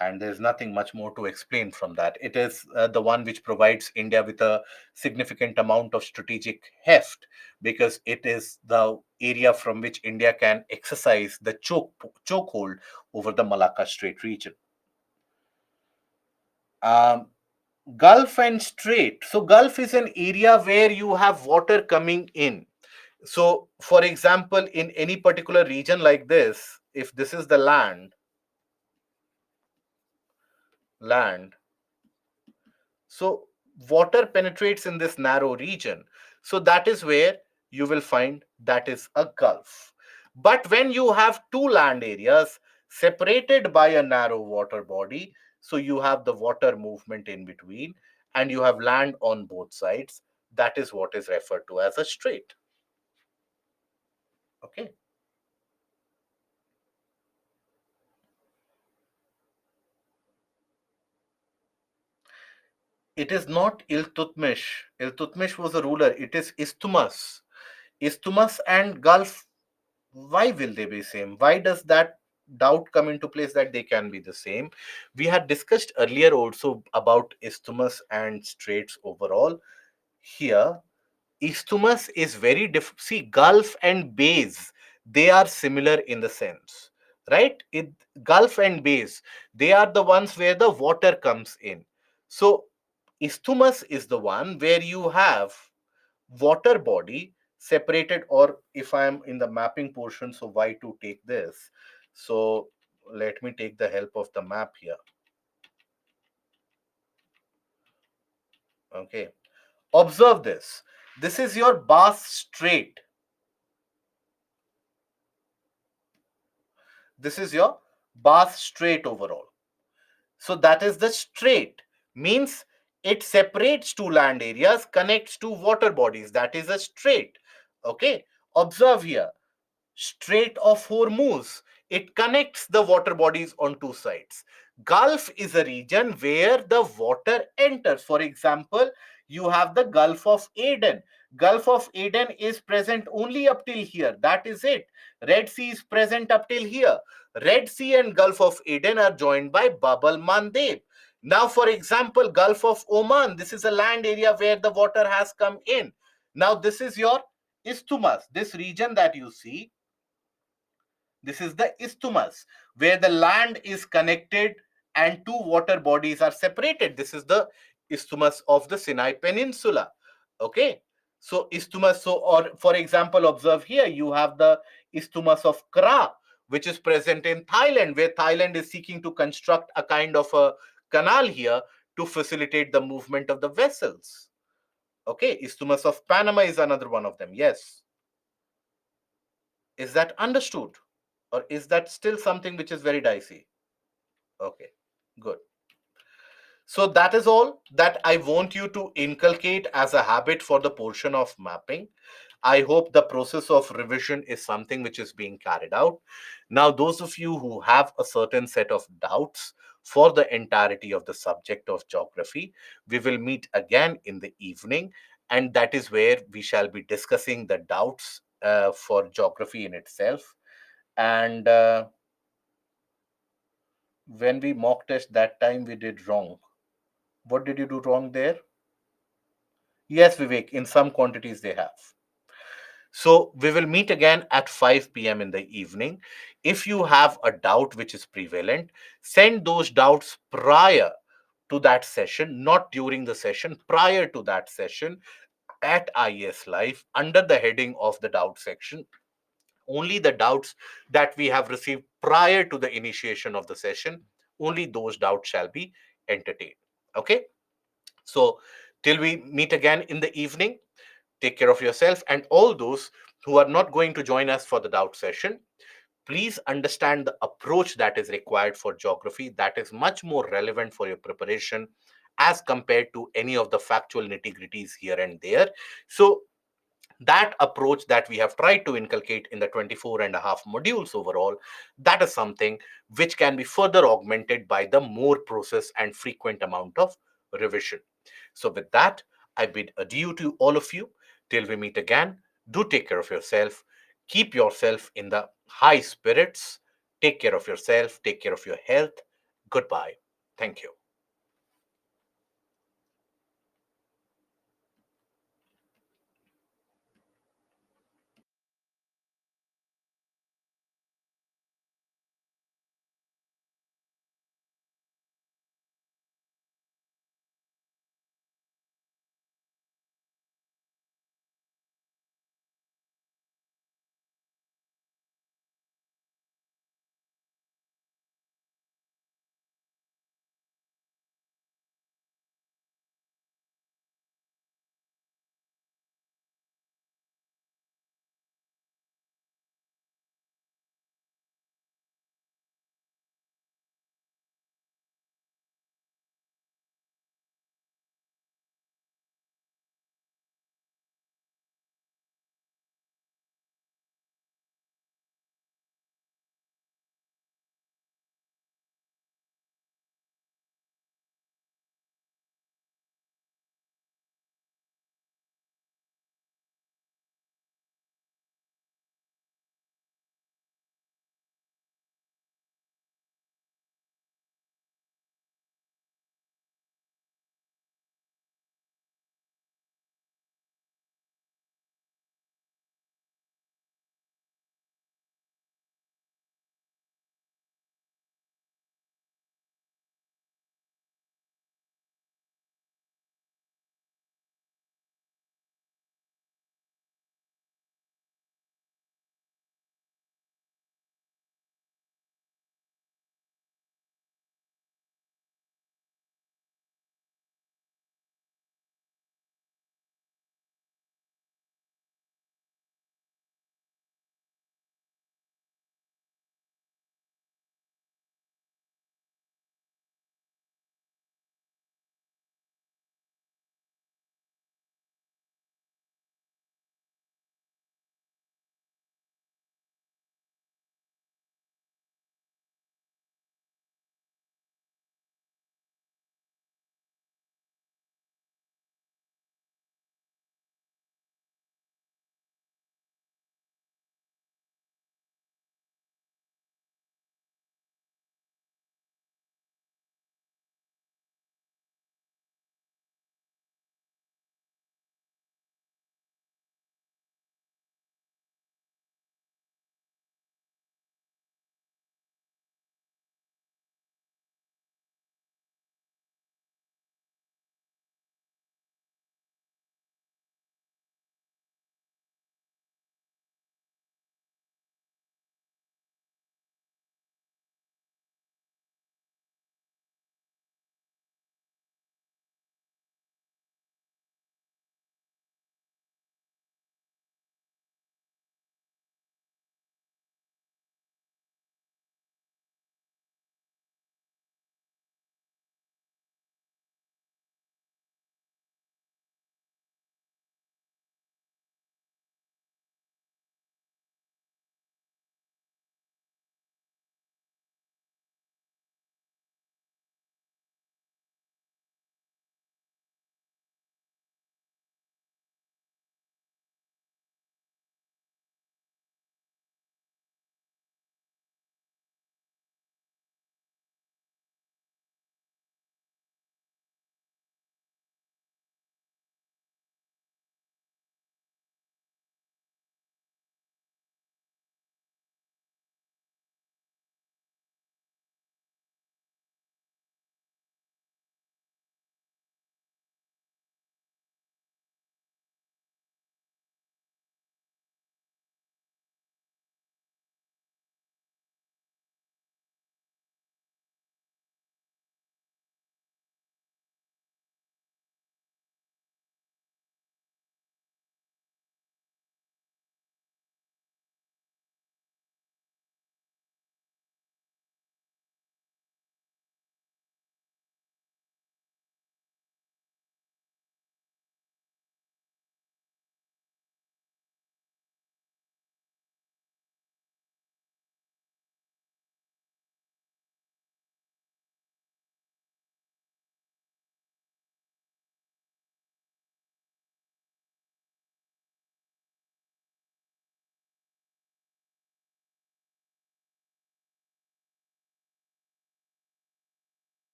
And there's nothing much more to explain from that. It is the one which provides India with a significant amount of strategic heft because it is the area from which India can exercise the chokehold over the Malacca Strait region. Um, Gulf and Strait. So, Gulf is an area where you have water coming in. So, for example, in any particular region like this, if this is the land, so water penetrates in this narrow region. So, that is where you will find that is a gulf. But when you have two land areas separated by a narrow water body, so you have the water movement in between and you have land on both sides, that is what is referred to as a strait. Okay. It is not Iltutmish. Iltutmish was a ruler. It is Isthmus. Isthmus and Gulf. Why will they be same? Why does that doubt come into place that they can be the same? We had discussed earlier also about Isthmus and Straits overall. Here, Isthmus is very different. See, Gulf and bays, they are similar in the sense, right? Gulf and bays, they are the ones where the water comes in. So, Isthmus is the one where you have water body separated, or if I am in the mapping portion, so why to take this? So, let me take the help of the map here. Okay. Observe this. This is your Bass Strait. This is your Bass Strait overall. So that is the strait. Means it separates two land areas, connects two water bodies. That is a strait. Okay. Observe here. Strait of Hormuz. It connects the water bodies on two sides. Gulf is a region where the water enters. For example, you have the Gulf of Aden. Gulf of Aden is present only up till here. That is it. Red Sea is present up till here. Red Sea and Gulf of Aden are joined by Bab al Mandeb. Now, for example, Gulf of Oman. This is a land area where the water has come in. Now, this is your isthmus. This region that you see, this is the isthmus where the land is connected and two water bodies are separated. This is the isthmus of the Sinai Peninsula. Okay. So isthmus, so or for example, observe here, you have the isthmus of Kra, which is present in Thailand, where Thailand is seeking to construct a kind of a canal here to facilitate the movement of the vessels. Okay, isthmus of Panama is another one of them. Yes. Is that understood? Or is that still something which is very dicey? Okay, good. So that is all that I want you to inculcate as a habit for the portion of mapping. I hope the process of revision is something which is being carried out. Now, those of you who have a certain set of doubts for the entirety of the subject of geography, we will meet again in the evening, and that is where we shall be discussing the doubts for geography in itself. And when we mock test that time, we did wrong. What did you do wrong there? Yes, Vivek, in some quantities they have. So we will meet again at 5 p.m. in the evening. If you have a doubt which is prevalent, send those doubts prior to that session, not during the session, prior to that session at IES Live under the heading of the doubt section. Only the doubts that we have received prior to the initiation of the session, only those doubts shall be entertained. Okay. So till we meet again in the evening, take care of yourself, and all those who are not going to join us for the doubt session, please understand the approach that is required for geography, that is much more relevant for your preparation as compared to any of the factual nitty gritties here and there. So that approach that we have tried to inculcate in the 24 and a half modules overall, that is something which can be further augmented by the more process and frequent amount of revision. So with that, I bid adieu to all of you till we meet again. Do take care of yourself, keep yourself in the high spirits, take care of yourself, take care of your health. Goodbye. Thank you.